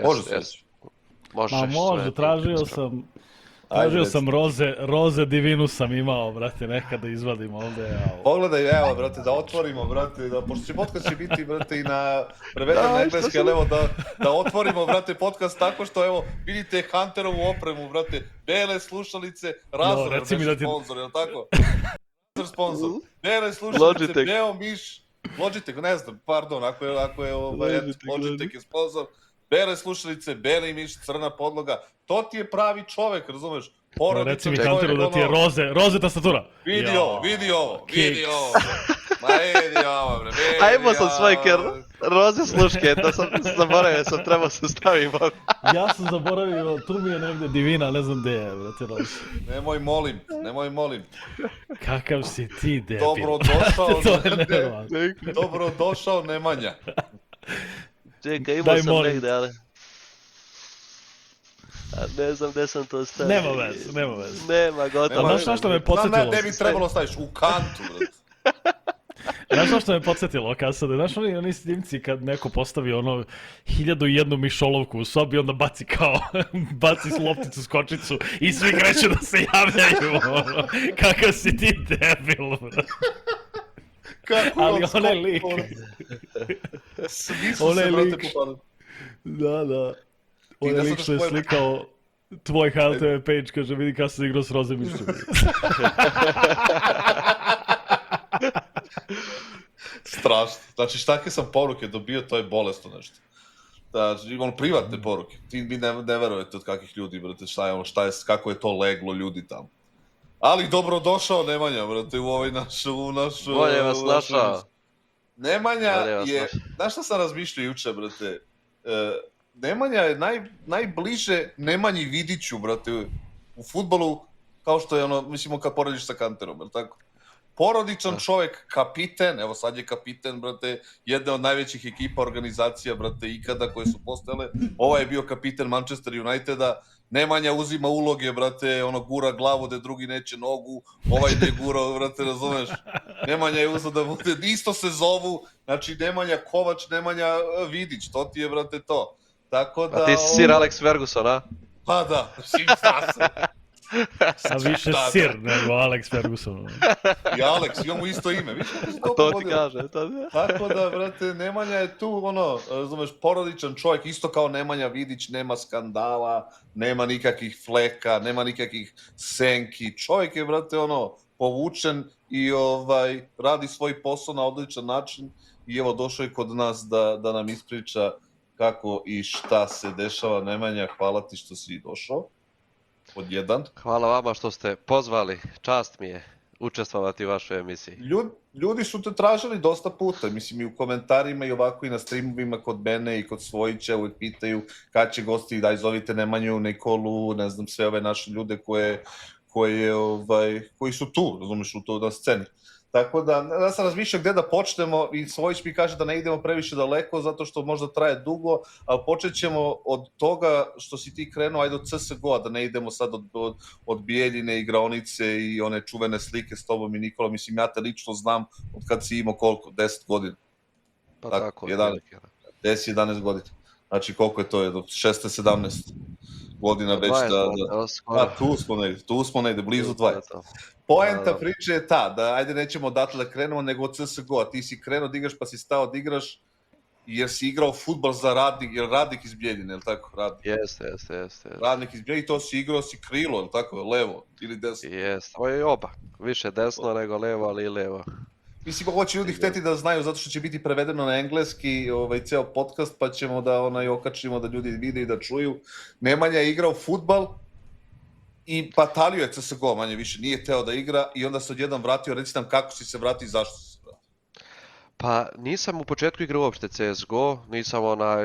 Može Jest, se jest. reći. Možeš Ma može, sve tražio pričati. sam... Ajde, Tražio reci. sam roze divinu sam imao, brate, nekada izvadim ovdje. Pogledaj, evo, brate, da otvorimo, brate, pošto će podcast će biti, brate, i preveden na Da, engleski, što ali sam- evo da otvorimo, brate, podcast tako što, evo, vidite Hunterovu opremu, brate, bele slušalice, Razor, reci mi beše da ti- sponsor, jel tako? Razor sponsor, bele slušalice, Logitech. beo miš, Logitech, ne znam, pardon, ako je Logitech je sponsor, bele slušalice, beli miš, crna podloga, to ti je pravi čovek, razumeš? Reci Porodičan mi čovek, Hunteru da ti je roze tastatura. Vidi ovo, vidi ovo, vidi ovo. Ma vidi ovo, bre, vidi A imao sam svoje ovo. roze sluške, to sam zaboravio, sam trebao se stavim. Ja sam zaboravio, tu mi je negdje divina, ne znam gdje je, brate, roze. Nemoj molim. Kakav si ti debil. Dobrodošao, To je nevjerovatno. dobrodošao Nemanja. Čekaj, imao Daj, sam molim. negdje, ali... A ne znam gdje sam to stavio. Nema veze. Nema, gotovo. Znaš na što me podsjetilo? Ne bi trebalo staviš u kantu, brate. Znaš na što me podsjetilo kad sad, znaš oni snimci kad neko postavi ono 1001 mišolovku u sobi, onda baci kao, baci lopticu, skočicu i svi kreću da se javljaju, ono, kakav si ti debil, bro. Kako Ali on onaj skop- lik. Svi su Onaj se, brate, lik. popadali. Da. Ti Onaj ne lik znaš što je koje- slikao tvoj HLTV page, kaže vidi kako sam igrao s Roze Mišćom. Strašno. Znači, takve sam poruke dobio, to je bolesno nešto. Znači, imam privatne poruke. Vi ne verujete od kakvih ljudi, brate, kako je to leglo ljudi tamo. Ali dobrodošao Nemanja, brate, u ovaj naš... Bolje vas našao. Nemanja Bolje vas je... našao. Znaš šta sam razmišljao juče, brate? Nemanja je najbliže Nemanji Vidiću, brate, u fudbalu, kao što je ono, mislimo kad porediš sa Kanterom, jel tako? Porodičan čovjek, kapiten, evo sad je kapiten, brate, jedne od najvećih ekipa organizacija, brate, ikada koje su postojale. Ovaj je bio kapiten Manchester Uniteda, Nemanja uzima uloge, brate, ono gura glavu da drugi neće nogu, ovaj ne gura, brate, razumeš? Nemanja je uzeo da bude, isto se zovu, znači Nemanja Kovač, Nemanja Vidić, to ti je, brate, to. Tako da... A ti si sir Alex Ferguson, a? Pa da, šta se. A više Da. sir nego Alex Ferguson. I Alex, imamo isto ime, viš kako se to To ti pogodilo? kaže, to ti... Tako da, brate, Nemanja je tu, ono, razumeš, porodičan čovjek, isto kao Nemanja Vidić, nema skandala, nema nikakvih fleka, nema nikakvih senki. Čovjek je, brate, ono, povučen i radi svoj posao na odličan način i evo došao je kod nas da nam ispriča kako i šta se dešava. Nemanja, hvala ti što si došao. Pod jedan. Hvala vama što ste pozvali, čast mi je učestvovati u vašoj emisiji. Ljudi su te tražili dosta puta, mislim i u komentarima i ovako i na streamovima kod mene i kod Svojića uvijek pitaju kad će gosti, daj zovite Nemanju, Nikolu, ne znam, sve ove naše ljude koji su tu, razumiješ, na sceni. Tako da, ja sam razmišljao gdje da počnemo i Svojić mi kaže da ne idemo previše daleko zato što možda traje dugo, ali počet ćemo od toga što si ti krenuo, ajde od CSGO-a, da ne idemo sad od Bijeljine, igraonice i one čuvene slike s tobom i Nikolom. Mislim, ja te lično znam od kad si imao koliko, 10 godina, Pa tako, tako, 10-11 godina. Znači koliko je to, 16-17 godina već tu smo negdje, blizu 20. Poenta priče je ta, da ajde nećemo odatle da krenemo, nego od CSGO-a. Ti si krenuo da igraš pa si stao da igraš jer si igrao fudbal za Radnik, jer Radnik iz Bijeljine, je li tako? Jeste. Radnik iz Bijeljine i to si igrao, si krilo, je li tako? Levo ili desno? Jeste, ovo je oba. Više desno nego levo, ali i levo. Mislim, ovo će ljudi hteti da znaju zato što će biti prevedeno na engleski ceo podcast, pa ćemo da okačimo da ljudi vide i da čuju. Nemanja je igrao fudbal i batalio je CSGO, manje više, nije teo da igra i onda se odjednom vratio. Reci nam kako si se vratio i zašto si se vratio. Pa nisam u početku igrao uopšte CSGO, nisam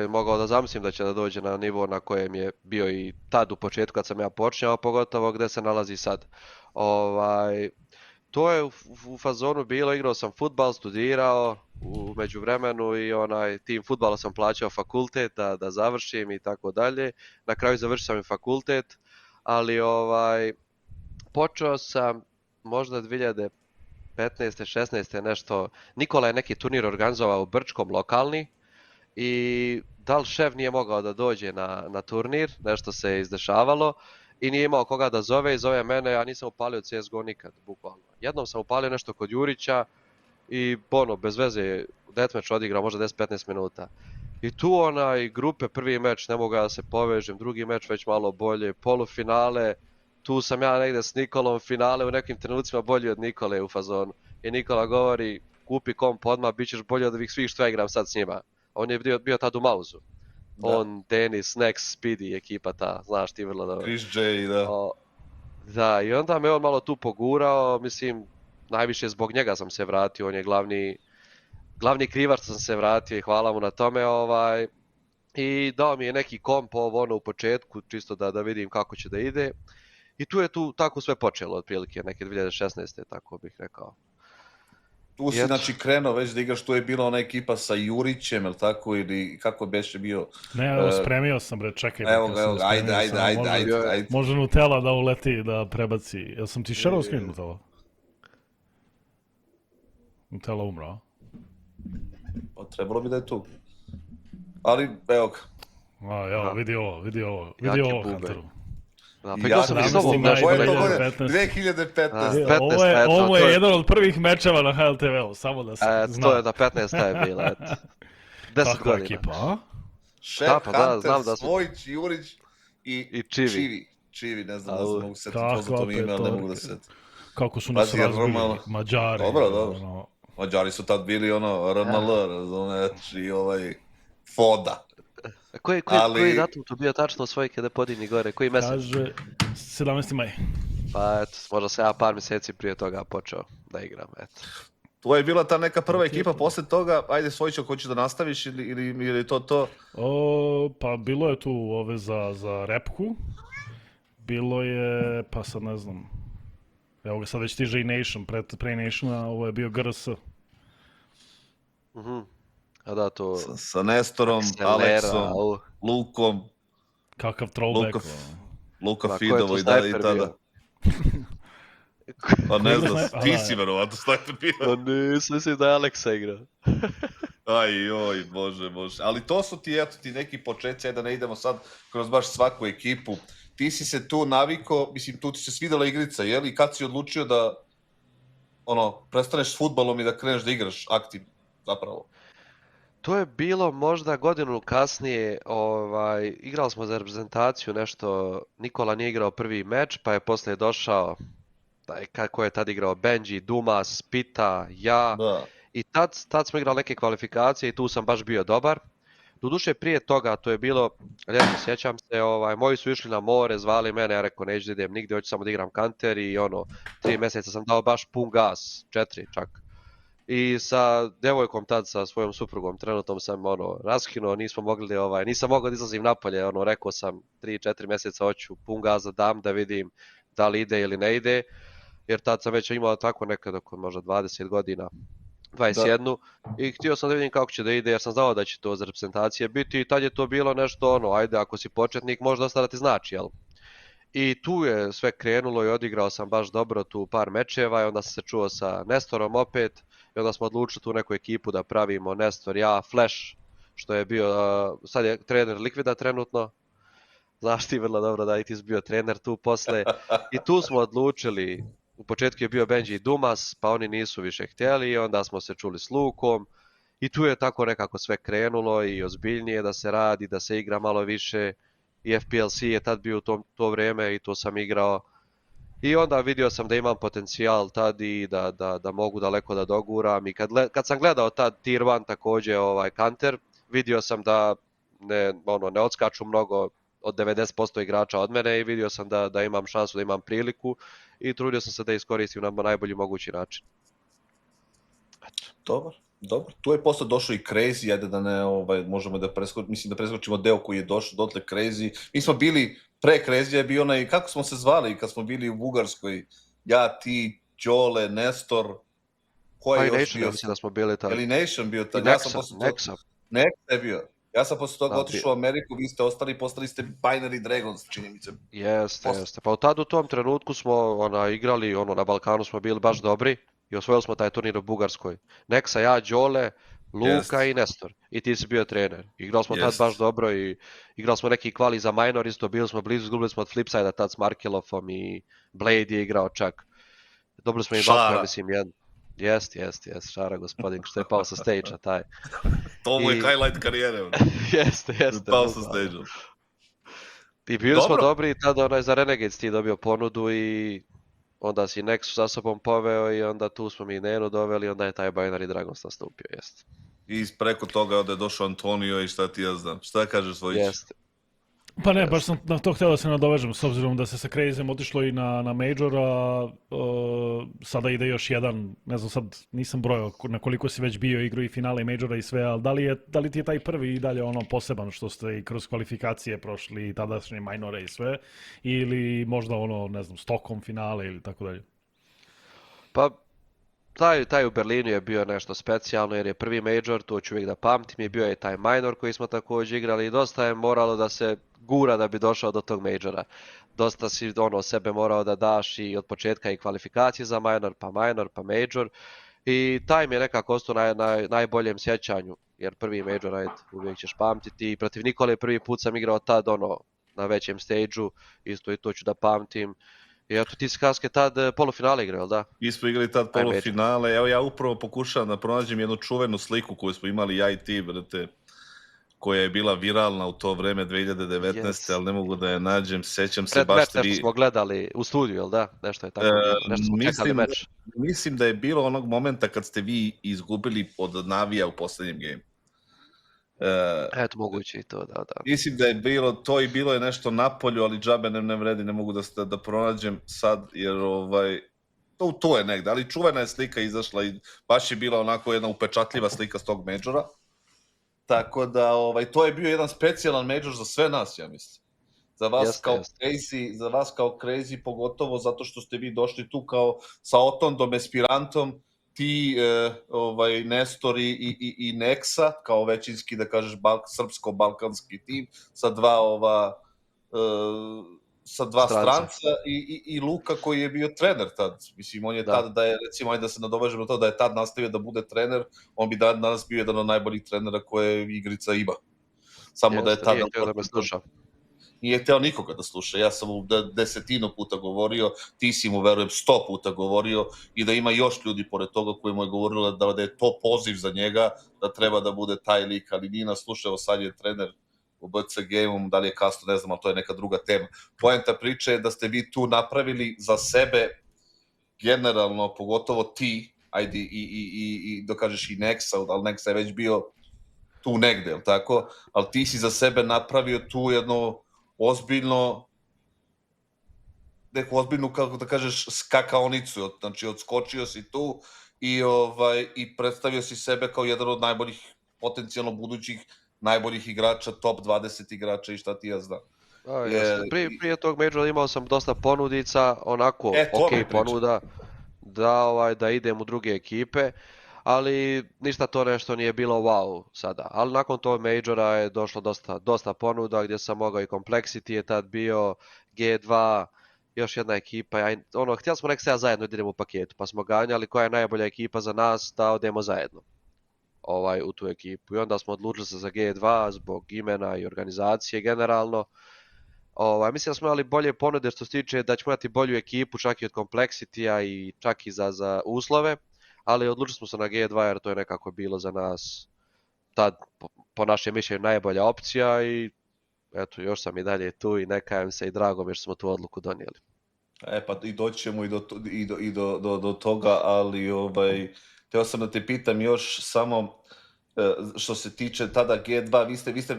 mogao da zamislim da će da dođe na nivo na kojem je bio i tad u početku kad sam ja počinjao, pogotovo gde se nalazi sad. To je u fazonu bilo, igrao sam fudbal, studirao u međuvremenu i tim fudbala sam plaćao fakultet da završim i tako dalje. Na kraju završio sam i fakultet, ali počeo sam možda 2015. 16. nešto, Nikola je neki turnir organizovao u Brčkom lokalni i da li šef nije mogao da dođe na turnir, nešto se je izdešavalo i nije imao koga da zove i zove mene, ja nisam upalio CSGO nikad, bukvalno. Jednom sam upalio nešto kod Jurića i ono, bez veze, deathmatch odigrao možda 10-15 minuta. I tu grupe, prvi meč ne mogu da se povežem, drugi meč već malo bolje, polufinale, tu sam ja negde s Nikolom, finale u nekim trenucima bolji od Nikole u fazonu. I Nikola govori, kupi komp odmah, bit ćeš bolji od ovih svih što ja igram sad s njima. On je bio tad u Mauzu. Da. On, Denis, Nex, Speedy, ekipa ta, znaš ti vrlo dobro. Chris J, da. Da, i onda me on malo tu pogurao, mislim, najviše zbog njega sam se vratio, on je glavni krivac sam se vratio i hvala mu na tome, i dao mi je neki komp u početku, čisto da vidim kako će da ide. I tu je tako sve počelo otprilike, neke 2016. tako bih rekao. Tu si znači krenuo već da igraš, tu je bila ona ekipa sa Jurićem, jel tako, ili kako beše bio? Ne, evo, spremio sam, bre, čekaj. Evo ga, ajde. Može Nutella da uleti, da prebaci. Jel sam ti share screen, Nutella? Nutella umrao. Pa trebalo bi da je tu. Ali, evo ga. Evo, vidi ovo, Jaki bube. Hunteru. Da, pa igrao sam i s tobom Ja, nešto Koje je to godine? godine? 2015. Da. Ovo je to je- jedan od prvih mečeva na HLTV-u, samo da se zna. To je da 15 je bila, eto. 10 Kakva godina. ekipa, a? Šef Da, pa da, Hunter, znam da su- Svojić, Jurić I Čivi. Čivi, ne znam da se mogu setiti kakva poznatom ime, ali ne mogu da petorka. se setim. Kako su nas Pazi, razbili, normalno. Mađari. Dobro. ono. Mađari su tad bili RML, razumeš, i Foda. Koji datum tu bio tačno svoj kada podigni gore? Koji mjesec? Kaže, 17. maj. Pa eto, možda sam ja par mjeseci prije toga počeo da igram, eto. To je bila ta neka prva ekipa, poslije toga, ajde Svojićo, hoćeš da nastaviš ili to? Pa bilo je tu ove za repku. Bilo je, pa sad ne znam. Evo ga sad već stiže i Nation, pre Nationa, ovo je bio GRS. A da, to... Sa Nestorom, Aleksom, Lukom, Kakav throwback. Luka Ma, ko je Fidovo to i snajper tada. bio? Pa ne znam, snajper? ti Da. si verovatno snajper bio. Pa nisam, mislim da je Aleksa igrao. Aj, bože. Ali to su ti neki početci, ajde da ne idemo sad kroz baš svaku ekipu. Ti si se tu navikao, mislim, tu ti se svidela igrica, jel? I kad si odlučio da, prestaneš s fudbalom i da kreneš da igraš aktivno, zapravo? To je bilo možda godinu kasnije, igrali smo za reprezentaciju nešto, Nikola nije igrao prvi meč, pa je poslije došao, kako je tad igrao, Benji, Dumas, Pita, ja, Da. i tad smo igrali neke kvalifikacije i tu sam baš bio dobar. Doduše prije toga, to je bilo, ljeto sjećam se, moji su išli na more, zvali mene, ja rekao neću da idem nigdje, hoću samo da igram kanter i 3 mjeseca sam dao baš pun gas, 4 čak. I sa devojkom tad, sa svojom suprugom, trenutnom sam raskinuo, nisam mogao da izlazim napolje, rekao sam 3-4 mjeseca hoću pun gas da dam, da vidim da li ide ili ne ide, jer tad sam već imao tako nekad oko možda 20 godina, 21, i htio sam da vidim kako će da ide, jer sam znao da će to za reprezentacije biti i tad je to bilo nešto ajde ako si početnik možda dosta da ti znači, jel? I tu je sve krenulo i odigrao sam baš dobro tu par mečeva i onda sam se čuo sa Nestorom opet i onda smo odlučili tu neku ekipu da pravimo, Nestor, ja, Flash, što je bio, sad je trener Likvida trenutno, znaš ti vrlo dobro da i ti si bio trener tu posle, i tu smo odlučili, u početku je bio Benji i Dumas, pa oni nisu više htjeli i onda smo se čuli s Lukom i tu je tako nekako sve krenulo i ozbiljnije da se radi, da se igra malo više. I FPLC je tad bio u to vrijeme i to sam igrao. I onda vidio sam da imam potencijal tad i da mogu daleko da doguram. I kad sam gledao tad Tier 1 također Counter, vidio sam da ne odskaču mnogo od 90% igrača od mene i vidio sam da imam šansu, da imam priliku i trudio sam se da iskoristim na najbolji mogući način. Dobro. Tu je posle došao i Crazy, ajde da ne, možemo da preskočimo deo koji je došao dotle Crazy. Mi smo bili, pre Crazy je bio kako smo se zvali kad smo bili u Bugarskoj? Ja, ti, Đole, Nestor, ko je još bio? Mislim da smo bili tad. Ili Nation bio tad? Nexa. Nexa je bio. Ja sam posle toga otišao u Ameriku, vi ste postali ste Binary Dragons, čini mi se. Jeste. Pa tad u tom trenutku smo igrali, na Balkanu smo bili baš dobri i osvojili smo taj turnir u Bugarskoj. Nexa, ja, Đole, Luka Jest. i Nestor. I ti si bio trener. Igrali smo tad Jest. baš dobro i igrali smo neki kvali za minor, isto bili smo blizu, izgubili smo od Flipside tad s Markelovom i Blade je igrao čak. Dobili smo i Vaku, ja Šara. mislim, jedan. Jest, Šara gospodin, što je pao sa stage-a, taj. To mu je I- highlight karijere. Ono. Jeste. Pao sa bukvalno. stage-om. I bili smo Dobro. dobri i tada za Renegades ti dobio ponudu i onda si Nexus sa sobom poveo i onda tu smo mi Nenu doveli, onda je taj Binary Dragons nastupio, jest. I preko toga onda je došao Antonio i šta ti ja znam. Šta kažeš Vojić? Jest. Pa ne, baš sam na to htio da se nadovežem, s obzirom da se sa Crazyem otišlo i na Major, a sada ide još jedan, ne znam sad, nisam brojao na koliko si već bio igru i finale i Majora i sve, ali da li ti je taj prvi i dalje ono poseban što ste i kroz kvalifikacije prošli i tadašnje minore i sve, ili možda ono, ne znam, Stockholm finale ili tako dalje? Pa, taj u Berlinu je bio nešto specijalno jer je prvi major, to ću uvijek da pamtim, i bio je taj minor koji smo također igrali i dosta je moralo da se gura da bi došao do tog majora. Dosta si sebe morao da daš i od početka i kvalifikacije za minor, pa major. I taj mi je nekako ostao na najboljem sjećanju, jer prvi major, ajde, uvijek ćeš pamtiti. I protiv Nikole prvi put sam igrao tad na većem stage-u, isto i to ću da pamtim. I eto, ti si Kaske tad polufinale igrao, da? Mi smo igrali tad Aj, polufinale, evo ja upravo pokušavam da pronađem jednu čuvenu sliku koju smo imali ja i ti, brate, koja je bila viralna u to vreme 2019. Yes. Ali ne mogu da je nađem, sećam se Pred baš meč nešto smo gledali u studiju, jel da? Nešto je tako bilo, nešto smo čekali meč. Mislim da je bilo onog momenta kad ste vi izgubili od Navija u poslednjem game. Eto, moguće i to, da. Mislim da je bilo to i bilo je nešto napolju, ali džabe ne vredi, ne mogu da pronađem sad, jer to je negde, ali čuvena je slika izašla i baš je bila onako jedna upečatljiva slika s tog majora. Tako da to je bio jedan specijalan major za sve nas, ja mislim. Za vas kao Crazy, pogotovo zato što ste vi došli tu kao sa Otondom, Espirantom, ti, Nestor i Nexa, kao većinski, da kažeš, srpsko-balkanski tim, sa dva stranca i Luka koji je bio trener tad. Mislim, on je tad recimo, da se nadovežemo to, da je tad nastavio da bude trener, on bi danas bio jedan od najboljih trenera koje igrica ima. Samo da je tada... Nije htio da me sluša. Nije hteo nikoga da sluša. Ja sam mu 10 puta govorio, ti si mu, verujem, 100 puta govorio i da ima još ljudi pored toga koji mu je govorilo da je to poziv za njega, da treba da bude taj lik, ali nije nas slušao, sad je trener u BC Game-u, da li je kasno, ne znam, ali to je neka druga tema. Poenta priče je da ste vi tu napravili za sebe, generalno, pogotovo ti, ajde i da kažeš i Nexa, ali Nexa je već bio tu negde, ali tako? Ali ti si za sebe napravio tu jedno neku ozbiljnu, kako da kažeš, skakaonicu, znači odskočio si tu i predstavio si sebe kao jedan od najboljih, potencijalno budućih najboljih igrača, top 20 igrača i šta ti ja znam. Prije tog majora imao sam dosta ponudica, onako ok ponuda, da idem u druge ekipe, ali ništa to nešto nije bilo wow sada. Ali nakon tog majora je došlo dosta ponuda gdje sam mogao i Complexity je tad bio, G2, još jedna ekipa. Htjeli smo nek se zajedno idemo u paketu, pa smo ganjali koja je najbolja ekipa za nas da odemo zajedno u tu ekipu. I onda smo odlučili se za G2 zbog imena i organizacije generalno. Mislim da smo imali bolje ponude što se tiče da ćemo imati bolju ekipu čak i od Complexity-a i čak i za uslove, ali odlučili smo se na G2 jer to je nekako bilo za nas tad po našem mišljenju najbolja opcija i eto, još sam i dalje tu i ne kajem se i drago mi što smo tu odluku donijeli. Pa i doći ćemo i do toga, ali teo sam da te pitam još samo što se tiče tada G2, vi ste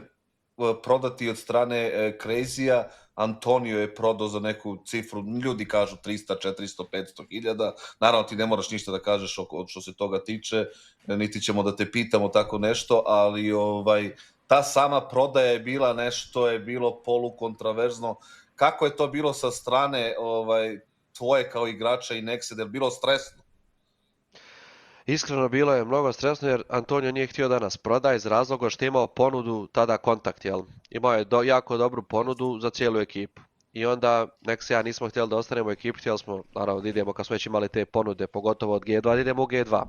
prodati od strane Crazy-a, Antonio je prodao za neku cifru, ljudi kažu 300, 400, 500 hiljada, naravno ti ne moraš ništa da kažeš što se toga tiče, niti ćemo da te pitamo tako nešto, ali ta sama prodaja je bila nešto, je bilo polukontraverzno. Kako je to bilo sa strane tvoje kao igrača i Nexe, da je bilo stresno? Iskreno bilo je mnogo stresno jer Antonio nije htio da nas proda iz razloga što je imao ponudu tada kontakt, jel? Imao je jako dobru ponudu za cijelu ekipu. I onda Nexe ja nismo htjeli da ostanemo u ekipu, htjeli smo naravno da idemo kad smo već imali te ponude, pogotovo od G2, da idemo u G2.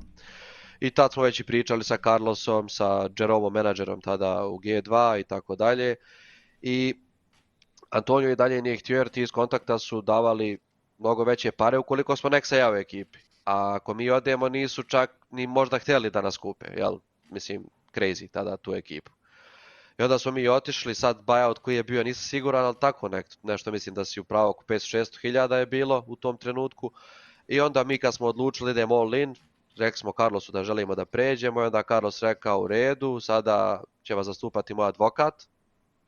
I tad smo već i pričali sa Carlosom, sa Jeromom, menadžerom tada u G2 i tako dalje. I Antonio i dalje nije htio jer ti iz kontakta su davali mnogo veće pare ukoliko smo Nexa ja u ekipi. A ako mi odemo nisu čak ni možda htjeli da nas kupe, jel? Mislim, crazy tada tu ekipu. I onda smo mi otišli, sad buyout koji je bio nisam siguran, ali tako nešto mislim da si upravo oko 500-600 hiljada je bilo u tom trenutku. I onda mi kad smo odlučili idemo all in, rekli smo Carlosu da želimo da pređemo i onda Carlos rekao u redu, sada će vas zastupati moj advokat.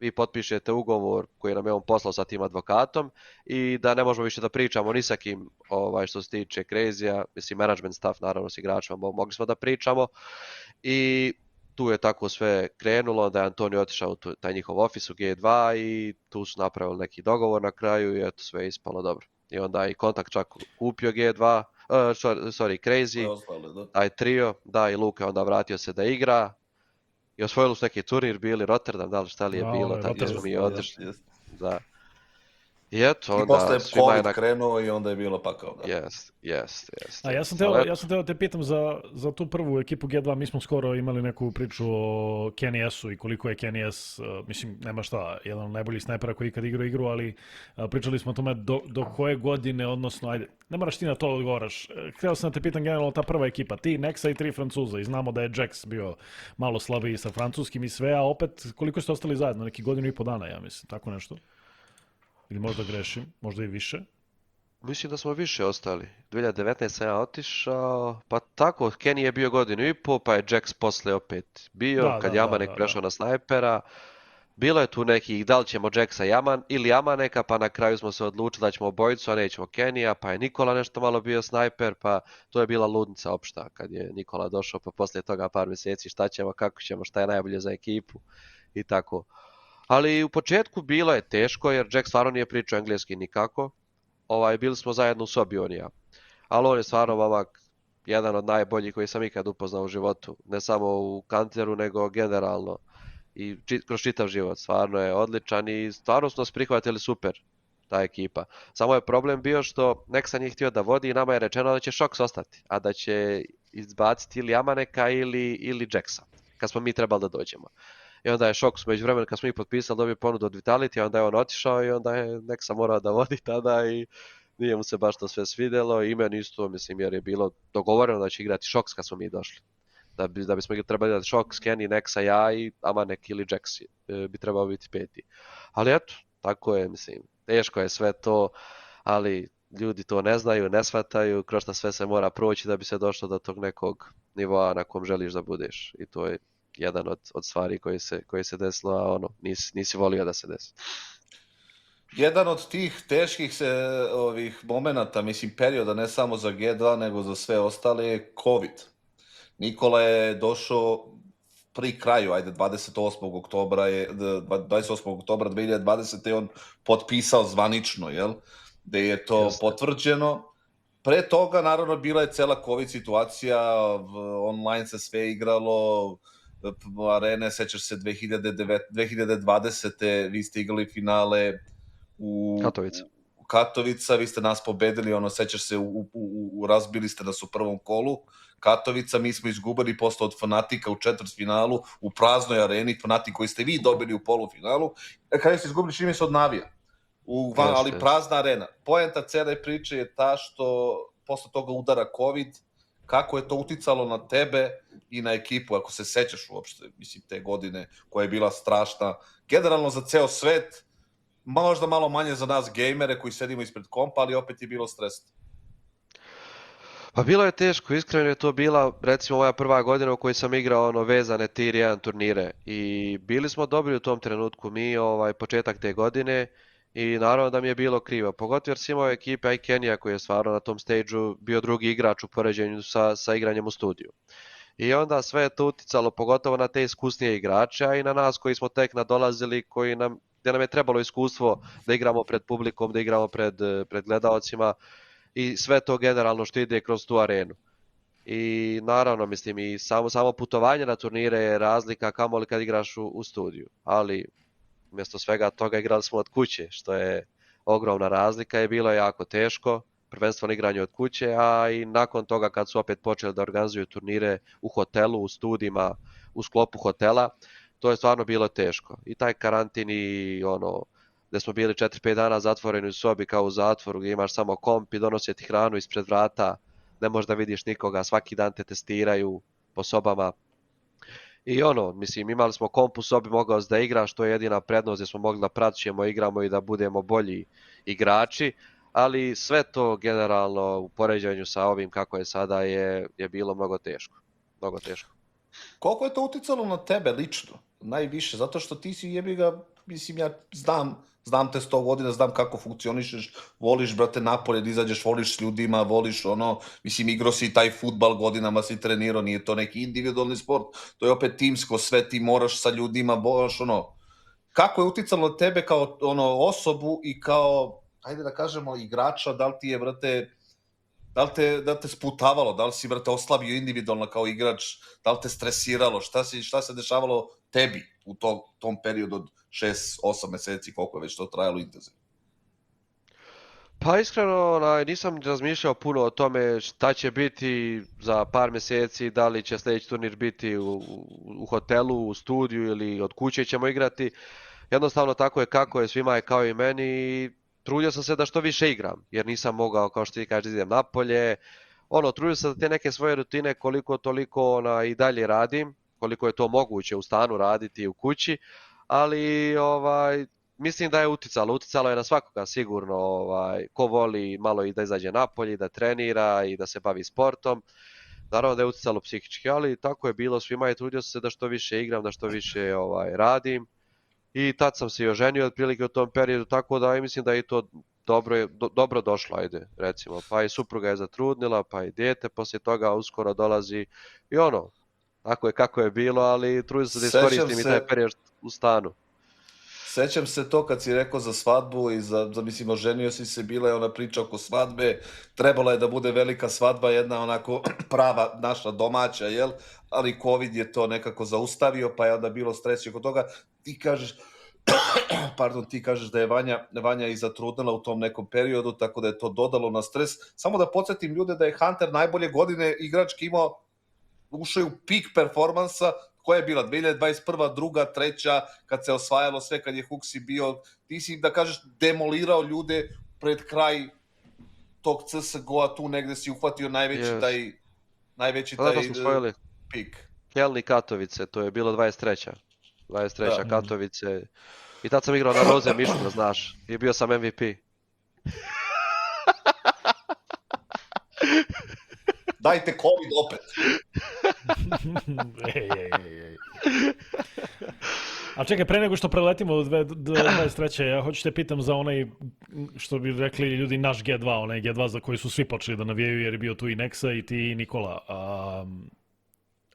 Vi potpišete ugovor koji nam je on poslao sa tim advokatom i da ne možemo više da pričamo ni sa kim što se tiče Crazy-a, mislim management staff naravno s igračima mogli smo da pričamo i tu je tako sve krenulo, da je Antonio otišao u taj njihov ofis u G2 i tu su napravili neki dogovor na kraju i eto sve je ispalo dobro. I onda i kontakt čak kupio G2, Crazy, taj trio, da i Luka onda vratio se da igra. I osvojili su neki turnir, bili Rotterdam, da li šta li je bilo, tako smo mi otišli. Da. I eto, onda... I posle je COVID krenuo i onda je bilo pakao. Jest. A ja sam teo te pitam za tu prvu ekipu G2, mi smo skoro imali neku priču o Kenny S-u i koliko je Kenny S, mislim, nema šta, jedan od najboljih snajpera koji ikad igrao igru, ali pričali smo o tome do koje godine, odnosno, ajde, ne moraš ti na to odgovaraš. Htio sam da te pitam generalno ta prva ekipa, ti, Nexa i 3 Francuza i znamo da je Jax bio malo slabiji sa francuskim i sve, a opet koliko ste ostali zajedno, neki godinu i po dana, ja mislim, tako nešto. Ili možda grešim, možda i više. Mislim da smo više ostali. 2019 sam ja otišao, pa tako, Kenny je bio godinu i po, pa je Jax posle opet bio, kad Jamanek prešao na snajpera. Bilo je tu nekih, da li ćemo Jaxa ili Jamaneka, pa na kraju smo se odlučili da ćemo obojicu, a nećemo Kenija, pa je Nikola nešto malo bio snajper, pa to je bila ludnica opšta kad je Nikola došao, pa poslije toga par mjeseci šta ćemo, kako ćemo, šta je najbolje za ekipu i tako. Ali u početku bilo je teško jer Jack stvarno nije pričao engleski nikako. Bili smo zajedno u sobi on i ja. Ali on je stvarno momak jedan od najboljih koji sam ikad upoznao u životu. Ne samo u Counteru nego generalno. I kroz čitav život. Stvarno je odličan i stvarno smo nas prihvatili super ta ekipa. Samo je problem bio što Nexa nije htio da vodi i nama je rečeno da će Shox ostati. A da će izbaciti ili Amaneka ili Jaxa. Kad smo mi trebali da dođemo. I onda je Shox među vremenu kad smo ih potpisali dobio ponudu od Vitality, onda je on otišao i onda je Nexa morao da vodi tada i nije mu se baš to sve svidjelo i meni isto, mislim, jer je bilo dogovoreno da će igrati Shox kad smo mi došli. Da bismo trebali igrati Shox, Kenny, Nexa, ja i Amanek ili Jax bi trebao biti peti. Ali eto, tako je, mislim, teško je sve to, ali ljudi to ne znaju, ne shvataju, kroz što sve se mora proći da bi se došlo do tog nekog nivoa na kom želiš da budeš i to je jedan od stvari koji se desilo, a nisi volio da se desi. Jedan od tih teških momenata, mislim, perioda, ne samo za G2, nego za sve ostale, je COVID. Nikola je došao pri kraju, 28. oktobra 2020. je on potpisao zvanično, jel? Da je to potvrđeno. Pre toga, naravno, bila je cela COVID situacija, online se sve igralo, arene, sećaš se 2020. vi ste igrali finale u Katovica, vi ste nas pobedili, sećaš se, razbili ste nas u prvom kolu. Katovica, mi smo izgubili posle od Fnatica u četvrtfinalu, u praznoj areni, Fnatic koji ste vi dobili u polufinalu. Kada ste izgubili, čini se od Navija, ali prazna arena. Poenta cele priče je ta što posle toga udara COVID, kako je to uticalo na tebe i na ekipu, ako se sećaš uopšte, mislim, te godine koja je bila strašna, generalno za ceo svet, možda malo manje za nas gejmere koji sedimo ispred kompa, ali opet je bilo stresno. Pa bilo je teško, iskreno je to bila, recimo, moja prva godina u kojoj sam igrao vezane Tier 1 turnire i bili smo dobri u tom trenutku, mi početak te godine i naravno da mi je bilo krivo, pogotovo jer si imao ekipe Kenija koji je stvarno na tom stage-u bio drugi igrač u poređenju sa igranjem u studiju. I onda sve je to uticalo pogotovo na te iskusnije igrače, a i na nas koji smo tek nadolazili, gdje nam je trebalo iskustvo da igramo pred publikom, da igramo pred gledaocima i sve to generalno što ide kroz tu arenu. I naravno, mislim, i samo putovanje na turnire je razlika kamoli kad igraš u studiju, ali umjesto svega toga igrali smo od kuće, što je ogromna razlika i bilo je jako teško. prvenstveno igranje od kuće, a i nakon toga kad su opet počeli da organizuju turnire u hotelu, u studijima, u sklopu hotela, to je stvarno bilo teško. I taj karantin i ono, gdje smo bili 4-5 dana zatvoreni u sobi kao u zatvoru, gdje imaš samo komp i donose ti hranu ispred vrata, ne možeš da vidiš nikoga, svaki dan te testiraju po sobama. I ono, mislim, imali smo komp u sobi, mogao si da igraš, to je jedina prednost gdje smo mogli da praćujemo, igramo i da budemo bolji igrači, ali sve to generalno u poređenju sa ovim kako je sada je bilo mnogo teško. Mnogo teško. Koliko je to uticalo na tebe lično? Najviše, zato što ti si jebi ga, mislim, ja znam te 100 godina, znam kako funkcionišeš, voliš, brate, napolje da izađeš, voliš s ljudima, voliš ono, mislim, igrao si taj fudbal, godinama si trenirao, nije to neki individualni sport, to je opet timsko, sve ti moraš sa ljudima, moraš ono, kako je uticalo na tebe kao ono osobu i kao, ajde da kažemo, igrača, da li ti je, brate, da li te sputavalo, da li si, brate, oslabio individualno kao igrač, da li te stresiralo, šta se dešavalo tebi u tom periodu od 6-8 meseci, koliko je već to trajalo intenzivno? Pa iskreno, nisam razmišljao puno o tome šta će biti za par mjeseci, da li će sljedeći turnir biti u hotelu, u studiju ili od kuće ćemo igrati. Jednostavno tako je kako je, svima je kao i meni i trudio sam se da što više igram, jer nisam mogao, kao što ti kažeš, idem napolje. Trudio sam da te neke svoje rutine koliko toliko i dalje radim, koliko je to moguće u stanu raditi i u kući, ali mislim da je uticalo je na svakoga sigurno, ko voli malo i da izađe napolje, da trenira i da se bavi sportom. Naravno da je uticalo psihički, ali tako je bilo svima i trudio sam se da što više igram, da što više radim. I tad sam se i oženio otprilike u tom periodu, tako da mislim da je to dobro došlo, ajde, recimo. Pa i supruga je zatrudnila, pa i dijete poslije toga uskoro dolazi i tako je kako je bilo, ali trudio sam se da iskoristim i taj period u stanu. Sećam se to kad si rekao za svadbu i mislim, oženio si se, bila je ona priča oko svadbe, trebala je da bude velika svadba, jedna onako prava naša domaća, jel? Ali COVID je to nekako zaustavio, pa je onda bilo stres oko toga. Ti kažeš da je Vanja i zatrudnila u tom nekom periodu, tako da je to dodalo na stres. Samo da podsjetim ljude da je Hunter najbolje godine igrački imao, ušao je u pik performansa, koja je bila 2021. druga, treća, kad se osvajalo sve, kad je Huxi bio, ti si, da kažeš, demolirao ljude pred kraj tog CSGO-a, tu negde si uhvatio najveći taj pik. Kelni Katovice, to je bilo 23. Katovice. I tad sam igrao na Roze Miško, znaš, i bio sam MVP. Dajte COVID opet. Ej. A čekaj, pre nego što preletimo u 2023. Ja hoću te pitam za onaj, što bi rekli ljudi, naš G2, onaj G2 za koji su svi počeli da navijaju jer je bio tu i Nexa i ti i Nikola.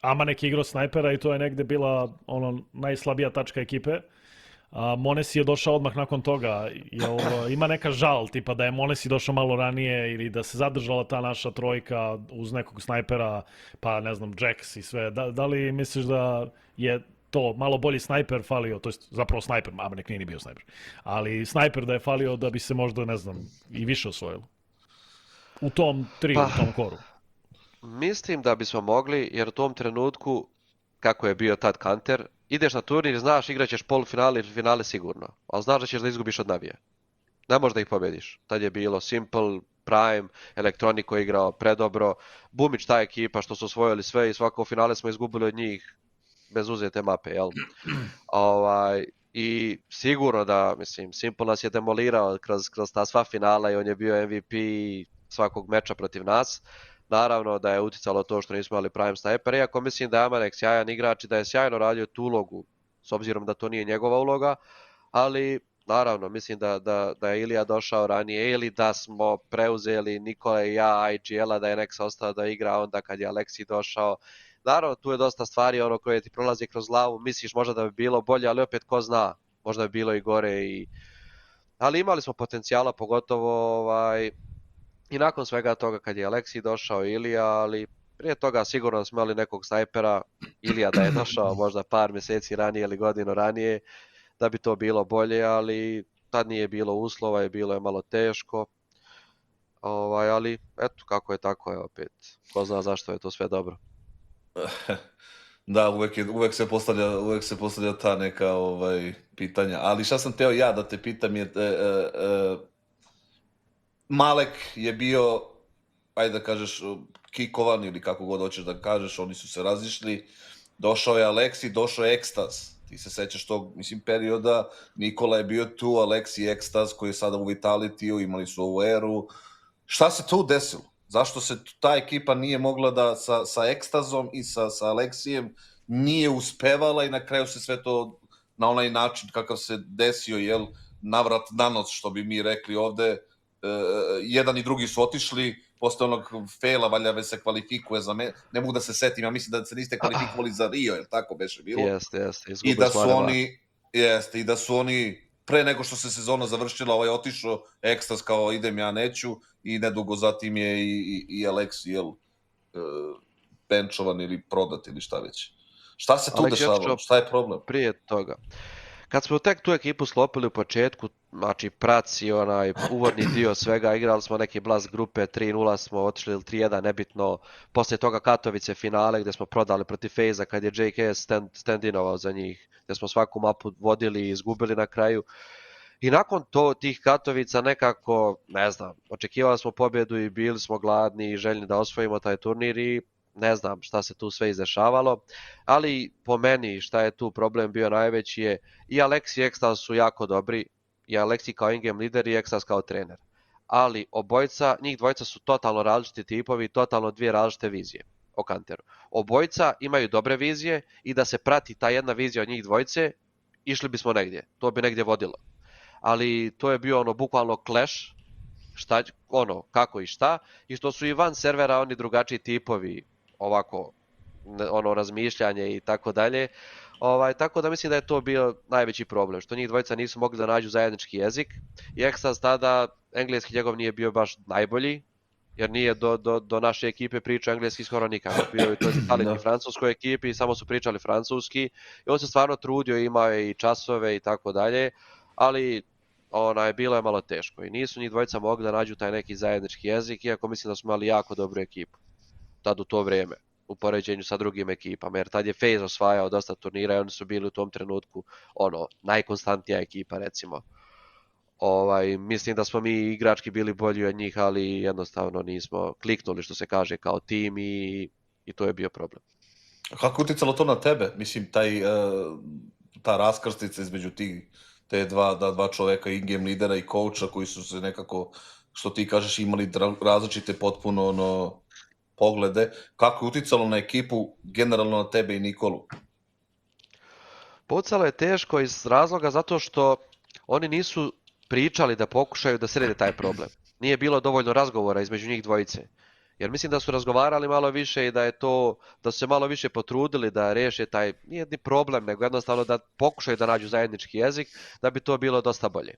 Amanek je igrao snajpera i to je negde bila najslabija tačka ekipe. Monesi je došao odmah nakon toga. Ima neka žal, tipa da je Monesi došao malo ranije ili da se zadržala ta naša trojka uz nekog snajpera, pa ne znam, Jax i sve. Da li misliš da je to malo bolji snajper falio, to jest zapravo snajper, Amanek nije ni bio snajper, ali snajper da je falio da bi se možda, ne znam, i više osvojilo? U tom u tom koru. Mislim da bismo mogli, jer u tom trenutku, kako je bio tad Kanter, ideš na turnir, znaš, igraćeš polufinale ili finale sigurno, ali znaš da ćeš da izgubiš od Navije. Ne možeš da ih pobjediš. Tad je bilo Simple, Prime, Electronico je igrao predobro, Bumić ta ekipa što su osvojili sve i svako finale smo izgubili od njih bez uzete mape, jel? I sigurno da, mislim, Simple nas je demolirao kroz ta sva finala i on je bio MVP svakog meča protiv nas. Naravno da je uticalo to što nismo imali Prime Sniper, iako mislim da je Amanek sjajan igrač i da je sjajno radio tu ulogu, s obzirom da to nije njegova uloga, ali naravno mislim da je Ilija došao ranije ili da smo preuzeli Nikola i ja IGL-a, da je Nex ostao da igra onda kad je Aleksi došao. Naravno tu je dosta stvari koje ti prolazi kroz glavu, misliš možda da bi bilo bolje, ali opet ko zna, možda bi bilo i gore. Ali imali smo potencijala, pogotovo i nakon svega toga kad je Aleksi došao, Ilija, ali prije toga sigurno smo imali nekog snajpera, Ilija da je došao možda par mjeseci ranije ili godinu ranije, da bi to bilo bolje, ali tad nije bilo uslova i bilo je malo teško. Ali eto, kako je tako je opet. Ko zna zašto je to sve dobro. Da, uvek se postavlja ta neka pitanja. Ali šta sam teo ja da te pitam je, Malek je bio, ajde da kažeš, kikovan ili kako god hoćeš da kažeš, oni su se razišli. Došao je Aleksi, došao je Ekstaz. Ti se sećaš tog, mislim, perioda. Nikola je bio tu, Aleksi Ekstaz koji je sada u Vitalitiju, imali su ovu eru. Šta se tu desilo? Zašto se ta ekipa nije mogla da sa Ekstazom i sa Aleksijem nije uspevala i na kraju se sve to na onaj način kakav se desio, jel, navrat nanos, što bi mi rekli ovde, jedan i drugi su otišli, posle onog fejla, valjda već se kvalifikuje za me, ne mogu da se setim, ja mislim da se niste kvalifikovali za Rio, jel tako beše bilo? Jeste, I da su oni, i da su oni, pre nego što se sezona završila, otišao Ekstaz kao idem, ja neću, i nedugo zatim je i Aleksi, jel, benčovan ili prodat ili šta već. Šta se tu dešavalo? Šta je problem? Prije toga. Kad smo tek tu ekipu sklopili u početku, znači praci onaj uvodni dio svega, igrali smo neke blast grupe, 3-0 smo otišli, 3-1, nebitno. Poslije toga Katovice finale gdje smo prodali protiv Fejza kad je JKS stand-inovao za njih, gdje smo svaku mapu vodili i izgubili na kraju. I nakon tih Katovica nekako, ne znam, očekivali smo pobjedu i bili smo gladni i željni da osvojimo taj turnir i ne znam šta se tu sve izdešavalo, ali po meni šta je tu problem bio najveći je i Aleksi i Ekstaz su jako dobri, i Aleksi kao in-game lider i Ekstaz kao trener. Ali njih dvojica su totalno različiti tipovi, totalno dvije različite vizije o Kanteru. Obojica imaju dobre vizije i da se prati ta jedna vizija od njih dvojice, išli bismo negdje, to bi negdje vodilo. Ali to je bio bukvalno clash, kako i šta, i što su i van servera oni drugačiji tipovi, ovako, razmišljanje i tako dalje. Tako da mislim da je to bio najveći problem, što njih dvojica nisu mogli da nađu zajednički jezik i Ekstaz tada, engleski njegov nije bio baš najbolji, jer nije do naše ekipe pričao engleski skoro nikako. Bio je to Italiji i francuskoj ekipi i samo su pričali francuski i on se stvarno trudio, imao je i časove i tako dalje, ali bilo je malo teško i nisu njih dvojica mogli da nađu taj neki zajednički jezik, iako mislim da smo imali jako dobru ekipu tad u to vrijeme u poređenju sa drugim ekipama, jer tad je FaZe osvajao dosta turnira i oni su bili u tom trenutku najkonstantnija ekipa, recimo. Mislim da smo mi igrački bili bolji od njih, ali jednostavno nismo kliknuli, što se kaže, kao tim i to je bio problem. Kako je utjecalo to na tebe? Mislim, ta raskrstica između te dva čoveka, in-game lidera i coacha, koji su se nekako, što ti kažeš, imali različite potpuno poglede. Kako je utjecalo na ekipu, generalno na tebe i Nikolu? Utjecalo je teško iz razloga zato što oni nisu pričali da pokušaju da srede taj problem. Nije bilo dovoljno razgovora između njih dvojice. Jer mislim da su razgovarali malo više i da su se malo više potrudili da riješe taj, nije ni problem, nego jednostavno da pokušaju da nađu zajednički jezik, da bi to bilo dosta bolje.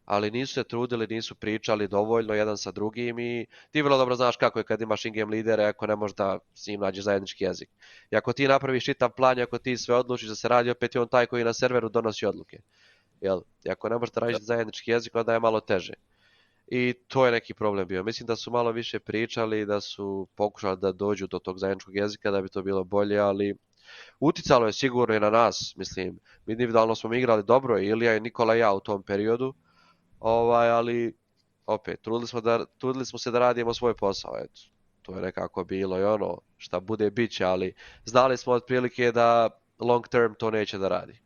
Ali nisu se trudili, nisu pričali dovoljno jedan sa drugim i ti vrlo dobro znaš kako je kad imaš in-game lidere ako ne možeš da s njim nađeš zajednički jezik. I ako ti napraviš čitav plan i ako ti sve odlučiš da se radi, opet je on taj koji na serveru donosi odluke. I ako ne možeš da radiš zajednički jezik, onda je malo teže. I to je neki problem bio. Mislim da su malo više pričali, da su pokušali da dođu do tog zajedničkog jezika da bi to bilo bolje, ali uticalo je sigurno i na nas. Mislim, individualno smo igrali dobro, Ilija i Nikola i ja u tom periodu, ali opet, trudili smo se da radimo svoj posao, eto. To je nekako bilo i šta bude bit će, ali znali smo otprilike da long term to neće da radi.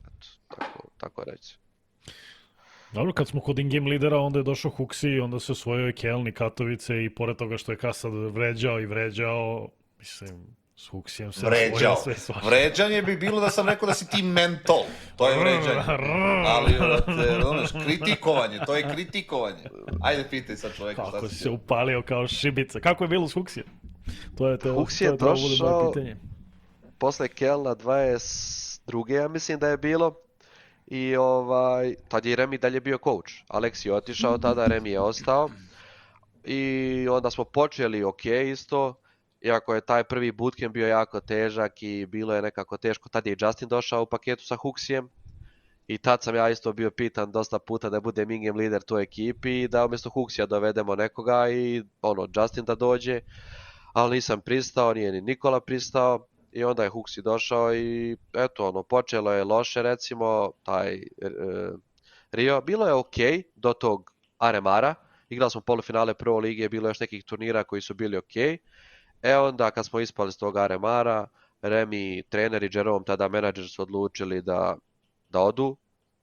Eto, tako reći. Dobro, kad smo kod in-game lidera, onda je došao Huxi i onda se osvojio i Kelni, Katovice i pored toga što je Kasad vređao, mislim, s Huxijem se osvojio sve svašta. Vređanje bi bilo da sam rekao da si ti mentol, to je vređanje. Ali, kritikovanje, to je kritikovanje. Ajde, pitaj sad čovjeka šta si. Kako si se upalio kao šibica. Kako je bilo s Huxijem? Huxi je došao posle Kelna 22. ja mislim da je bilo. I tad je Remi dalje bio coach. Aleksi je otišao tada, Remi je ostao. I onda smo počeli isto. Iako je taj prvi bootcamp bio jako težak i bilo je nekako teško. Tad je i Justin došao u paketu sa Huxijem. I tad sam ja isto bio pitan dosta puta da budem in-game lider toj ekipi i da umjesto Huxija dovedemo nekoga i Justin da dođe, ali nisam pristao, nije ni Nikola pristao i onda je Huxi došao i eto, počelo je loše recimo, taj Rio, bilo je okej do tog Aremara, igrali smo polufinale Pro lige, bilo je još nekih turnira koji su bili okej. Onda kad smo ispali s tog Aremara, Remi, trener i Jerome, tada menadžer su odlučili da odu,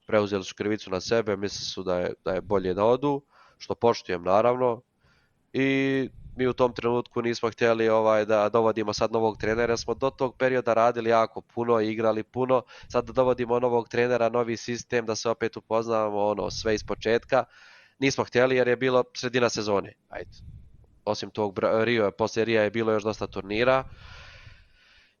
preuzeli su krivicu na sebe, mislili su da je bolje da odu, što poštujem naravno. I mi u tom trenutku nismo htjeli da dovodimo sad novog trenera, smo do tog perioda radili jako puno, igrali puno, sad da dovodimo novog trenera, novi sistem, da se opet upoznamo sve iz početka. Nismo htjeli jer je bilo sredina sezone. Ajde. Osim tog poslije Rija je bilo još dosta turnira.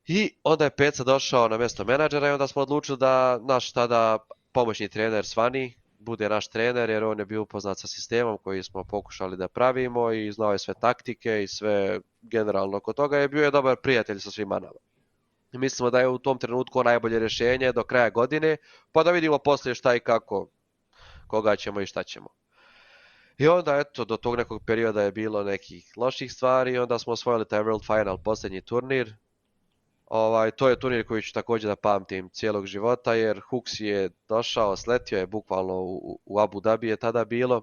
I onda je Peca došao na mjesto menadžera i onda smo odlučili da naš tada pomoćni trener Svani bude naš trener jer on je bio upoznat sa sistemom koji smo pokušali da pravimo i znao je sve taktike i sve generalno oko toga i bio je dobar prijatelj sa svima nama. I mislimo da je u tom trenutku najbolje rješenje do kraja godine, pa da vidimo poslije šta i kako, koga ćemo i šta ćemo. I onda eto, do tog nekog perioda je bilo nekih loših stvari i onda smo osvojili taj World Final, posljednji turnir. To je turnir koji ću također da pamtim cijelog života jer Huxi je došao, sletio je bukvalno u Abu Dhabi je tada bilo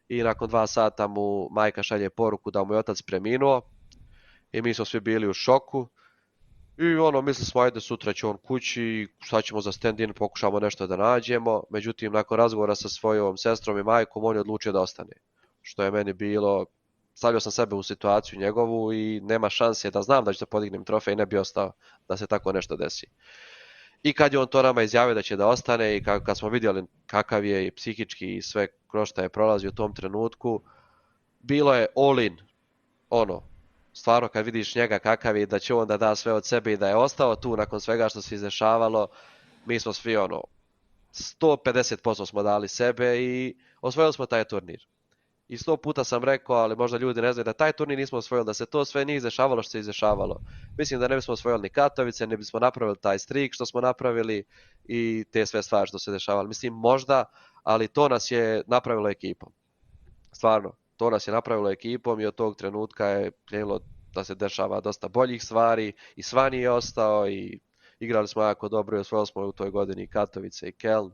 i nakon 2 sata mu majka šalje poruku da mu je otac preminuo i mi smo svi bili u šoku i mislili smo ajde sutra će on kući, šta ćemo za stand-in, pokušamo nešto da nađemo, međutim nakon razgovora sa svojom sestrom i majkom on je odlučio da ostane, što je meni bilo, stavio sam sebe u situaciju njegovu i nema šanse da znam da ću da podignem trofej i ne bi ostao da se tako nešto desi. I kad je on to nama izjavio da će da ostane i kad smo vidjeli kakav je i psihički i sve kroz što je prolazio u tom trenutku, bilo je all in, stvarno kad vidiš njega kakav je, da će on da da sve od sebe i da je ostao tu nakon svega što se izdešavalo, mi smo svi 150% smo dali sebe i osvojili smo taj turnir. I 100 puta sam rekao, ali možda ljudi ne znaju da taj turnir nismo osvojili, da se to sve nije izdešavalo što se izdešavalo. Mislim da ne bismo osvojili ni Katovice, ne bismo napravili taj streak što smo napravili i te sve stvari što se dešavalo. Mislim možda, ali to nas je napravilo ekipom. Stvarno, to nas je napravilo ekipom i od tog trenutka je krenulo da se dešava dosta boljih stvari i Svani je ostao i igrali smo jako dobro i osvojili smo u toj godini i Katovice i Keln.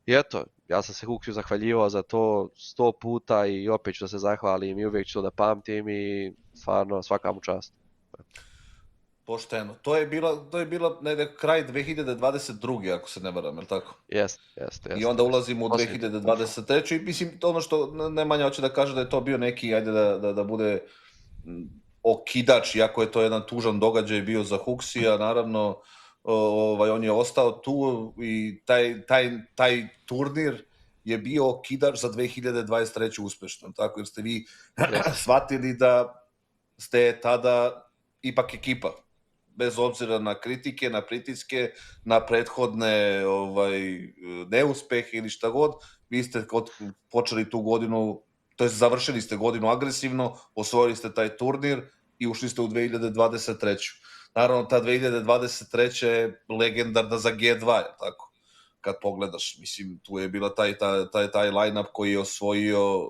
I eto, ja sam se Huxiju zahvaljivao za to 100 puta i opet ću da se zahvalim i uvijek ću da pamtim i stvarno svaka mu čast. Pošteno. To je bilo negdje kraj 2022. ako se ne varam, je li tako? Jeste. I onda ulazimo u 2023. I mislim, ono što Nemanja hoće da kaže da je to bio neki, ajde da bude okidač, iako je to jedan tužan događaj bio za Huxija, naravno, on je ostao tu i taj turnir je bio okidač za 2023. uspešno, tako jer ste vi shvatili da ste tada ipak ekipa, bez obzira na kritike, na pritiske, na prethodne neuspehe ili šta god, vi ste počeli tu godinu, to jest završili ste godinu agresivno, osvojili ste taj turnir i ušli ste u 2023. Naravno, ta 2023. je legendarna za G2, tako? Kad pogledaš, mislim, tu je bila taj line-up koji je osvojio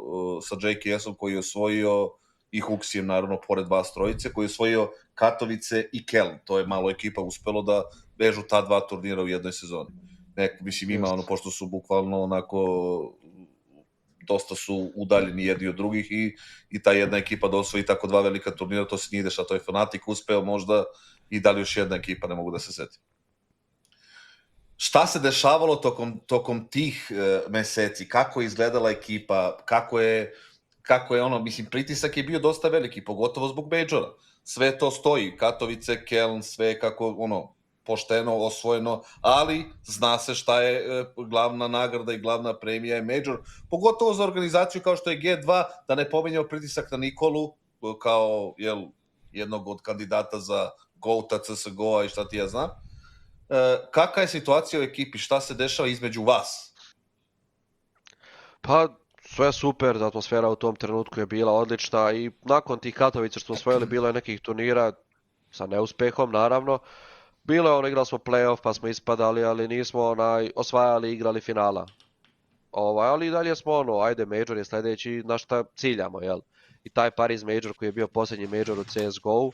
sa JKS-om, koji je osvojio i Huxijem, naravno, pored vas trojice, koji je osvojio Katovice i Keln. To je malo ekipa uspelo da vežu ta 2 turnira u jednoj sezoni. Mislim, ima pošto su bukvalno onako dosta su udaljeni jedni od drugih i ta jedna ekipa da osvoji tako 2 velika turnira, to se nije dešava, to je Fnatic uspeo možda i da li još jedna ekipa, ne mogu da se setim. Šta se dešavalo tokom tih meseci? Kako je izgledala ekipa? Kako je mislim, pritisak je bio dosta veliki, pogotovo zbog Majora. Sve to stoji, Katovice, Keln, sve kako, pošteno, osvojeno, ali zna se šta je glavna nagrada i glavna premija je Major, pogotovo za organizaciju kao što je G2, da ne pominjamo pritisak na Nikolu, kao jednog od kandidata za GOAT-a, CSGO-a i šta ti ja znam. Kakva je situacija u ekipi, šta se dešava između vas? Pa, sve super, atmosfera u tom trenutku je bila odlična i nakon tih Katovica što smo osvojili bilo je nekih turnira sa neuspehom, naravno. bilo je ono, igrali smo playoff pa smo ispadali, ali nismo osvajali, igrali finala. Ali i dalje smo ono, ajde major je sljedeći na šta ciljamo, jel? I taj Paris major koji je bio posljednji major u CSGO,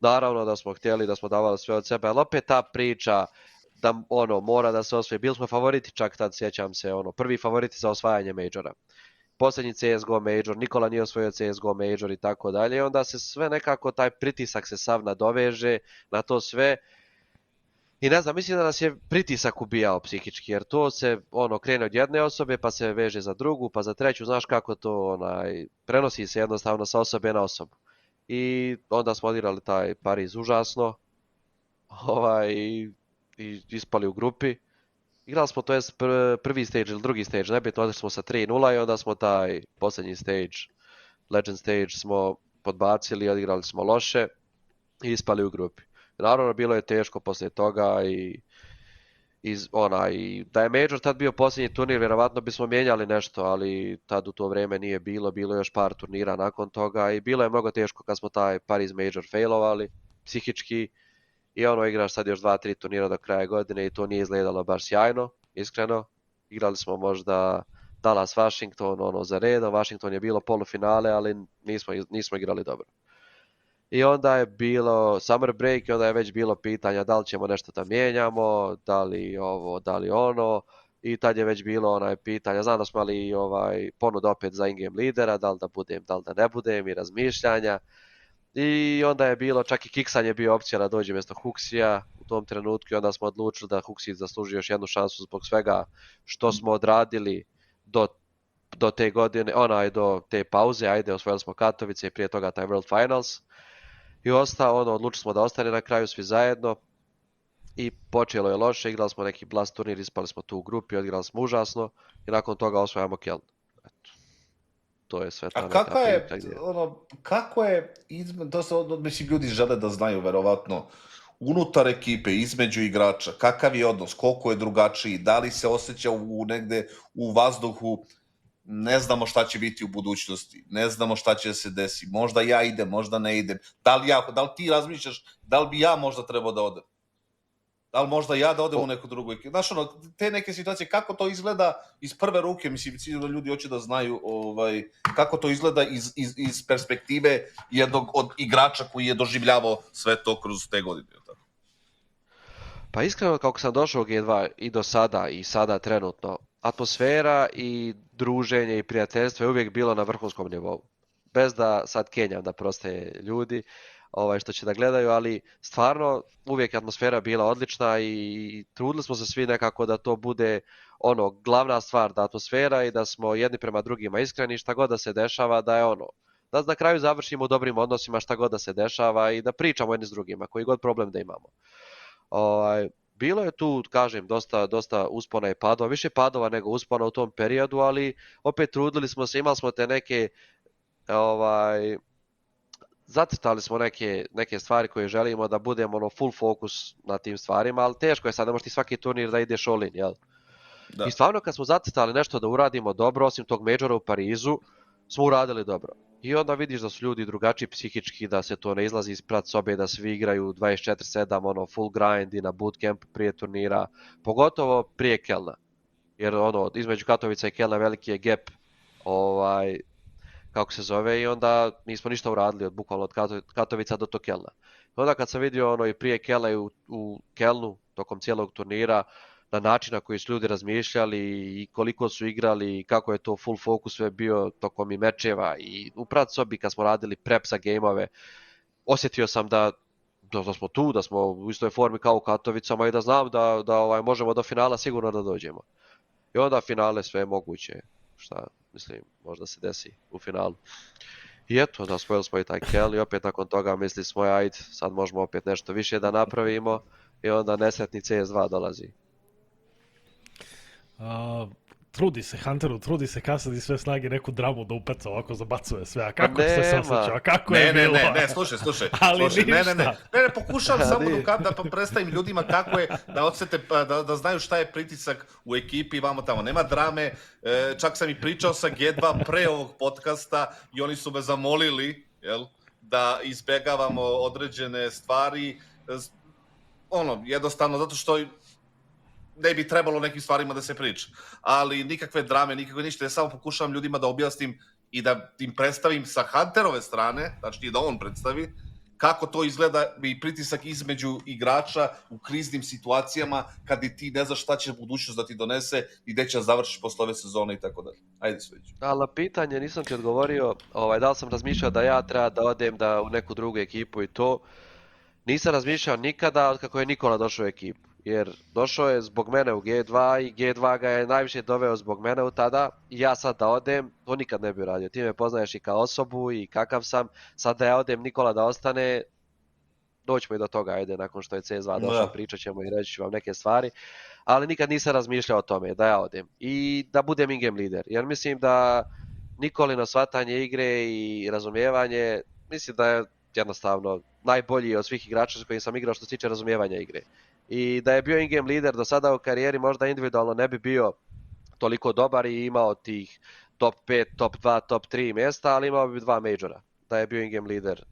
naravno da smo htjeli, da smo davali sve od sebe, ali opet ta priča da ono, mora da se osvoji. Bili smo favoriti čak tad, sjećam se, ono, prvi favoriti za osvajanje majora. Posljednji CSGO major, Nikola nije osvojio CSGO major i tako dalje. Onda se sve nekako, taj pritisak se sav nadoveže na to sve. I ne znam, mislim da nas je pritisak ubijao psihički, jer to se ono krene od jedne osobe, pa se veže za drugu, pa za treću, znaš kako to prenosi se jednostavno sa osobe na osobu. I onda smo odigrali taj Pariz užasno, i ispali u grupi. Igrali smo, to jest prvi stage ili drugi stage, nebitno, odešli smo sa 3-0 i onda smo taj posljednji stage, Legend stage, smo podbacili, odigrali smo loše i ispali u grupi. Naravno, bilo je teško poslije toga i da je Major tad bio posljednji turnir, vjerovatno bismo mijenjali nešto, ali tad u to vrijeme nije bilo je još par turnira nakon toga i bilo je mnogo teško kad smo taj Paris Major failovali, psihički, i igraš sad još 2-3 turnira do kraja godine i to nije izgledalo baš sjajno, iskreno. Igrali smo možda Dallas Washington za redom, Washington je bilo polufinale, ali nismo igrali dobro. I onda je bilo summer break i onda je već bilo pitanja da li ćemo nešto da mijenjamo, da li ovo, da li ono. I tad je već bilo pitanja, znam da smo imali ponud opet za in-game lidera, da li da budem, da li da ne budem, i razmišljanja. I onda je bilo, čak i Kiksan je bio opcija da dođe mjesto Huxija u tom trenutku i onda smo odlučili da Huxi zasluži još jednu šansu zbog svega što smo odradili do te godine, do te pauze, osvojili smo Katovice i prije toga taj World Finals. I odlučili smo da ostane na kraju svi zajedno i počelo je loše, igrali smo neki blast turnir, ispali smo tu u grupi, odigrali smo užasno i nakon toga osvajamo Keln. To je sve ta neka priča. Kako je, to se, mislim, ljudi žele da znaju, verovatno, unutar ekipe, između igrača, kakav je odnos, koliko je drugačiji, da li se osjeća negde u vazduhu, ne znamo šta će biti u budućnosti, ne znamo šta će se desiti, možda ja idem, možda ne idem, da li ti razmišljaš, da li bi ja možda trebao da odem? Da li možda ja da odem u neku drugu ekipu? Znaš, te neke situacije, kako to izgleda iz prve ruke, mislim, sigurno ljudi hoće da znaju kako to izgleda iz perspektive jednog od igrača koji je doživljavao sve to kroz te godine. Pa iskreno, kako sam došao u G2 i do sada i sada trenutno, atmosfera i druženje i prijateljstvo je uvijek bilo na vrhunskom nivou. Bez da sad kenjam da prostaje ljudi što će da gledaju, ali stvarno uvijek je atmosfera bila odlična i trudili smo se svi nekako da to bude glavna stvar, da atmosfera i da smo jedni prema drugima iskreni, šta god da se dešava, da je da na kraju završimo u dobrim odnosima šta god da se dešava i da pričamo jedni s drugima, koji god problem da imamo. Bilo je tu, kažem, dosta uspona i padova, više padova nego uspona u tom periodu, ali opet trudili smo se, imali smo te neke zacrtali smo neke stvari koje želimo da budemo full fokus na tim stvarima, ali teško je sad, ne možeš ti svaki turnir da ideš all in, jel? Da. I stvarno kad smo zacrtali nešto da uradimo dobro, osim tog majora u Parizu, smo uradili dobro. I onda vidiš da su ljudi drugačiji psihički, da se to ne izlazi ispred sobe, da svi igraju 24/7, full grind i na bootcamp prije turnira, pogotovo prije Kelna. Jer između Katovica i Kelna veliki je gap, kako se zove, i onda nismo ništa uradili bukvalno od Katovica do tog Kelna. I onda kad sam vidio i prije Kelna i u Kelnu, tokom cijelog turnira, na način na koji su ljudi razmišljali i koliko su igrali i kako je to full focus sve bio tokom i mečeva i u prat sobi kad smo radili prep za gameove, osjetio sam da smo tu, da smo u istoj formi kao u Katovicama i da znam da možemo do finala sigurno da dođemo. I onda finale sve je moguće, šta mislim, možda se desi u finalu. I eto, da osvojili smo i taj Kel i opet nakon toga mislili smo, ajde, sad možemo opet nešto više da napravimo i onda nesretni CS2 dolazi. Trudi se Hunteru, trudi se Kasad i sve snage neku dramu da upeca ovako zabacuje sve, a kako se osjećao, kako je bilo? Ne, slušaj, ne, pokušam samo da predstavim ljudima kako je, da odsete, da znaju šta je pritisak u ekipi, vamo tamo, nema drame, čak sam i pričao sa G2 pre ovog podcasta i oni su me zamolili, jel, da izbegavamo određene stvari. jednostavno, zato što ne bi trebalo nekim stvarima da se priča. Ali nikakve drame, nikakve ništa. Ja samo pokušavam ljudima da objasnim i da im predstavim sa Hunterove strane, znači da on predstavi, kako to izgleda i pritisak između igrača u kriznim situacijama kad i ti ne znaš šta će budućnost da ti donese i gde će završiš posle ove sezone i tako dalje. Ajde Sveđu. Ali na pitanje nisam ti odgovorio, da li sam razmišljao da ja treba da odem u neku drugu ekipu i to. Nisam razmišljao nikada od kako je Nikola došao u ekipu. Jer došao je zbog mene u G2 i G2 ga je najviše doveo zbog mene u tada. I ja sad da odem, to nikad ne bi uradio. Ti me poznaješ i kao osobu i kakav sam. Sad da ja odem, Nikola da ostane, doćemo i do toga, ajde, nakon što je C2 došao, pričat ćemo i reći ću vam neke stvari. Ali nikad nisam razmišljao o tome da ja odem i da budem in-game lider. Jer mislim da Nikolino shvatanje igre i razumijevanje, mislim da je jednostavno najbolji od svih igrača s kojim sam igrao što se tiče razumijevanja igre. I da je bio in-game lider do sada u karijeri možda individualno ne bi bio toliko dobar i imao tih top 5, top 2, top 3 mjesta, ali imao bi 2 majora da je bio in-game lider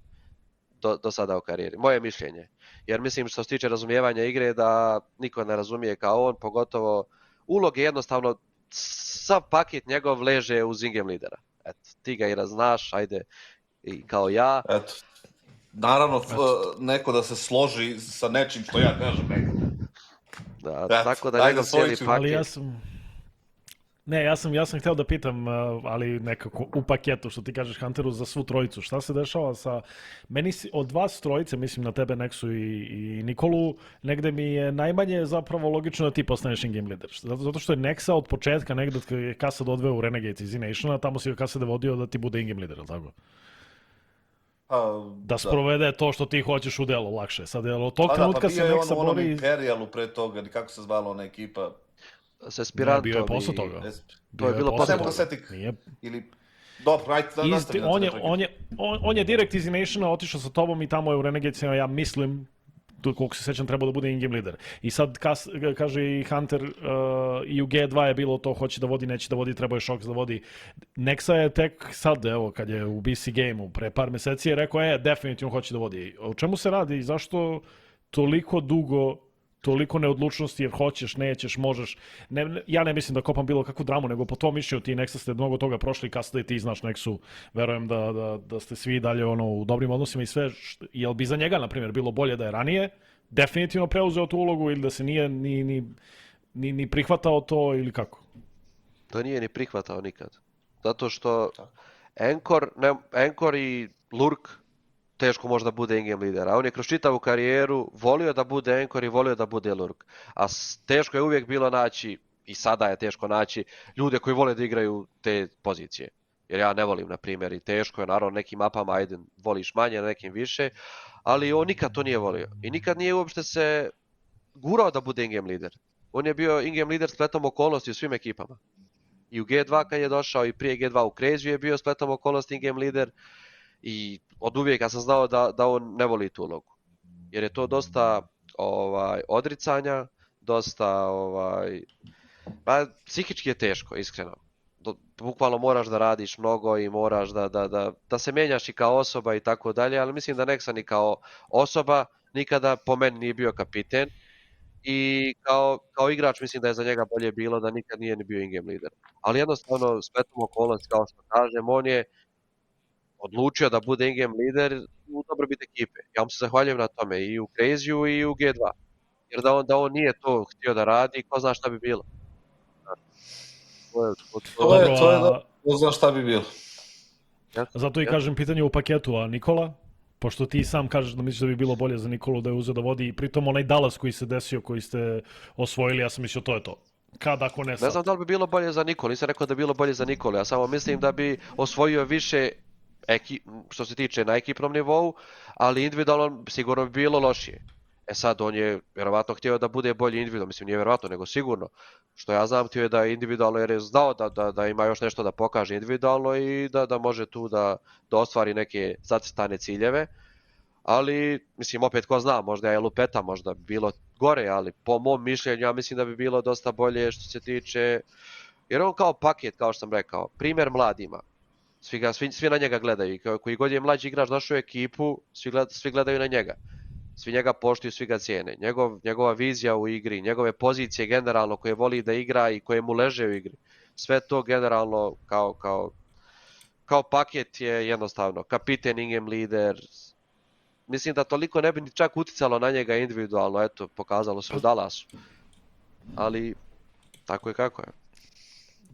do sada u karijeri. Moje mišljenje. Jer mislim što se tiče razumijevanja igre da niko ne razumije kao on, pogotovo uloge jednostavno sav paket njegov leže uz in-game lidera. Eto, ti ga i znaš, ajde, i kao ja. Eto. Naravno, neko da se složi sa nečim što ja kažem nekako. Da, tako da njegov cijeli paket... Ali ja sam htio da pitam, ali nekako u paketu, što ti kažeš Hunteru, za svu trojicu. Šta se dešava sa... Meni od vas trojice, mislim na tebe, Nexu i Nikolu, negde mi je najmanje zapravo logično da ti postaneš in-game leader. Zato što je Nexa od početka, negde kad je Kasad odveo u Renegades iz Z-Nationa, tamo si ga Kasad vodio da ti bude in-game leader, ili tako? Da sprovede to što ti hoćeš u delu lakše. Sad, od tog trenutka se Nexa bori... Pa bio je on u Imperialu pre toga, ili kako se zvala ona ekipa? S Esperantom. Bio je posle toga. To je bilo posle toga. Ili... Dobro, on je direkt iz Nationa otišao sa tobom i tamo je u Renegadesima, ja mislim, koliko se sećam, trebao da bude in-game lider. I sad kaže i Hunter i u G2 je bilo to, hoće da vodi, neće da vodi, trebao je Shox da vodi. Nexa je tek sad, evo, kad je u BC Game-u pre par meseci je rekao, definitivno hoće da vodi. O čemu se radi i zašto toliko dugo, toliko neodlučnosti, jer hoćeš, nećeš, možeš. Ja ne mislim da kopam bilo kakvu dramu, nego po tvom mišljenju ti Nexa ste mnogo toga prošli, kasnije i ti znaš Nexu, verujem da ste svi dalje u dobrim odnosima i sve. Jel bi za njega, na primjer, bilo bolje da je ranije definitivno preuzeo tu ulogu ili da se nije ni prihvatao to ili kako? To nije ni prihvatao nikad. Zato što Encore i Lurk teško možda bude in-game lider, a on je kroz čitavu karijeru volio da bude Encore i volio da bude Lurk. A teško je uvijek bilo naći, i sada je teško naći, ljude koji vole da igraju te pozicije. Jer ja ne volim, na primjer, i teško je, naravno, nekim mapama, ajde, voliš manje, na nekim više, ali on nikad to nije volio. I nikad nije uopšte se gurao da bude in-game lider. On je bio in-game lider spletom okolnosti u svim ekipama. I u G2 kad je došao, i prije G2 u Crazy je bio spletom okolnosti in-game lider. I od uvijek ja sam znao da on ne voli tu ulogu. Jer je to dosta odricanja, dosta psihički je teško, iskreno. Bukvalno moraš da radiš mnogo i moraš da se menjaš i kao osoba i tako dalje, ali mislim da Nexa ni kao osoba nikada po meni nije bio kapiten i kao igrač mislim da je za njega bolje bilo da nikad nije ni bio in-game lider. Ali jednostavno spletom okolnosti, kao što kažem, on je odlučio da bude in-game lider u dobrobit ekipe. Ja vam se zahvaljujem na tome i u Crazy-u i u G2. Jer da on nije to htio da radi, ko zna šta bi bilo. To je ko zna šta bi bilo. Zato i kažem pitanje u paketu, a Nikola? Pošto ti sam kažeš da misliš da bi bilo bolje za Nikolu da je uzeo da vodi, pritom onaj Dallas koji se desio, koji ste osvojili, ja sam mislio to je to. Kad ako ne sad? Ne znam da li bi bilo bolje za Nikolu, nisam rekao da bi bilo bolje za Nikolu, ja samo mislim da bi osvojio više što se tiče na ekipnom nivou, ali individualno sigurno bi bilo lošije. Sad on je vjerovatno htio da bude bolji individualno, mislim nije vjerovatno nego sigurno. Što ja znam htio je da je individualno jer je znao da ima još nešto da pokaže individualno i da može tu da ostvari neke zacrtane ciljeve. Ali, mislim opet ko zna, možda je lupeta, možda bi bilo gore, ali po mom mišljenju ja mislim da bi bilo dosta bolje što se tiče, jer on kao paket, kao što sam rekao, primjer mladima. Svi na njega gledaju i koji god je mlađi igrač došao u ekipu, svi gledaju na njega. Svi njega poštuju, svi ga cijene. Njegova vizija u igri, njegove pozicije generalno koje voli da igra i koje mu leže u igri. Sve to generalno kao paket je jednostavno. Kapiten, in-game lider. Mislim da toliko ne bi ni čak uticalo na njega individualno, eto, pokazalo se u Dallasu. Ali, tako je kako je.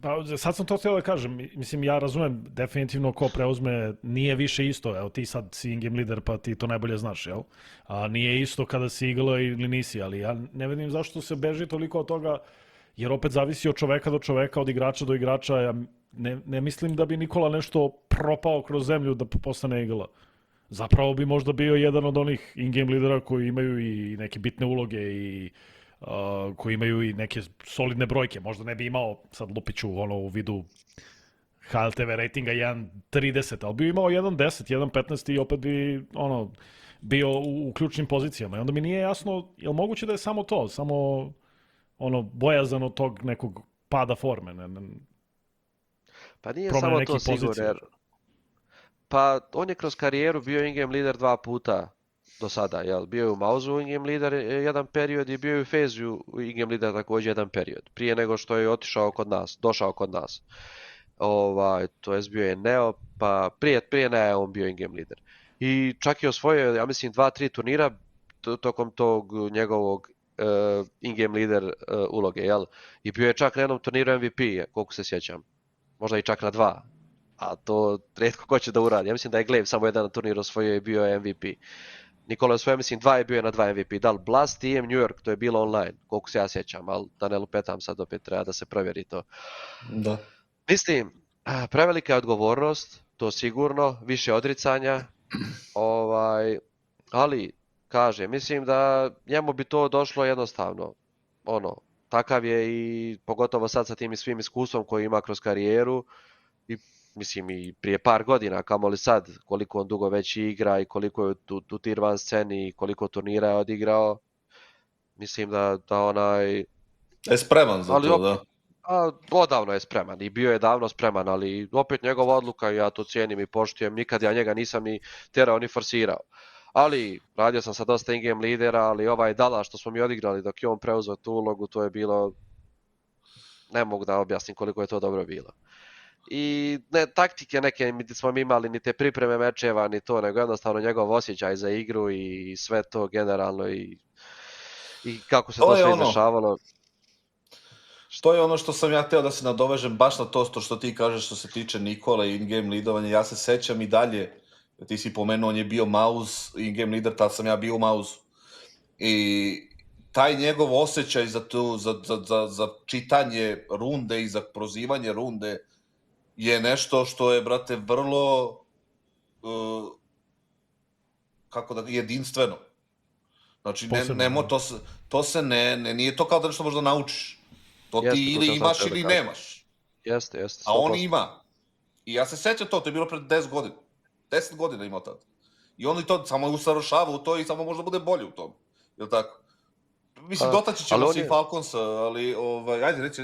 Pa, sad sam to htio da kažem, mislim, ja razumem definitivno ko preuzme, nije više isto, evo ti sad si in-game lider pa ti to najbolje znaš, jel? A nije isto kada si igrao ili nisi, ali ja ne vidim zašto se beži toliko od toga, jer opet zavisi od čoveka do čoveka, od igrača do igrača, ja ne mislim da bi Nikola nešto propao kroz zemlju da postane igla. Zapravo bi možda bio jedan od onih in-game lidera koji imaju i neke bitne uloge i koji imaju i neke solidne brojke. Možda ne bi imao, sad lupiću ono u vidu HLTV ratinga 1.30, ali bi imao 1.10, 1.15 i opet bi ono bio u ključnim pozicijama. I onda mi nije jasno, je li moguće da je samo to, samo ono bojazan od tog nekog pada forme, Pa nije promene samo nekih to sigurno, pozicija. jer pa on je kroz karijeru bio in-game lider 2 puta do sada, jel? Bio je u Mauzu in-game lider jedan period i bio je u Feziju in-game lider također jedan period. Prije nego što je otišao kod nas, došao kod nas. To jest bio je Neo, pa prije Neo je on bio in-game lider. I čak je osvojio, ja mislim, 2-3 turnira tokom tog njegovog in-game lider uloge, jel? I bio je čak na jednom turniru MVP, koliko se sjećam. Možda i čak na 2. A to rijetko ko će da uradi. Ja mislim da je Glaive samo jedan turnir osvojio i bio je MVP. Nikola je osvojio, mislim, 2 i bio je na 2 MVP. Da li Blast i New York, to je bilo online, koliko se ja sjećam, ali da ne lupetam sad, opet treba da se provjeri to. Da. Mislim, prevelika je odgovornost, to sigurno, više odricanja, ali, kažem, mislim da njemu bi to došlo jednostavno. Takav je i pogotovo sad sa tim svim iskustvom koji ima kroz karijeru, i mislim i prije par godina, kamoli sad, koliko on dugo već igra i koliko je tu tier 1 sceni i koliko turnira je odigrao. Mislim da Je spreman za to, da. Odavno je spreman i bio je davno spreman, ali opet njegova odluka, ja to cijenim i poštujem, nikad ja njega nisam ni terao ni forsirao. Ali, radio sam sa dosta in-game lidera, ali ovaj Dallas što smo mi odigrali dok je on preuzeo tu ulogu, to je bilo, ne mogu da objasnim koliko je to dobro bilo. I taktike neke smo mi imali, ni te pripreme mečeva, ni to, nego jednostavno njegov osjećaj za igru i sve to generalno i kako se to sve izdešavalo. To je ono što sam ja htio da se nadovežem baš na to što ti kažeš što se tiče Nikola i in-game lidovanja. Ja se sećam i dalje, ti si pomenuo, on je bio Maus, in-game lider, tad sam ja bio u Mausu. I taj njegov osjećaj za čitanje runde i za prozivanje runde je nešto što je, brate, vrlo jedinstveno. Znači, to se nije to kao da nešto možda naučiš. To ti ili imaš ili nemaš. Jeste. A on ima. I ja se sećam to je bilo pred 10 godina. 10 godina imao tad. I on i to samo je usavršavao u to i samo možda bude bolje u tom. Jel' tako? Mislim, dotaći ćemo se i Falconsa, ali, ajde, reci.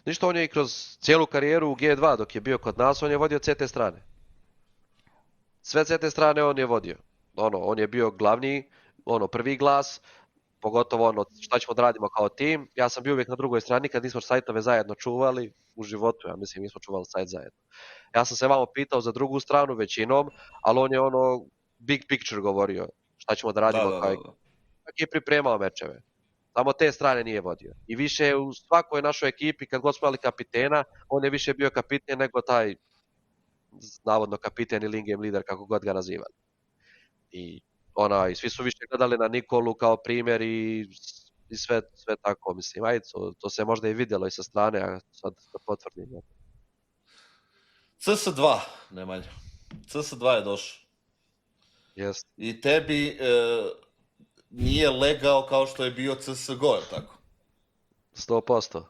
Ništa, on je i kroz cijelu karijeru u G2 dok je bio kod nas, on je vodio CT strane. Sve CT strane on je vodio. On je bio glavni, prvi glas, pogotovo šta ćemo da radimo kao tim. Ja sam bio uvijek na drugoj strani kad nismo sajtove zajedno čuvali u životu, ja mislim nismo čuvali sajt zajedno. Ja sam se malo pitao za drugu stranu većinom, ali on je big picture govorio šta ćemo da radimo kao ekip. Čak je pripremao mečeve. Samo te strane nije vodio. I više u svakoj našoj ekipi, kad god smo imali kapitena, on je više bio kapiten nego taj navodno kapiten ili in-game lider, kako god ga nazivali. I svi su više gledali na Nikolu kao primjer i sve tako, mislim. Ajde, to se možda i vidjelo i sa strane, a sad da potvrdim. CS2, Nemanja. CS2 je došao. Jest. I tebi nije legao kao što je bio CSGO, je tako? 100%.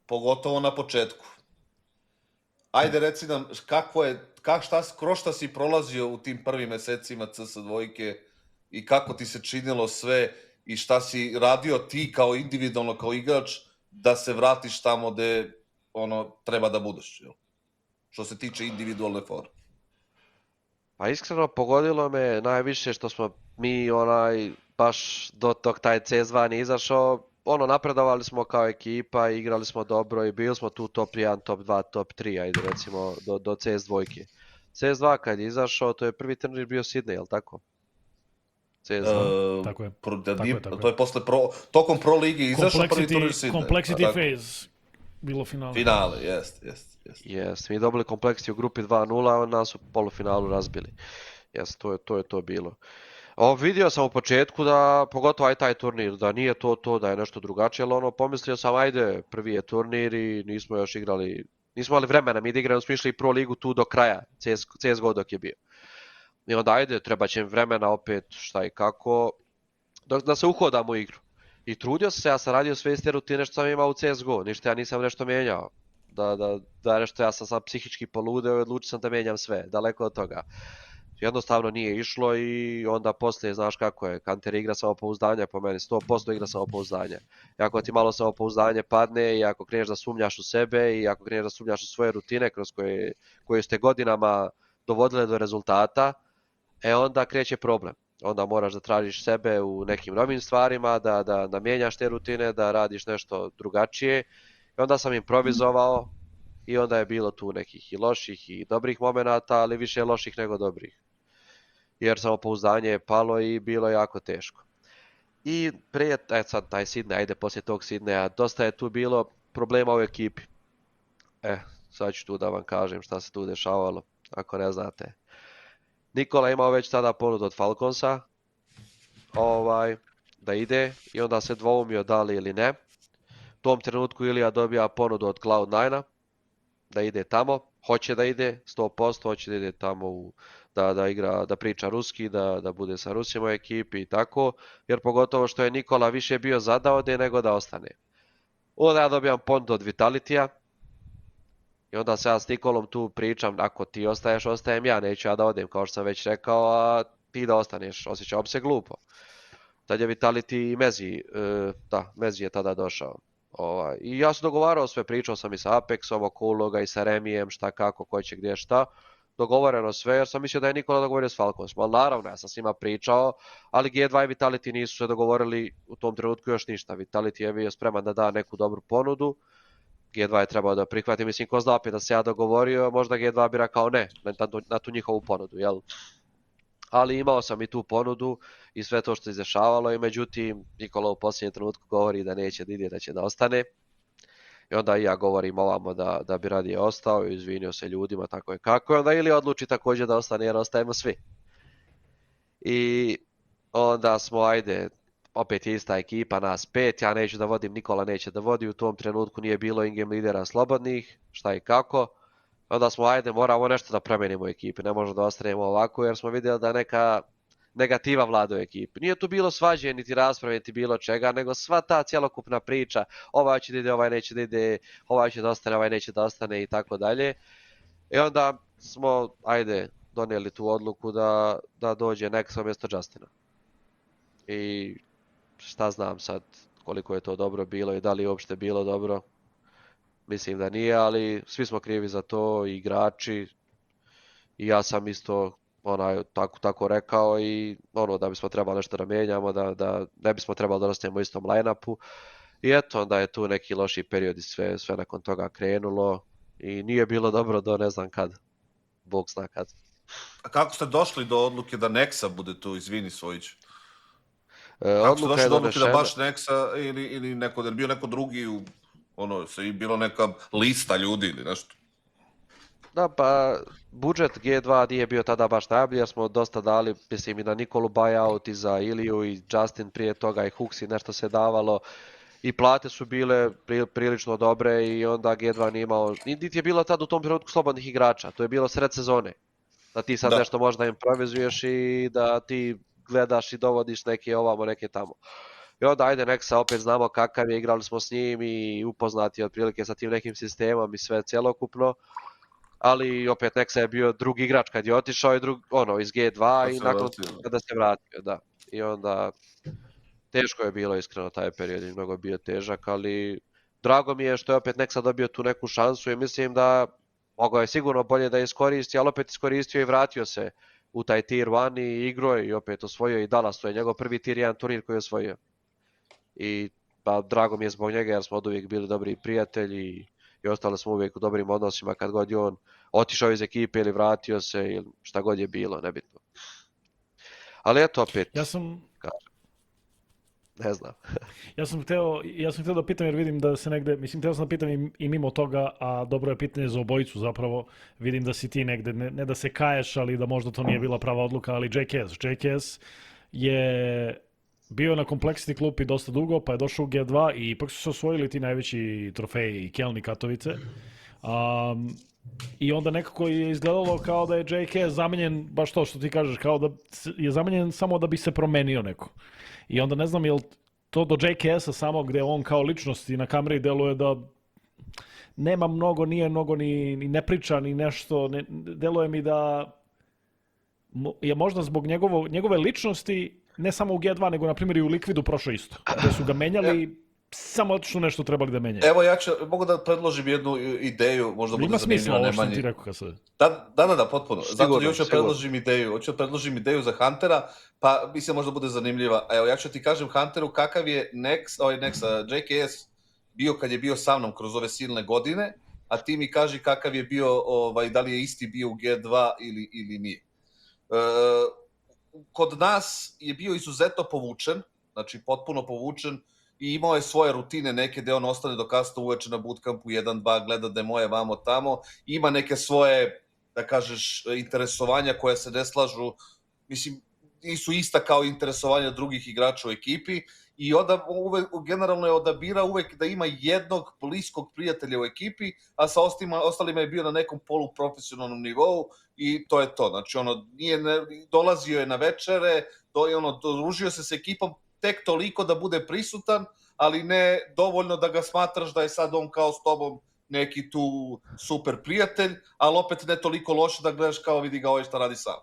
Pogotovo na početku. Ajde, reci nam, kroz šta si prolazio u tim prvim mesecima CS2 i kako ti se činilo sve i šta si radio ti kao individualno, kao igrač, da se vratiš tamo gde treba da budeš, jel? Što se tiče individualne forme. Pa iskreno pogodilo me najviše što smo mi baš do tog taj CS2 nije izašao, napredovali smo kao ekipa, igrali smo dobro i bili smo tu top 1, top 2, top 3, ajde recimo do CS2. CS2 kad je izašao, to je prvi turnir bio Sydney, jel tako? CS2. Tako je. Tako je. To je posle tokom Pro Ligi izašao prvi turnir Sydney. Complexity phase, bilo finale. Finale, jest. Jest, mi dobili Complexity u grupi 2-0, a nas u polufinalu razbili. Jest, to je to bilo. Vidio sam u početku da, pogotovo taj turnir, da nije to, da je nešto drugačije, ali pomislio sam, ajde, prvi je turnir i nismo još igrali, nismo imali vremena mi da igramo, smo išli Pro Ligu tu do kraja, CSGO dok je bio. I onda ajde, treba će im vremena opet, šta i kako, da se uhodam u igru. I trudio sam se, ja sam radio sve iste rutine što sam imao u CSGO, ništa ja nisam nešto mijenjao. Da nešto ja sam sad psihički poludeo i odlučio sam da mijenjam sve, daleko od toga. Jednostavno nije išlo i onda poslije, znaš kako je, Kanter igra samopouzdanja po meni, 100% igra samopouzdanja. I ako ti malo samopouzdanje padne i ako kreneš da sumnjaš u sebe i ako kreneš da sumnjaš u svoje rutine kroz koje ste godinama dovodile do rezultata, onda kreće problem. Onda moraš da tražiš sebe u nekim novim stvarima, da mijenjaš te rutine, da radiš nešto drugačije. I onda sam improvizovao i onda je bilo tu nekih i loših i dobrih momenata, ali više loših nego dobrih. Jer samopouzdanje je palo i bilo jako teško. I prije, sad taj Sydney, ajde poslije tog Sydneya, dosta je tu bilo problema u ekipi. Sad ću tu da vam kažem šta se tu dešavalo, ako ne znate. Nikola je imao već tada ponudu od Falconsa, da ide i onda se dvoumio da li ili ne. U tom trenutku Ilija dobija ponudu od Cloud9, da ide tamo, hoće da ide 100%, hoće da ide tamo da igra, da priča ruski, da bude sa Rusima u ekipi i tako, jer pogotovo što je Nikola više bio za da ode nego da ostane. Onda ja dobijam ponudu od Vitalitija i onda se ja s Nikolom tu pričam, ako ti ostaješ, ostajem ja, neću ja da odem, kao što sam već rekao, a ti da ostaneš, osjećao bi se glupo. Tad je Vitality i Mezi je tada došao. I ja sam dogovarao sve, pričao sam i sa Apexom oko uloga i sa Remijem, šta kako, ko će gdje šta. Dogovoreno sve, jer sam mislio da je Nikola dogovorio s Falconsom, ali naravno ja sam s njima pričao, ali G2 i Vitality nisu se dogovorili u tom trenutku još ništa. Vitality je bio spreman da da neku dobru ponudu, G2 je trebao da prihvati, mislim ko zna opet da se ja dogovorio, možda G2 bi rekao ne, na tu njihovu ponudu, jel? Ali imao sam i tu ponudu i sve to što se izdešavalo i međutim Nikola u posljednjem trenutku govori da neće da ide, da će da ostane. I onda i ja govorim ovamo da bi radije ostao i izvinio se ljudima tako je kako. I onda ili odluči također da ostane jer ostajemo svi. I onda smo opet je ista ekipa, nas 5, ja neću da vodim, Nikola neće da vodi, u tom trenutku nije bilo in-game lidera slobodnih, šta i kako. Onda smo moramo nešto da promijenimo u ekipi, ne možemo da ostanemo ovako jer smo vidjeli da neka negativa vlada u ekipi. Nije tu bilo svađe, niti rasprave, niti bilo čega, nego sva ta cjelokupna priča, ovaj će da ide, ovaj neće da ide, ovaj će da ostane, ovaj neće da ostane i tako dalje. I onda smo, donijeli tu odluku da dođe Nexa umjesto Justina. I šta znam sad koliko je to dobro bilo i da li je uopšte bilo dobro. Mislim da nije, ali svi smo krivi za to, i igrači, i ja sam isto tako rekao i da bismo trebali nešto da mijenjamo, da ne bismo trebali da ostanemo u istom line-upu. I eto, onda je tu neki loši period i sve nakon toga krenulo i nije bilo dobro do ne znam kad, Bog zna kad. A kako ste došli do odluke da Nexa bude tu, izvini Svojić? Kako ste došli do odluke da baš Nexa ili neko, da je bio neko drugi se i bilo neka lista ljudi ili nešto? Da, pa budžet G2 nije bio tada baš najbolji jer smo dosta dali, mislim i na Nikolu buyout i za Iliju i Justin prije toga i Huxi nešto se davalo i plate su bile prilično dobre i onda G2 nije imao, niti je bilo tad u tom trenutku slobodnih igrača, to je bilo sred sezone. Da ti sad nešto možda improvizuješ i da ti gledaš i dovodiš neke ovamo, neke tamo. I onda Nexa opet znamo kakav je, igrali smo s njim i upoznati otprilike sa tim nekim sistemom i sve cjelokupno. Ali opet Nexa je bio drugi igrač kad je otišao i iz G2 i nakon kada se vratio, da. I onda teško je bilo iskreno taj period i mnogo je bio težak, ali drago mi je što je opet Nexa dobio tu neku šansu i mislim da mogao je sigurno bolje da iskoristi, ali opet iskoristio i vratio se u taj Tier 1 i igrao je i opet osvojio i Dallas, to je njegov prvi Tier 1 turnir koji je osvojio. I pa drago mi je zbog njega jer smo od uvijek bili dobri prijatelji i ostali smo uvijek u dobrim odnosima kad god je on otišao iz ekipe ili vratio se ili šta god je bilo, nebitno. Ali eto opet, Ja sam, ne znam. ja sam hteo da pitam jer vidim da se negde, mislim, hteo sam da pitam i mimo toga, a dobro je pitanje za obojicu zapravo, vidim da si ti negde, ne da se kaješ, ali da možda to nije bila prava odluka, ali JKS je bio na Complexity klupi dosta dugo, pa je došao u G2 i ipak su se osvojili ti najveći trofeji Kelni Katovice. I onda nekako je izgledalo kao da je JKS zamenjen, baš to što ti kažeš, kao da je zamenjen samo da bi se promenio neko. I onda ne znam, je li to do JKS-a samo gde on kao ličnost i na kameri deluje da nema mnogo, nije mnogo ni ne priča, ni nešto, deluje mi da je možda zbog njegove ličnosti, ne samo u G2, nego na primjer i u Liquidu prošlo isto. Gde su ga menjali samo što nešto trebali da menjaju. Evo ja mogu da predložim jednu ideju, možda bude zanimljiva Nemanji. Ima smisla ovo što ti rekao kad se... Da, potpuno. Zato ću da predložim ideju za Huntera, pa mislim možda bude zanimljiva. Evo ja ću ti kažem Hunteru kakav je JKS bio kad je bio sa mnom kroz ove silne godine, a ti mi kaži kakav je bio, da li je isti bio u G2 ili nije. Kod nas je bio izuzetno povučen, znači potpuno povučen, i imao je svoje rutine neke gde on ostane do kasno uveče na bootcampu 1-2, gleda da je moje vamo tamo, ima neke svoje, da kažeš, interesovanja koja se ne slažu, mislim, nisu ista kao interesovanja drugih igrača u ekipi i onda generalno je odabirao uvek da ima jednog bliskog prijatelja u ekipi, a sa ostalima je bio na nekom poluprofesionalnom nivou i to je to. Znači, dolazio je na večere, družio se s ekipom, tek toliko da bude prisutan, ali ne dovoljno da ga smatraš da je sad on kao s tobom neki tu super prijatelj, ali opet ne toliko loše da gledaš kao vidi ga ovaj šta radi sam.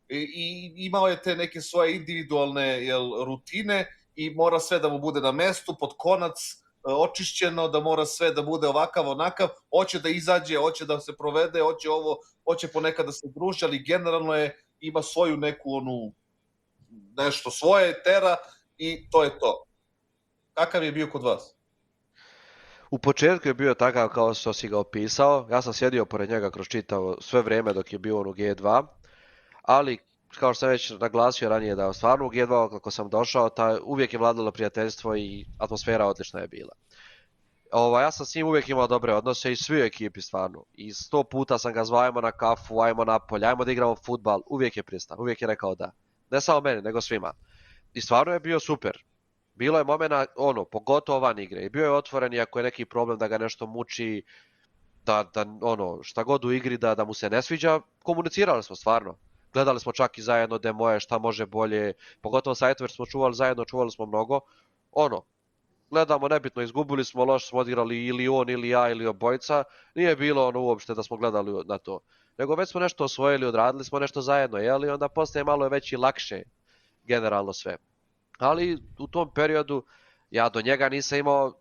I imao je te neke svoje individualne rutine i mora sve da mu bude na mestu, pod konac, očišćeno, da mora sve da bude ovakav, onakav, hoće da izađe, hoće da se provede, hoće ponekad da se druži, ali generalno ima svoju neku nešto svoje tera, i to je to. Kakav je bio kod vas? U početku je bio takav kao što si ga opisao. Ja sam sjedio pored njega kroz čitavo sve vrijeme dok je bio on u G2. Ali, kao što sam već naglasio ranije da stvarno u G2 kako sam došao, uvijek je vladalo prijateljstvo i atmosfera odlična je bila. Ja sam s njim uvijek imao dobre odnose i svi u ekipi stvarno. I 100 puta sam ga zvao, ajmo na kafu, ajmo napolje, ajmo da igramo fudbal. Uvijek je pristao, uvijek je rekao da. Ne samo meni, nego svima. I stvarno je bio super. Bilo je momena, pogotovo van igre. I bio je otvoren i ako je neki problem da ga nešto muči, da šta god u igri, da mu se ne sviđa, komunicirali smo stvarno. Gledali smo čak i zajedno demo je, šta može bolje, pogotovo sa Etver smo čuvali smo mnogo. Gledamo, nebitno, izgubili smo, loš smo odigrali ili on, ili ja, ili obojica. Nije bilo uopšte da smo gledali na to. Nego već smo nešto osvojili, odradili smo nešto zajedno, jel? I onda postaje malo već i lakše generalno sve. Ali u tom periodu ja do njega nisam imao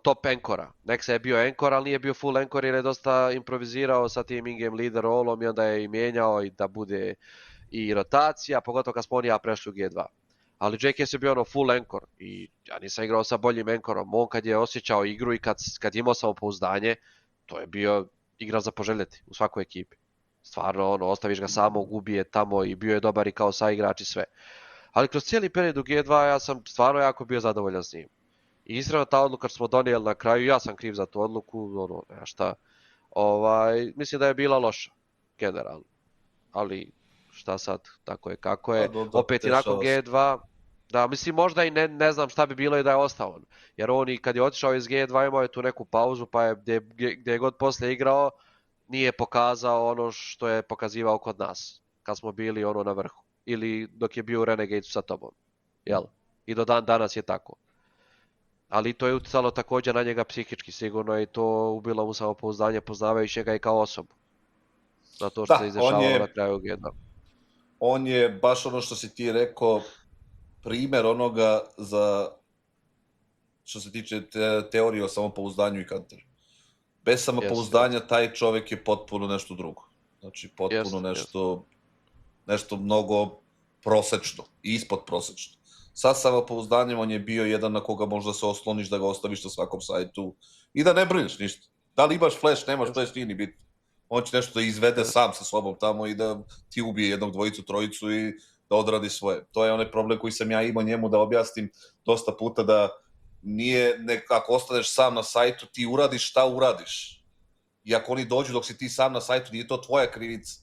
top enkora. Neksa je bio enkor, ali nije bio full enkor jer je dosta improvizirao sa tim in-game leader rolom i onda je i mijenjao i da bude i rotacija, pogotovo kad smo on i ja prešli u G2. Ali JKS je bio full enkor i ja nisam igrao sa boljim enkorom. On kad je osjećao igru i kad imao samopouzdanje, to je bio igra za poželjeti u svakoj ekipi. Stvarno, ostaviš ga samog, ubije tamo i bio je dobar i kao saigrač i sve. Ali kroz cijeli period u G2 ja sam stvarno jako bio zadovoljan s njim. I iskreno ta odluka što smo donijeli na kraju, ja sam kriv za tu odluku, mislim da je bila loša, generalno. Ali šta sad, tako je kako je. Opet i nakon G2, da mislim možda i ne znam šta bi bilo i da je ostao on. Jer on i kad je otišao iz G2 imao je tu neku pauzu pa je gdje je god poslije igrao nije pokazao ono što je pokazivao kod nas. Kad smo bili na vrhu. Ili dok je bio u Renegadesu sa tobom. Jel? I do dan danas je tako. Ali to je utjecalo također na njega psihički, sigurno i to ubilo mu samopouzdanje poznavajući ga i kao osobu. Zato što se izdešavalo na kraju G2. On je baš ono što si ti rekao, primjer onoga za što se tiče teorije o samopouzdanju i Hunteru. Bez samopouzdanja taj čovjek je potpuno nešto drugo. Znači potpuno nešto nešto mnogo prosečno, ispod prosečno. Sa samopouzdanjem on je bio jedan na koga možda se osloniš da ga ostaviš na svakom sajtu i da ne brineš ništa. Da li imaš flash, nemaš flash, nije ni bitno. On će nešto da izvede sam sa sobom tamo i da ti ubije jednog, dvojicu, trojicu i da odradi svoje. To je onaj problem koji sam ja imao njemu da objasnim dosta puta da nije nekako ostaneš sam na sajtu, ti uradiš šta uradiš. I ako oni dođu dok si ti sam na sajtu, nije to tvoja krivica.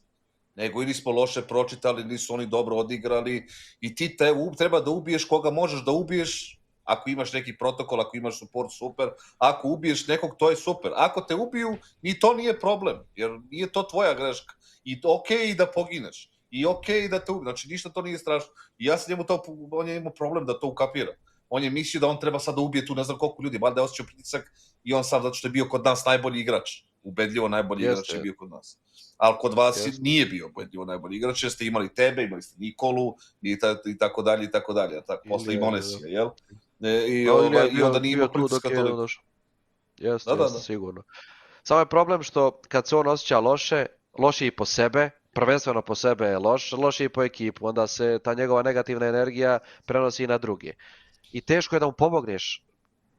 Nego ili smo loše pročitali, nisu oni dobro odigrali i ti treba da ubiješ koga možeš da ubiješ. Ako imaš neki protokol, ako imaš support, super. Ako ubiješ nekog, to je super. Ako te ubiju, ni to nije problem, jer nije to tvoja greška. I to okej i da pogineš. I okej da te ubiju. Znači, ništa to nije strašno. I ja sam on je imao problem da to ukapira. On je mislio da on treba sad da ubije tu ne znam koliko ljudi, valjda je osjećao pritisak i on sam zato što je bio kod nas najbolji igrač. Ubedljivo najbolji igrač je bio kod nas. Ali kod vas nije bio ubedljivo najbolji igrač, jer ste imali tebe, imali ste Nikolu i tako dalje i tako dalje. Posle i Monesija, jel? I onda nije imao pritiska toliko. Jeste, sigurno. Samo je problem što kad se on osjeća loše, loše i po sebe, prvenstveno po sebe je loše i po ekipu, onda se ta njegova negativna energija prenosi i na druge. I teško je da mu pomogneš.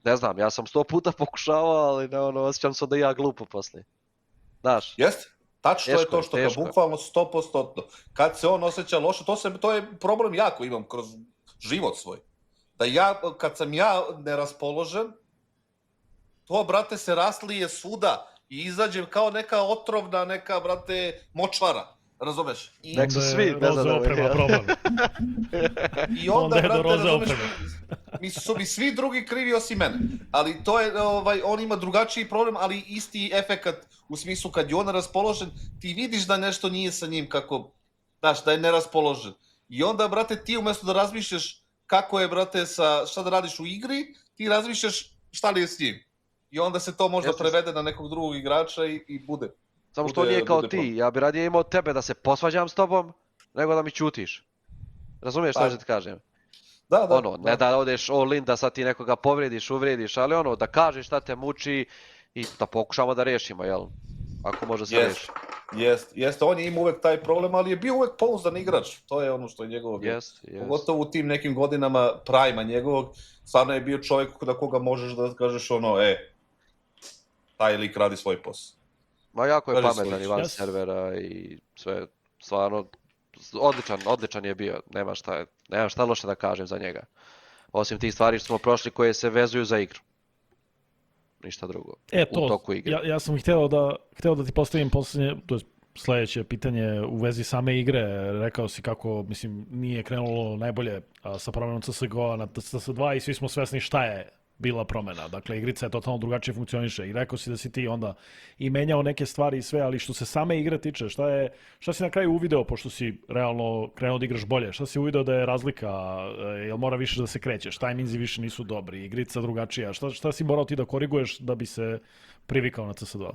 Ne znam, ja sam 100 puta pokušavao, ali osjećam se da ja glupo poslije. Znaš? Jeste. Tačno je to što ga bukvalno 100%. Kad se on osjeća loše, to je problem jako imam kroz život svoj. Da ja, kad sam ja neraspoložen, to, brate, se raslije svuda i izađem kao neka otrovna, neka, brate, močvara. Razumeš? Nek su svi roze oprema problem. I onda, brate, razumeš, su mi svi drugi krivi osim mene. Ali to je, on ima drugačiji problem, ali isti efekat u smislu kad je on raspoložen, ti vidiš da nešto nije sa njim kako, znaš, da je neraspoložen. I onda, brate, ti umjesto da razmišljaš kako je, brate, šta da radiš u igri, ti razmišljaš šta li je s njim. I onda se to možda prevede na nekog drugog igrača i bude. Samo što nije kao ti, ja bi radije imao tebe da se posvađam s tobom, nego da mi ćutiš. Razumiješ što ti kažem? Da. Ne da odeš all in da sad ti nekoga povrediš, uvrediš, ali da kažeš šta te muči i da pokušamo da rešimo, jel? Ako može se reši. Jeste, on je imao uvek taj problem, ali je bio uvek pouzdan igrač. To je ono što je njegovo bio. Pogotovo u tim nekim godinama prajma njegovog, stvarno je bio čovjek na koga možeš da kažeš taj lik radi svoj posao. Ma jako je pametan i van servera i sve, stvarno, odličan je bio, nema šta loše da kažem za njega. Osim tih stvari što smo prošli koje se vezuju za igru. Ništa drugo. U toku igre. Ja sam hteo da ti postavim sljedeće pitanje u vezi same igre. Rekao si kako, mislim, nije krenulo najbolje sa promenom CSGO-a na CS2 i svi smo svesni šta je bila promena. Dakle, igrica je totalno drugačije funkcioniše i rekao si da si ti onda i menjao neke stvari i sve, ali što se same igre tiče, šta si na kraju uvideo, pošto si realno krenuo da igraš bolje, šta si uvideo da je razlika, jel mora više da se krećeš, tajminzi više nisu dobri, igrica drugačija, šta si morao ti da koriguješ da bi se privikao na CS2?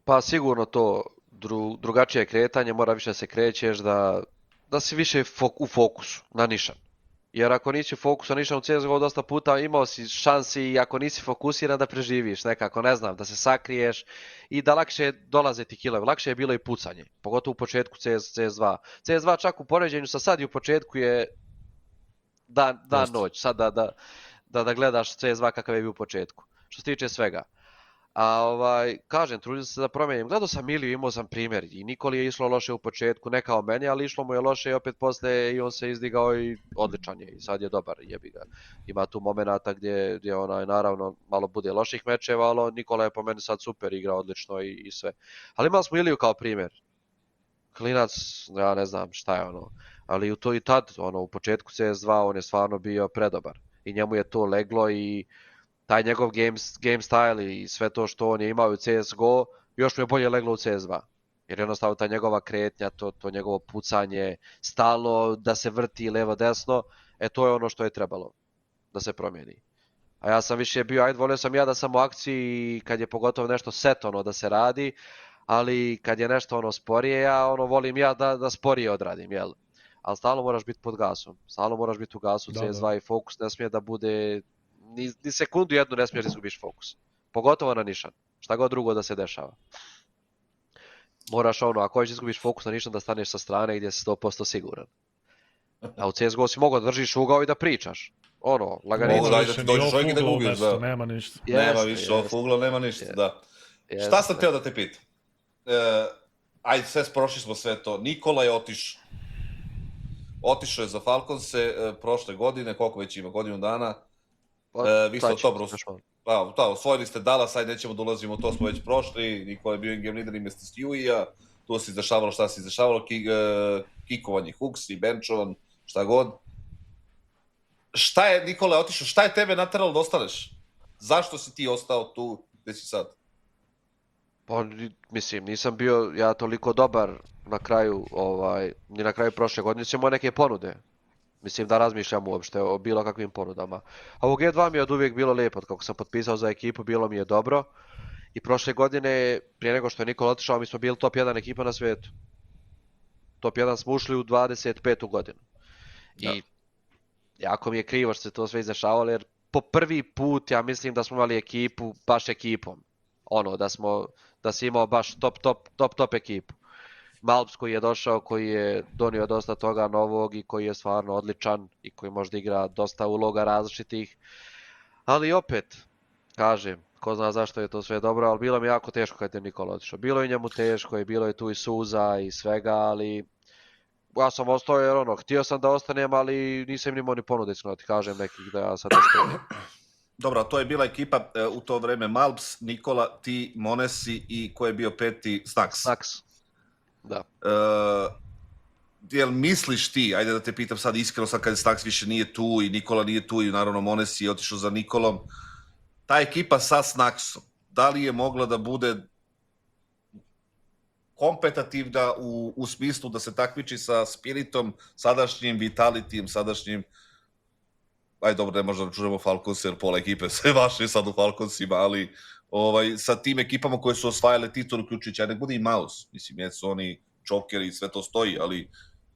Pa sigurno to drugačije kretanje, mora više da se krećeš, da si više u fokusu, na nišan. Jer ako nisi fokusan u CSGO dosta puta imao si šansi i ako nisi fokusiran da preživiš nekako, ne znam, da se sakriješ i da lakše dolaze ti killovi, lakše je bilo i pucanje, pogotovo u početku CS2. CS2 čak u poređenju sa sad i u početku je dan-noć, sad da gledaš CS2 kakav je bio u početku, što se tiče svega. A kažem, trudim se da promijenim. Gledao sam Iliju, imao sam primjer i Nikoli je išlo loše u početku, ne kao meni, ali išlo mu je loše i opet posle i on se izdigao i odličan je i sad je dobar, jebi ga. Ima tu momenata gdje naravno malo bude loših mečeva, ali Nikola je po meni sad super igra, odlično i sve. Ali imali smo Iliju kao primjer. Klinac, ja ne znam šta je ali i tad, u početku CS2 on je stvarno bio predobar i njemu je to leglo i taj njegov game style i sve to što on je imao u CSGO, još mu je bolje leglo u CS2. Jer jednostavno ta njegova kretnja, to njegovo pucanje, stalno da se vrti levo-desno, to je ono što je trebalo da se promijeni. A ja sam više bio, volio sam ja da sam u akciji kad je pogotovo nešto set da se radi, ali kad je nešto sporije, ja volim ja da sporije odradim, jel? Ali stalno moraš biti pod gasom, stalno moraš biti u gasu CS2 i fokus ne smije da bude... Ni sekundu jednu ne smiješ da izgubiš fokus. Pogotovo na nišan. Šta god drugo da se dešava. moraš ono, ako hoćeš izgubiš fokus na ništa da staneš sa strane gdje si 100% siguran. A u CSGO si mogao da držiš ugao i da pričaš. Ono, laganica. Mogu da Više ti ni dođeš off čovjek i da ugla u gubiš, mesto, da. nema ništa. Nema Jeste, više off jeste, ugla, nema ništa, jeste. da. jeste. Šta sam htio da te pitam? Ajde, prošli smo sve to. Nikola je otišao. Otišao je za Falconse prošle godine, koliko već ima, godinu dana. Vi ste Sad o ćemo tobru, još malo. da, osvojili ste Dallas, ajde nećemo da ulazimo, to smo već prošli. Nikola je bio in-game lider imeste Stewija, tu se izdešavalo šta se izdešavalo, kikovanje Hooks i benchovan, šta god. Šta je Nikola otišao, šta je tebe nateralo da ostaneš? Zašto si ti ostao tu gde si sad? Pa, mislim, nisam bio ja toliko dobar na kraju, ni na kraju prošle godine, nisam imao neke ponude. Mislim da razmišljam uopšte o bilo kakvim ponudama. A u G2 mi je od uvijek bilo lijepo, od kako sam potpisao za ekipu, bilo mi je dobro. I prošle godine, prije nego što je Nikola otišao, mi smo bili top 1 ekipa na svijetu. Top 1 smo ušli u 25. godinu. I jako mi je krivo što se to sve izdešavalo, jer po prvi put ja mislim da smo imali ekipu baš ekipom. Ono, da si imao baš top ekipu. Malps koji je došao, koji je donio dosta toga novog i koji je stvarno odličan i koji možda igra dosta uloga različitih. Ali opet, kažem, ko zna zašto je to sve dobro, ali bilo mi jako teško kad je Nikola otišao. Bilo je njemu teško i bilo je tu i suza i svega, ali ja sam ostao jer ono, htio sam da ostanem, ali nisam imao ni ponude, iskreno ti kažem, nekih da ja sad ostajem. Dobro, to je bila ekipa u to vreme Malps, Nikola, ti, Monesi i ko je bio peti, Snax. Snax. Da. Jel misliš ti, ajde da te pitam sad iskreno, sad kad Snax više nije tu i Nikola nije tu i naravno Monesi je otišao za Nikolom, ta ekipa sa Snaxom, da li je mogla da bude kompetativna u smislu da se takmiči sa Spiritom, sadašnjim Vitalitijem, sadašnjim, ajde dobro, ne možda računamo Falcons jer pola ekipe sve vaše sad u Falconsima, ali sa tim ekipama koje su osvajale titul uključujući, a nek bude i Mouse, mislim, jesu oni čokeri i sve to stoji, ali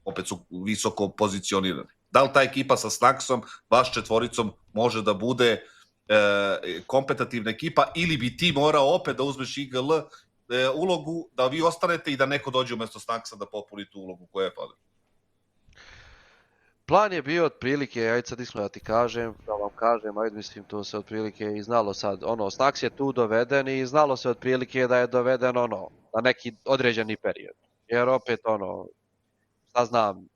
opet su visoko pozicionirani. Da li ta ekipa sa Snaxom, vaš četvoricom, može da bude kompetativna ekipa ili bi ti morao opet da uzmeš IGL ulogu, da vi ostanete i da neko dođe umesto Snaxa da popuni tu ulogu koja je fali? Plan je bio otprilike, ajde sad iskreno da ti kažem, da vam kažem, ajde mislim to se otprilike i znalo sad, Snax je tu doveden i znalo se otprilike da je doveden na neki određeni period. Jer opet šta znam,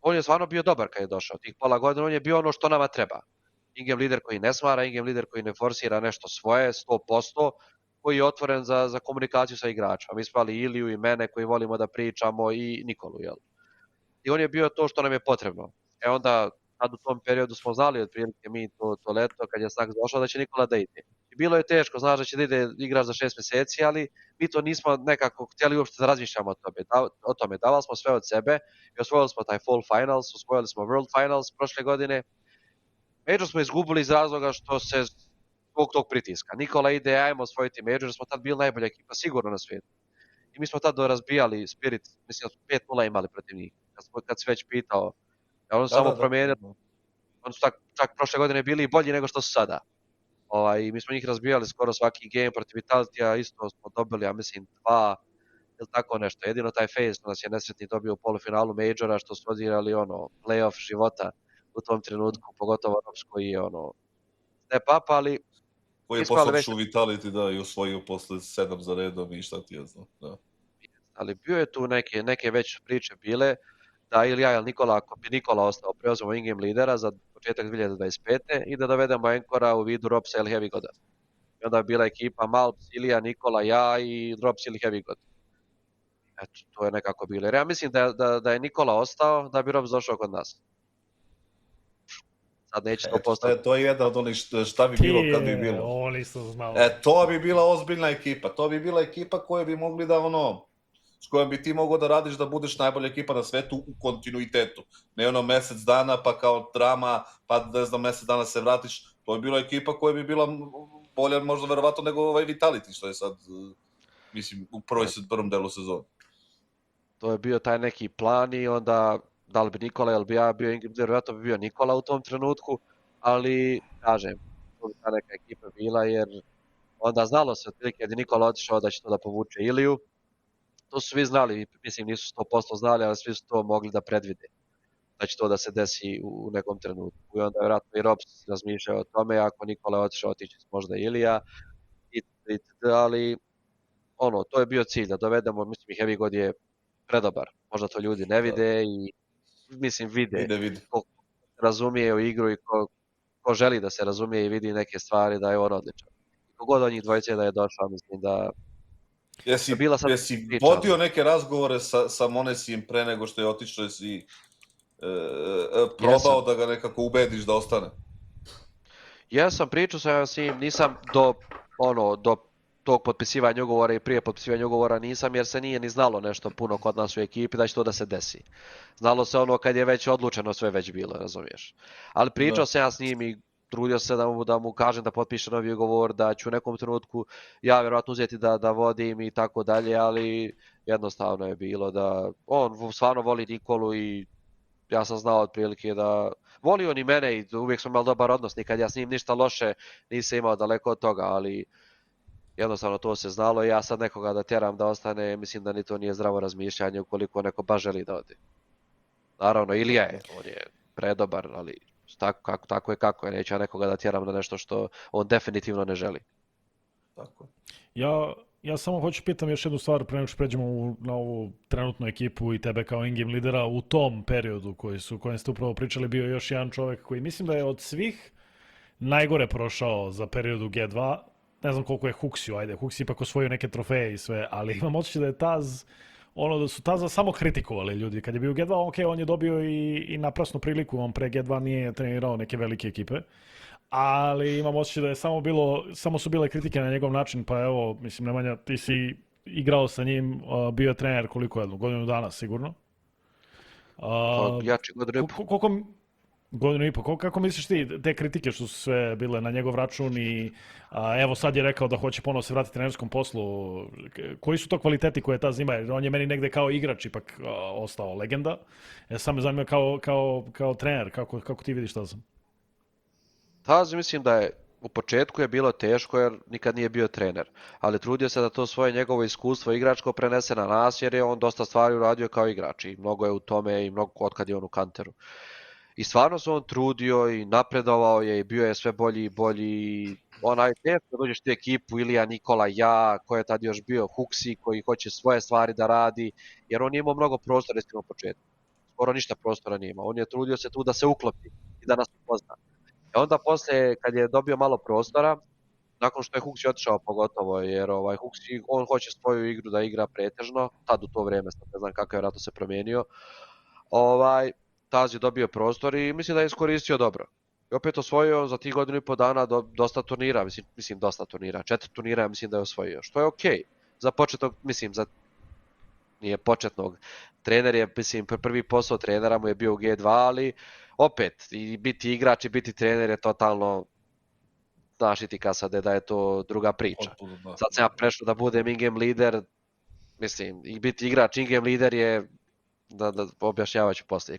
on je stvarno bio dobar kad je došao, tih pola godina on je bio ono što nama treba. In-game lider koji ne smara, in-game lider koji ne forsira nešto svoje, 100%, koji je otvoren za komunikaciju sa igračima. Mi smo imali Iliju i mene koji volimo da pričamo i Nikolu, jel? I on je bio to što nam je potrebno. Onda, tad u tom periodu smo znali otprilike mi to leto, kad je Snax došao, da će Nikola da ide. I bilo je teško, znaš da će da ide igrač za 6 mjeseci, ali mi to nismo nekako htjeli uopšte da razmišljamo o tome. Davali smo sve od sebe i osvojili smo taj Fall Finals, osvojili smo World Finals prošle godine. Major smo izgubili iz razloga što se zbog tog pritiska. Nikola ide, ajmo osvojiti Major, smo tad bili najbolja ekipa, sigurno na svijetu. I mi smo tad razbijali Spirit, mislim da smo 5-0 imali protiv njih, kad si već pitao. Oni su samo promijenili, oni su čak prošle godine bili i bolji nego što su sada. I mi smo njih razbijali skoro svaki game protiv Vitalitija, isto smo dobili, ja mislim, 2 ili tako nešto. Jedino taj FaZe nas je nesretni dobio u polufinalu Majora, što su odigrali playoff života u tom trenutku, pogotovo Robs koji je step up, ali koji je posle otišao u Vitality, da, i osvojio posle 7 za redom i šta ti je znam, da. Ali bio je tu neke već priče bile, da ili ja ili Nikola, ako bi Nikola ostao, preuzemo in-game lidera za početak 2025. i da dovedemo Enkora u vidu Robsa ili Heavy Goda. I onda je bila ekipa Malps, Ilija, Nikola, ja i Robs ili Heavy God. Eto, to je nekako bilo. Jer ja mislim da je Nikola ostao, da bi Robs došao kod nas. Sad neće to postati. To je jedna od onih šta bi bilo kad bi bilo. Ovo nisam znao. To bi bila ozbiljna ekipa. To bi bila ekipa koju bi mogli da s kojom bi ti mogao da radiš da budeš najbolja ekipa na svetu u kontinuitetu. Ne mesec dana pa kao drama, pa ne znam mesec dana se vratiš. To je bila ekipa koja bi bila bolja možda verovatno nego Vitality što je sad, mislim, u prvom delu sezona. To je bio taj neki plan i onda da li bi Nikola ili bi ja bio Ingrid, vjerojatno bi bio Nikola u tom trenutku, ali kažem, to bi ta neka ekipa bila jer onda znalo se otprilike kad je Nikola otišao da će to da povuče Iliju to su svi znali, mislim nisu 100% znali, ali svi su to mogli da predvide. Da će to da se desi u nekom trenutku. I onda vjerojatno i Robs razmišljao o tome, ako Nikola je otišao, otići možda Ilija, ali to je bio cilj, da dovedemo, mislim, i Hevigod je predobar. Možda to ljudi ne vide i, mislim, vide ko razumije u igru i ko želi da se razumije i vidi neke stvari, da je on odličan. Kogod od njih dvojice da je došao, mislim da... Jesi vodio neke razgovore sa Monesijem pre nego što je otišao, jesi probao da ga nekako ubediš da ostane? Jesam, pričao sam s njim, nisam do tog potpisivanja ugovora i prije potpisivanja ugovora nisam, jer se nije ni znalo nešto puno kod nas u ekipi da će to da se desi. Znalo se kad je već odlučeno, sve već bilo, razumiješ. Ali pričao sam ja s njim i trudio se da mu kažem da potpiše novi ugovor, da ću u nekom trenutku ja vjerojatno uzeti da vodim i tako dalje, ali jednostavno je bilo da on stvarno voli Nikolu i ja sam znao otprilike da voli on i mene i uvijek smo imali dobar odnos, nikad ja s njim ništa loše nisam imao, daleko od toga, ali jednostavno to se znalo i ja sad nekoga da tjeram da ostane, mislim da ni to nije zdravo razmišljanje ukoliko neko baš želi da ode. Naravno, Ilija je, on je predobar, ali tako je kako je, neću ja nekoga da tjeram na nešto što on definitivno ne želi. Tako. Ja samo hoću pitam još jednu stvar pre nego što pređemo na ovu trenutnu ekipu i tebe kao in-game lidera. U tom periodu kojem ste upravo pričali bio još jedan čovjek koji mislim da je od svih najgore prošao za periodu G2. Ne znam koliko je Huxiju, ajde, Huxi ipak osvojio neke trofeje i sve, ali imam osjećaj da je Taz, da su Taza samo kritikovali ljudi. Kad je bio G2, ok, on je dobio i naprasnu priliku, on pre G2 nije trenirao neke velike ekipe. Ali imam osjećaj da je samo su bile kritike na njegov način, pa evo, mislim, Nemanja, ti si igrao sa njim, bio je trener koliko jednu, godinu dana sigurno. Jači Godinu i po. Kako misliš ti te kritike što su sve bile na njegov račun i evo sad je rekao da hoće ponovo se vratiti trenerskom poslu. Koji su to kvaliteti koje Taz ima? Jer on je meni negde kao igrač ipak ostao legenda. Sam me zanima kao trener, kako ti vidiš Taz? Taz mislim da je u početku je bilo teško jer nikad nije bio trener, ali trudio se da to svoje njegovo iskustvo igračko prenese na nas jer je on dosta stvari uradio kao igrač i mnogo je u tome i mnogo otkad je on u Kanteru. I stvarno se on trudio i napredovao je i bio je sve bolji i bolji. Teško dođeš u ekipu, Ilija, Nikola, ja, ko je tad još bio, Huxi, koji hoće svoje stvari da radi, jer on nije imao mnogo prostora u početku. Skoro ništa prostora nije imao. On je trudio se tu da se uklopi i da nas upozna. Onda posle, kad je dobio malo prostora, nakon što je Huxi otišao pogotovo, jer Huxi, on hoće svoju igru da igra pretežno, tad u to vrijeme, ne znam kako je vjerojatno se promijenio, Taz je dobio prostor i mislim da je iskoristio dobro. I opet osvojio za tih godinu i po dana dosta turnira, mislim dosta turnira, 4 turnira mislim da je osvojio, što je okej. Za početnog, mislim, nije početnog, trener je, mislim, prvi posao trenera mu je bio u G2, ali opet, i biti igrač i biti trener je totalno, znaš i ti Kasade, da je to druga priča. Sad sam ja prešao da budem in-game lider, mislim, i biti igrač in-game lider je, da objašnjavat ću poslije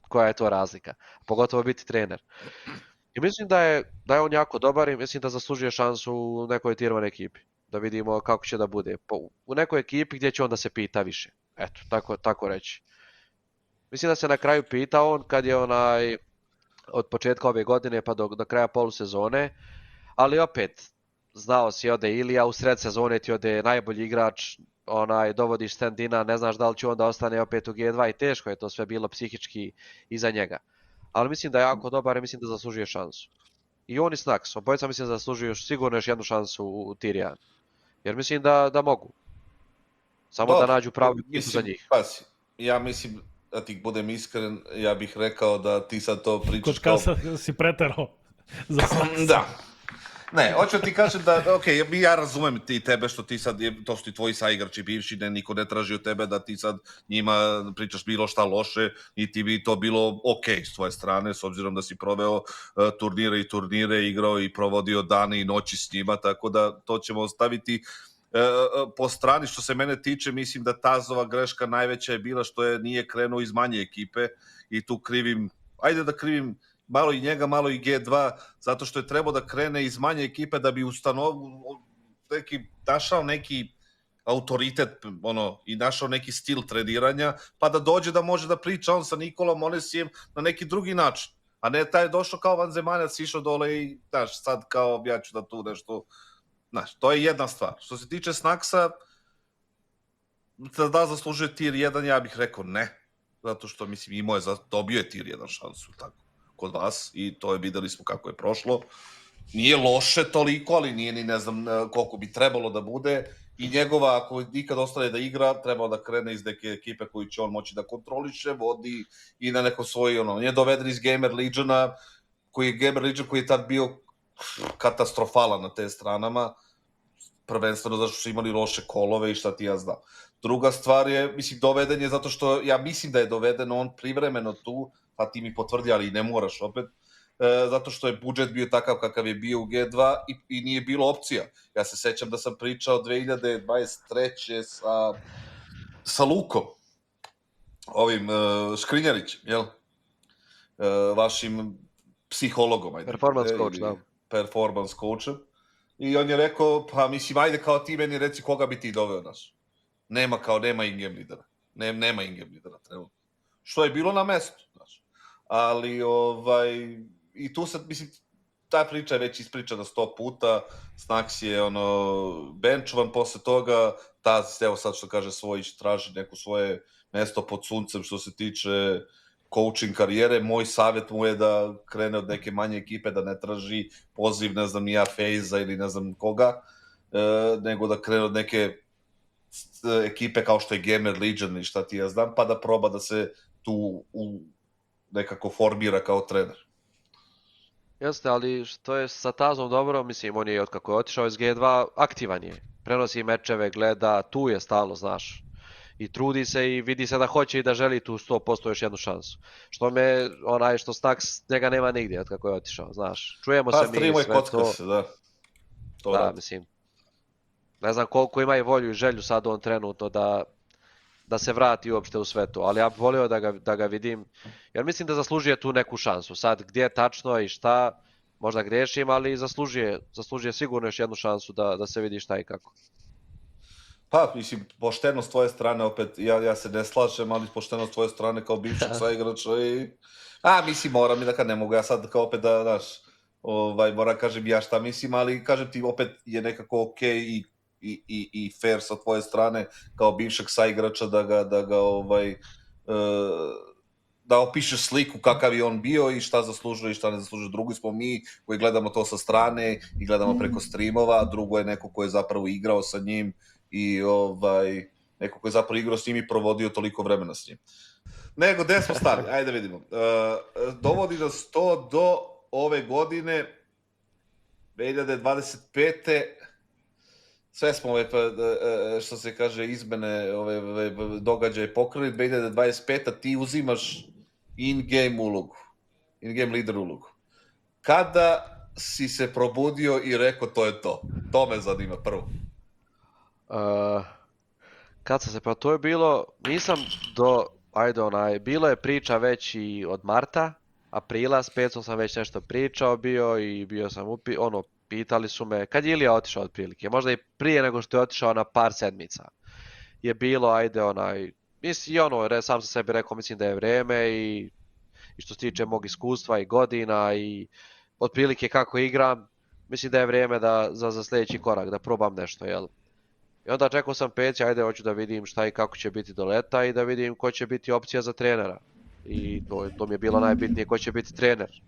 koja je to razlika, pogotovo biti trener. I mislim da je on jako dobar i mislim da zaslužuje šansu u nekoj tier 1 ekipi, da vidimo kako će da bude. U nekoj ekipi gdje će on da se pita više, eto, tako reći. Mislim da se na kraju pita on kad je od početka ove godine pa do kraja polusezone, ali opet, znao si ode Ilija, u sred sezone ti ode najbolji igrač, dovodiš stand-ina, ne znaš da li će onda ostane opet u G2 i teško je to sve bilo psihički iza njega. Ali mislim da je jako dobar i mislim da zaslužuje šansu. I on i Snax, obojica mislim da zaslužuju sigurno još jednu šansu u tier 1. Jer mislim da mogu. Samo da nađu pravu ekipu za njih. Ja mislim, da ti budem iskren, ja bih rekao da ti sad to pričaš kao... Kod kada si preterao za Snax. Da. Ne, hoću ti kažem da, ja razumem tebe što ti sad, to su ti tvoji saigrači bivši, niko ne traži od tebe da ti sad njima pričaš bilo šta loše, niti bi to bilo s tvoje strane, s obzirom da si proveo turnire, igrao i provodio dane i noći s njima, tako da to ćemo ostaviti po strani. Što se mene tiče, mislim da Tazova greška najveća je bila što nije krenuo iz manje ekipe i tu krivim malo i njega, malo i G2, zato što je trebao da krene iz manje ekipe da bi našao neki autoritet, i našao neki stil treniranja, pa da dođe da može da priča on sa Nikolom Onesijem na neki drugi način. A ne taj je došao kao vanzemaljac, išao dole i, znaš, sad kao ja ću da tu nešto, znaš, to je jedna stvar. Što se tiče Snacksa, da zaslužuje tier 1, ja bih rekao ne. Zato što, mislim, imao je, dobio je tier 1 šansu, tako, kod vas, i to je, videli smo kako je prošlo. Nije loše toliko, ali nije ni ne znam koliko bi trebalo da bude. I njegova, ako nikad ostane da igra, trebao da krene iz neke ekipe koju će on moći da kontroliše, vodi i na neko svoj, on je doveden iz Gamer Legiona, koji je tad bio katastrofalan na te stranama, prvenstveno zato što su imali loše kolove i šta ti ja znam. Druga stvar je, mislim, doveden je zato što, ja mislim da je doveden on privremeno tu, pa ti mi potvrdi, ali ne moraš opet, zato što je budžet bio takav kakav je bio u G2 i nije bilo opcija. Ja se sećam da sam pričao 2023. sa Lukom, ovim Škrinjarićem, jel? Vašim psihologom. Ajde, Performance coach, da. Performance coachem. I on je rekao, pa mislim, ajde kao ti meni reci koga bi ti doveo naš. Nema in-game lidera. Nema in-game lidera trenutno. Što je bilo na mestu, znaš. Ali, i tu sad, mislim, ta priča je već ispričana 100 puta, Snacks je, benchovan posle toga, evo sad što kaže Svojić, traži neko svoje mesto pod suncem što se tiče coaching karijere. Moj savjet mu je da krene od neke manje ekipe, da ne traži poziv, ne znam, nija Fejza ili ne znam koga, nego da krene od neke ekipe kao što je Gamer Legion i šta ti ja znam, pa da proba da se tu nekako formira kao trener. Jeste, ali što je sa Tazom dobro, mislim, on je otkako je otišao iz G2, aktivan je. Prenosi mečeve, gleda, tu je stalno, znaš. I trudi se i vidi se da hoće i da želi tu 100% još jednu šansu. Što Snacks, njega nema nigdje otkako je otišao, znaš. Čujemo se mi streamuje, sve kocka to. se, da. Da, mislim. Ne znam koliko ima i volju i želju sad on trenutno da se vrati uopšte u sve to, ali ja bih volio da ga vidim, jer mislim da zaslužuje tu neku šansu. Sad gdje tačno i šta, možda grešim, ali zaslužuje sigurno još jednu šansu da se vidi šta i kako. Pa, mislim, poštenost tvoje strane, opet, ja se ne slažem, ali poštenost tvoje strane kao bivšeg saigrača i... mislim, moram i da kad ne mogu ja sad kao opet da, znaš, moram kažem ja šta mislim, ali kažem ti, opet je nekako okej i fair sa tvoje strane kao bivšeg saigrača da opišeš sliku kakav je on bio i šta zaslužuje i šta ne zaslužuje. Drugi smo mi koji gledamo to sa strane i gledamo preko streamova, a drugo je neko ko je zapravo igrao sa njim i neko ko je zapravo igrao s njim i provodio toliko vremena s njim. Nego, gde smo stali? Ajde vidimo. Dovodi nas to do ove godine, 2025. Sve smo što se kaže, izmene, događaje pokrili. 2025. ti uzimaš in-game ulogu, in-game lider ulogu. Kada si se probudio i rekao to je to? To me zanima prvo. Kad sam se, pa to je bilo, nisam bilo je priča već i od marta, aprila, s Pecom sam već nešto pričao bio i bio sam pitali su me, kad je Ilija otišao otprilike, možda i prije nego što je otišao na par sedmica, je bilo, mislim, sam sa sebi rekao, mislim da je vreme i što se tiče mog iskustva i godina i otprilike kako igram, mislim da je vrijeme za sljedeći korak, da probam nešto, jel? I onda čekao sam Peci, hoću da vidim šta i kako će biti do leta i da vidim ko će biti opcija za trenera. I to mi je bilo najbitnije, ko će biti trener.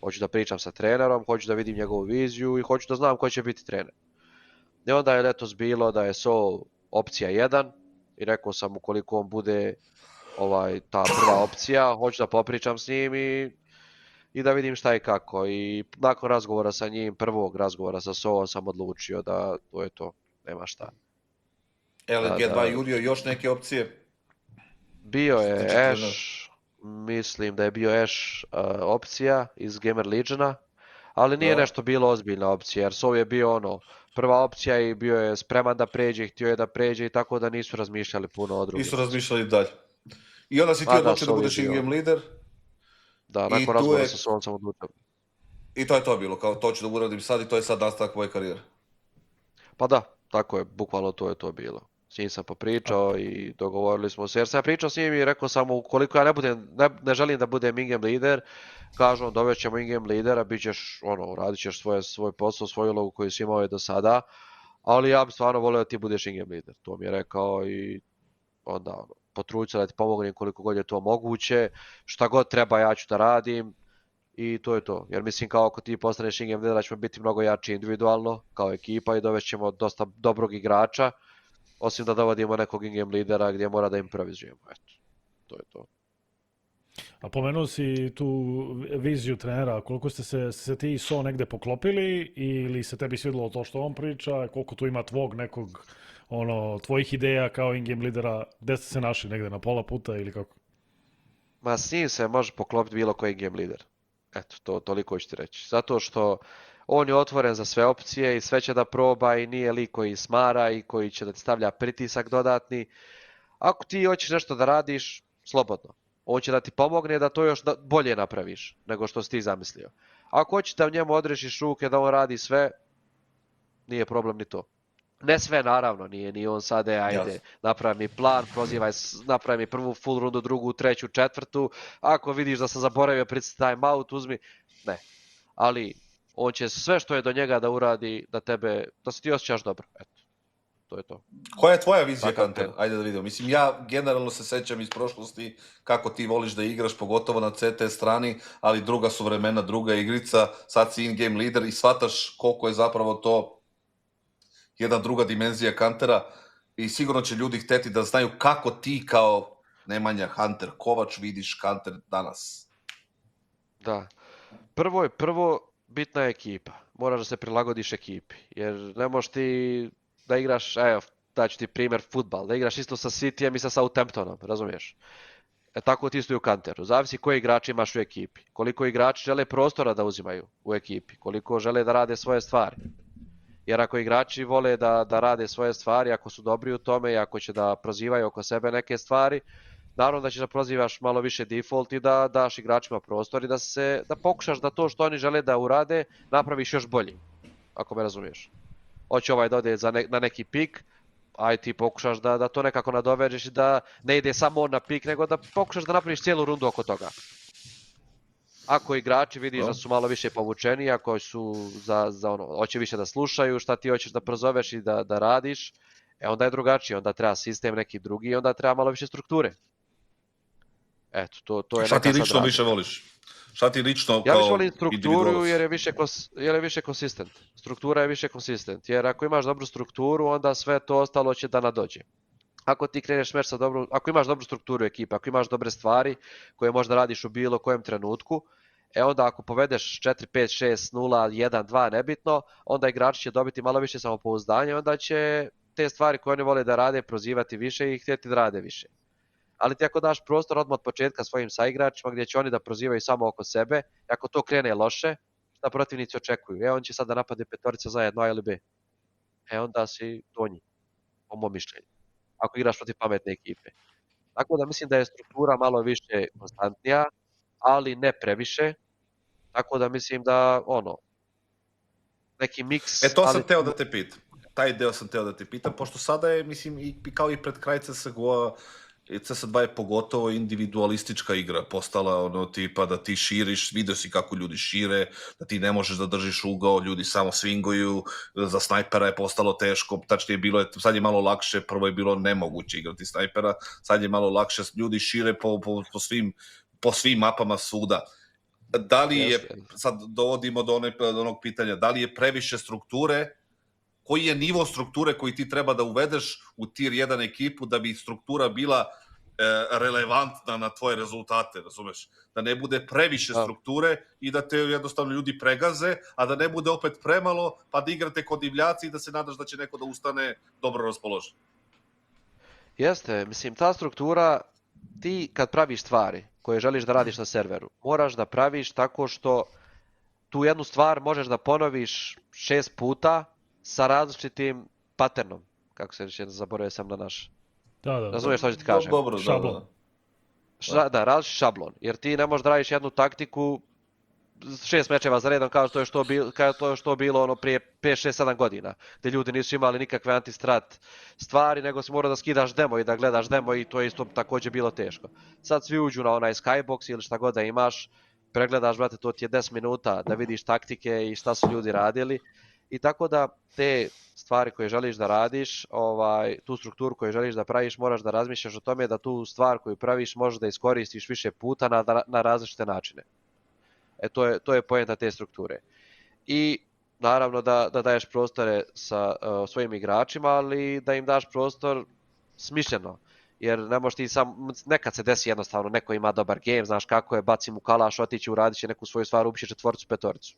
Hoću da pričam sa trenerom, hoću da vidim njegovu viziju i hoću da znam ko će biti trener. I onda je letos bilo da je So opcija 1 i rekao sam ukoliko on bude ta prva opcija, hoću da popričam s njim i da vidim šta i kako. I nakon razgovora sa njim, prvog razgovora sa So, sam odlučio da to je to, nema šta. G2 jurio još neke opcije? Bio je Ash, mislim da je bio Ash opcija iz Gamer Legiona, ali nije nešto bilo ozbiljna opcija, jer So je bio prva opcija i bio je spreman da pređe, htio je da pređe i tako da nisu razmišljali puno o drugim. Nisu razmišljali dalje. I onda si ti odlučio da budeš in-game lider? Da, nakon razgovora sa Soom sam odlučio. I to je to bilo, kao to ću da uradim sad i to je sad nastavak moje karijere. Pa da, tako je, bukvalno to je to bilo. s njim sam popričao i dogovorili smo se, jer sam pričao s njim i rekao sam mu ukoliko ja ne želim da budem in-game lider, kažu on dovešćemo in-game lidera, bit ćeš, radit ćeš svoj posao, svoju ulogu koju si imao je do sada, ali ja bi stvarno volio da ti budeš in-game lider, to mi je rekao i onda potrudit se da ti pomognem koliko god je to moguće, šta god treba ja ću da radim i to je to. Jer mislim kao ako ti postaneš in-game lider da ćemo biti mnogo jači individualno kao ekipa i dovešćemo dosta dobrog igrača, osim da dovodimo nekog in-game lidera gdje mora da improvizujemo. Eto, to je to. A pomenuo si tu viziju trenera, koliko ste se ti i So negde poklopili ili se tebi svidjelo to što on priča, koliko tu ima tvog nekog, tvojih ideja kao in-game lidera, gde ste se našli negde na pola puta ili kako? Ma s njim se može poklopiti bilo koji in-game lider. Eto, to toliko ću ti reći. Zato što on je otvoren za sve opcije i sve će da proba i nije lik koji smara i koji će da ti stavlja pritisak dodatni. Ako ti hoćeš nešto da radiš, slobodno. On će da ti pomogne da to još bolje napraviš nego što si ti zamislio. Ako hoćeš da njemu odrešiš ruke da on radi sve, nije problem ni to. Ne sve naravno, nije ni on sad, ajde, napravi mi plan, prozivaj, napravi mi prvu full rundu, drugu, treću, četvrtu, ako vidiš da sam zaboravio pritisni time out, uzmi, ne. Ali on će sve što je do njega da uradi, da se ti osjećaš dobro, eto. To je to. Koja je tvoja vizija, Kanter? Ajde da vidimo. Mislim, ja generalno se sećam iz prošlosti kako ti voliš da igraš, pogotovo na CT strani, ali druga su vremena, druga igrica, sad si in-game lider i shvataš koliko je zapravo to jedna druga dimenzija Kantera i sigurno će ljudi hteti da znaju kako ti kao Nemanja Hunter Kovač vidiš Kanter danas. Da. Prvo, bitna je ekipa. Moraš da se prilagodiš ekipi, jer ne možeš ti da igraš, daću ti primjer fudbal, da igraš isto sa Cityjem i sa Southamptonom, razumiješ? Tako ti isto i u Kanteru. Zavisi koji igrači imaš u ekipi. Koliko igrači žele prostora da uzimaju u ekipi. Koliko žele da rade svoje stvari. Jer ako igrači vole da rade svoje stvari, ako su dobri u tome i ako će da prozivaju oko sebe neke stvari, naravno da ćeš da prozivaš malo više default i da daš igračima prostor i da pokušaš da to što oni žele da urade napraviš još bolje. Ako me razumiješ. Hoće ovaj da ode na neki pik, aj ti pokušaš da to nekako nadovežeš i da ne ide samo on na pik, nego da pokušaš da napraviš cijelu rundu oko toga. Ako igrači vidiš da su malo više povučeni, ako su hoće više da slušaju šta ti hoćeš da prozoveš i da radiš, onda je drugačije, onda treba sistem neki drugi i onda treba malo više strukture. Eto, to je šta ti lično više voliš? Šta ti lično ja više volim strukturu jer je više konsistent. Struktura je više konsistent, jer ako imaš dobru strukturu, onda sve to ostalo će da nadođe. Ako ti kreneš meč ako imaš dobru strukturu ekipe, ako imaš dobre stvari koje možda radiš u bilo kojem trenutku, onda ako povedeš 4, 5, 6, 0, 1, 2, nebitno, onda igrači će dobiti malo više samopouzdanja, onda će te stvari koje oni vole da rade prozivati više i htjeti da rade više. Ali ti ako daš prostor odmah od početka svojim saigračima gdje će oni da prozivaju samo oko sebe, i ako to krene loše, šta protivnici očekuju? On će sad da napade petorica zajedno A ili B. Onda si donji, po mom mišljenju. Ako igraš protiv pametne ekipe. Tako da mislim da je struktura malo više konstantnija, ali ne previše. Tako da mislim da, neki miks... to sam teo da te pitam. Taj deo sam teo da te pitam, pošto sada je, mislim, kao i pred kraj CSGO-a, CS2 je pogotovo individualistička igra postala, tipa da ti širiš, vidio si kako ljudi šire, da ti ne možeš da držiš ugao, ljudi samo swinguju, za snajpera je postalo teško, tačnije sad je malo lakše, prvo je bilo nemoguće igrati snajpera, sad je malo lakše, ljudi šire po svim mapama svuda. Da li je, sad dovodimo do onog pitanja, da li je previše strukture, koji je nivo strukture koji ti treba da uvedeš u tier 1 ekipu da bi struktura bila relevantna na tvoje rezultate, razumeš? Da ne bude previše strukture i da te jednostavno ljudi pregaze, a da ne bude opet premalo, pa da igrate kod divljaci i da se nadaš da će neko da ustane dobro raspoložen. Jeste, mislim, ta struktura, ti kad praviš stvari koje želiš da radiš na serveru, moraš da praviš tako što tu jednu stvar možeš da ponoviš 6 puta sa različitim patternom, kako se reći, zaboravio sam na naš. Da. Razumiješ što ću ti kažem? Dobro, šablon. Da, različit šablon, jer ti ne možeš da radiš jednu taktiku 6 mečeva za redom kao što je bilo ono prije 5-6-7 godina, gdje ljudi nisu imali nikakve antistrat stvari, nego si morao da skidaš demo i da gledaš demo i to je isto također bilo teško. Sad svi uđu na onaj Skybox ili šta god da imaš, pregledaš, brate, to ti je 10 minuta da vidiš taktike i šta su ljudi radili. I tako da te stvari koje želiš da radiš, tu strukturu koju želiš da praviš, moraš da razmišljaš o tome da tu stvar koju praviš možeš da iskoristiš više puta na različite načine. To je poenta te strukture. I naravno da daješ prostore sa svojim igračima, ali da im daš prostor smišljeno. Jer ne možeš ti nekad se desi jednostavno, neko ima dobar game, znaš kako je, baci mu kalaš, otići, uradit će neku svoju stvar, ubiće četvorcu, petoricu.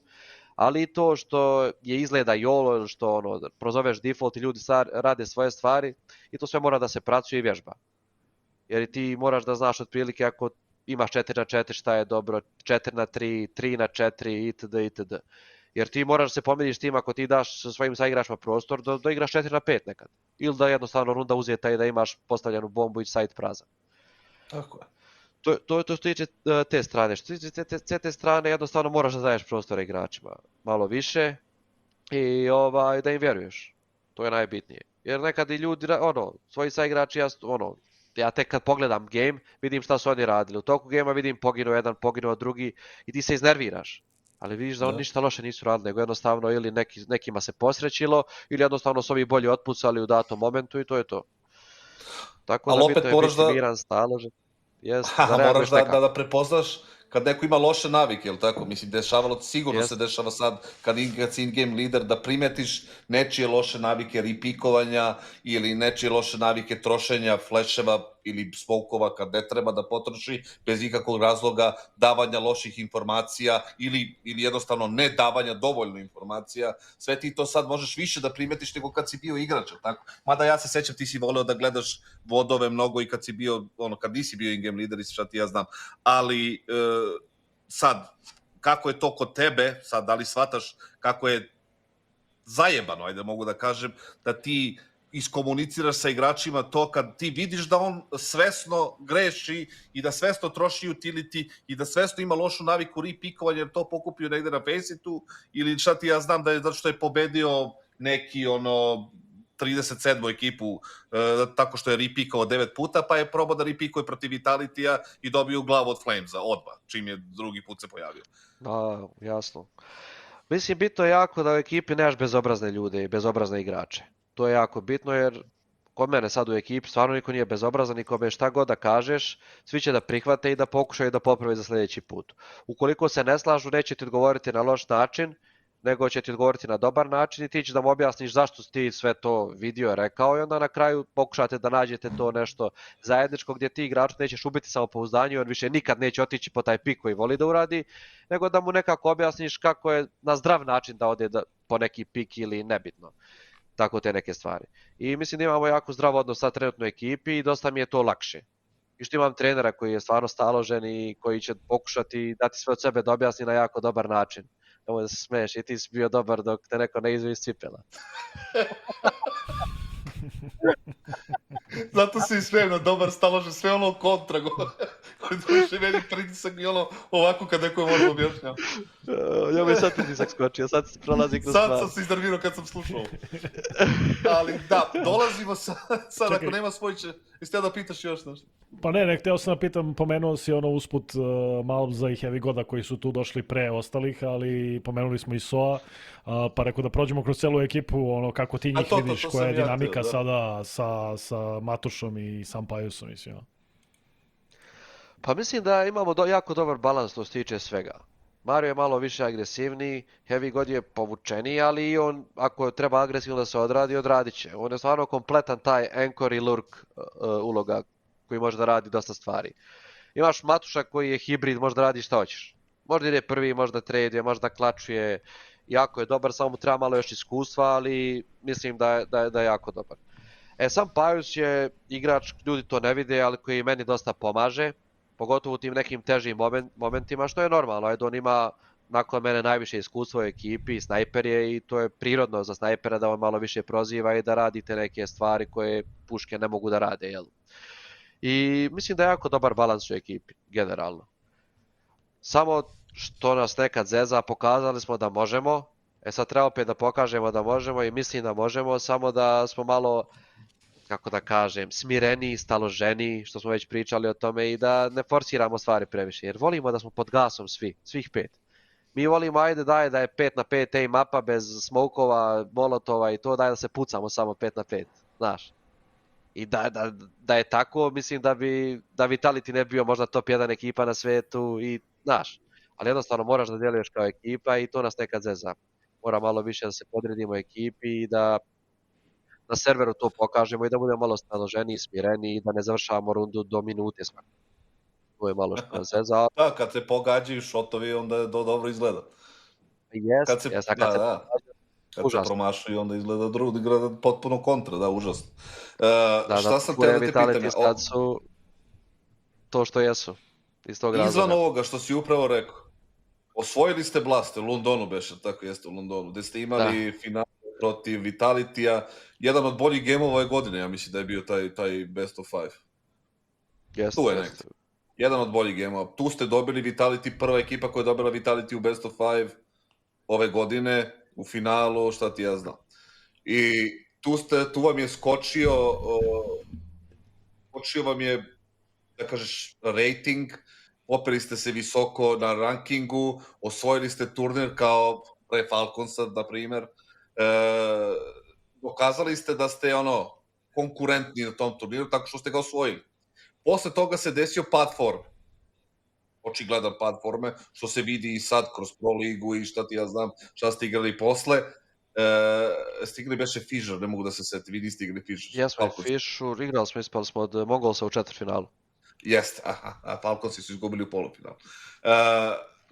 Ali to što je izgleda YOLO ili što prozoveš default i ljudi rade svoje stvari, i to sve mora da se pracuje i vježba. Jer ti moraš da znaš otprilike ako imaš 4x4 šta je dobro, 4x3, 3x4 itd. itd. Jer ti moraš se pomiriš s tim ako ti daš svojim saigračima prostor da igraš 4x5 nekad. Ili da jednostavno runda uzeta i da imaš postavljenu bombu i site prazan. Tako je. To što tiče te strane. Što tiče te strane jednostavno moraš da daješ prostora igračima malo više i da im vjeruješ. To je najbitnije. Jer nekad i ljudi, svoji saigrači, ja tek kad pogledam game, vidim šta su oni radili. U toku gema vidim poginuo jedan, poginuo drugi i ti se iznerviraš. Ali vidiš da oni ništa loše nisu radili, nego jednostavno ili nekima se posrećilo, ili jednostavno su ovi bolji otpucali u datom momentu i to je to. Tako da bitno je biti miran, staložen. Moraš da prepoznaš kad neko ima loše navike, jel tako? Mislim, sigurno se dešava sad kad si in-game lider da primetiš nečije loše navike repikovanja ili nečije loše navike trošenja fleševa ili smokova kad ne treba da potroši bez ikakvog razloga, davanja loših informacija ili jednostavno ne davanja dovoljno informacija. Sve ti to sad možeš više da primetiš nego kad si bio igrač, tako? Mada ja se sećam, ti si voleo da gledaš vodove mnogo i kad si bio, kad nisi bio in-game lider i šta ti ja znam. Ali sad, kako je to kod tebe, sad da li shvataš kako je zajebano, ajde mogu da kažem, da ti iskomuniciraš sa igračima to kad ti vidiš da on svesno greši i da svesno troši utility i da svesno ima lošu naviku repikovanja jer to pokupio negde na Faceitu ili šta ti ja znam da je zato što je pobedio neki 37. ekipu tako što je repikao 9 puta pa je probao da repikuje protiv Vitalitija i dobio glavu od Flamesa odmah čim je drugi put se pojavio. Da, jasno. Mislim, bitno je jako da u ekipi nemaš bezobrazne ljude i bezobrazne igrače. To je jako bitno jer kod mene sad u ekipi stvarno niko nije bezobrazan, nikome šta god da kažeš, svi će da prihvate i da pokušaju da poprave za sljedeći put. Ukoliko se ne slažu, neće ti odgovoriti na loš način, nego će ti odgovoriti na dobar način i ti ćeš da mu objasniš zašto si ti sve to vidio, rekao i onda na kraju pokušate da nađete to nešto zajedničko gdje ti igraču nećeš ubiti samopouzdanje i on više nikad neće otići po taj pik koji voli da uradi, nego da mu nekako objasniš kako je na zdrav način da ode po neki pik ili nebitno. Tako te neke stvari. I mislim da imamo jako zdrav odnos sad trenutno u ekipi i dosta mi je to lakše. I što imam trenera koji je stvarno staložen i koji će pokušati dati sve od sebe da objasni na jako dobar način. Nemoj da se smeješ i ti si bio dobar dok te neko ne izve iz cipela. Zato si smijem na dobar staložen, sve kontra koji je meni pritisak i ovako kad neko je možda objašnjava. Ja mi sad pritisak skočio, sad se prolazi kroz stvar. Sad sam se iznervirao kad sam slušao. Ali da, dolazimo sad ako nema svoj će, jesi da pitaš još nešto? Pa ne, htio sam da pitam, pomenuo si usput Malza i Heavy Goda koji su tu došli pre ostalih, ali pomenuli smo i Soa, pa rekao da prođemo kroz celu ekipu, kako ti njih vidiš, koja je dinamika sada sa Matušom i Sampajusom i svima. Pa mislim da imamo jako dobar balans što se tiče svega. Mario je malo više agresivniji, Heavy God je povučeniji, ali i on, ako treba agresivno da se odradi, odradit će. On je stvarno kompletan taj anchor i lurk uloga koji može da radi dosta stvari. Imaš Matuša koji je hibrid, može da radi šta hoćeš. Možda ide prvi, možda trade, možda klačuje, jako je dobar, samo mu treba malo još iskustva, ali mislim da je jako dobar. Sam Pajus je igrač, ljudi to ne vide, ali koji meni dosta pomaže, pogotovo u tim nekim težim momentima, što je normalno. Ajde, on ima nakon mene najviše iskustva u ekipi, snajper je i to je prirodno za snajpera da on malo više proziva i da radite neke stvari koje puške ne mogu da rade, jel? I mislim da je jako dobar balans u ekipi, generalno. Samo što nas nekad zeza, pokazali smo da možemo. E sad treba opet da pokažemo da možemo i mislim da možemo, samo da smo malo, kako da kažem, smireni, staloženi, što smo već pričali o tome i da ne forsiramo stvari previše. Jer volimo da smo pod gasom svih 5. Mi volimo, ajde da je 5 na 5 ej mapa bez smokova, molotova i to, daj da se pucamo samo 5 na 5, znaš. I da je tako, mislim da Vitality ne bi bio možda top 1 ekipa na svetu i, znaš. Ali jednostavno moraš da djeluješ kao ekipa i to nas nekad zeza. Mora malo više da se podredimo ekipi i da na serveru to pokažemo i da budemo malo staloženiji, smireni i da ne završavamo rundu do minute svako. To je malo što nas zeza. Da, kad se pogađaju šotovi, onda to dobro izgleda. Kad se, Jeste, kad se promašaju, onda izgleda potpuno kontra, da, užasno. Šta sam teo da te pitam? Sad su to što jesu. Iz tog razloga. Izvan ovoga što si upravo rekao, osvojili ste Blast u Londonu, beše, tako jeste u Londonu, gde ste imali finale protiv Vitalitija, jedan od boljih gemova ove godine, ja mislim da je bio taj Best of 5. Tu je nekako. Jedan od boljih gemova. Tu ste dobili Vitality, prva ekipa koja je dobila Vitality u Best of 5 ove godine, u finalu, šta ti ja znam. I tu vam je skočio vam je, da kažeš, rating, popeli ste se visoko na rankingu, osvojili ste turnir kao pre Falconsa, na primer. Dokazali ste da ste konkurentni na tom turniru, tako što ste ga osvojili. Posle toga se desio pad forme. Očigledan pad forme, što se vidi i sad kroz Pro ligu i šta ti ja znam, šta ste igrali posle. Ste igrali beše Fissure, ne mogu da se setim, vi niste igrali Fissure. Jesmo i Fissure, igrali smo, ispali smo od Mongolsa u četvrtfinalu. Jeste, Falconsi su izgubili u polufinalu.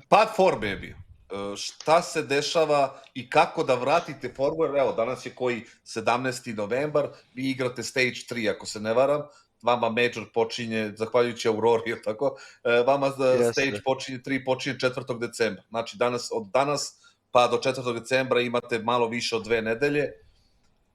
Pad forme je bio. Šta se dešava i kako da vratite formu, jer evo, danas je koji 17. novembar, vi igrate Stage 3, ako se ne varam, vama Major počinje, zahvaljujući Aurori, tako, vama Stage počinje 4. decembra. Znači, od danas pa do 4. decembra imate malo više od 2 nedelje.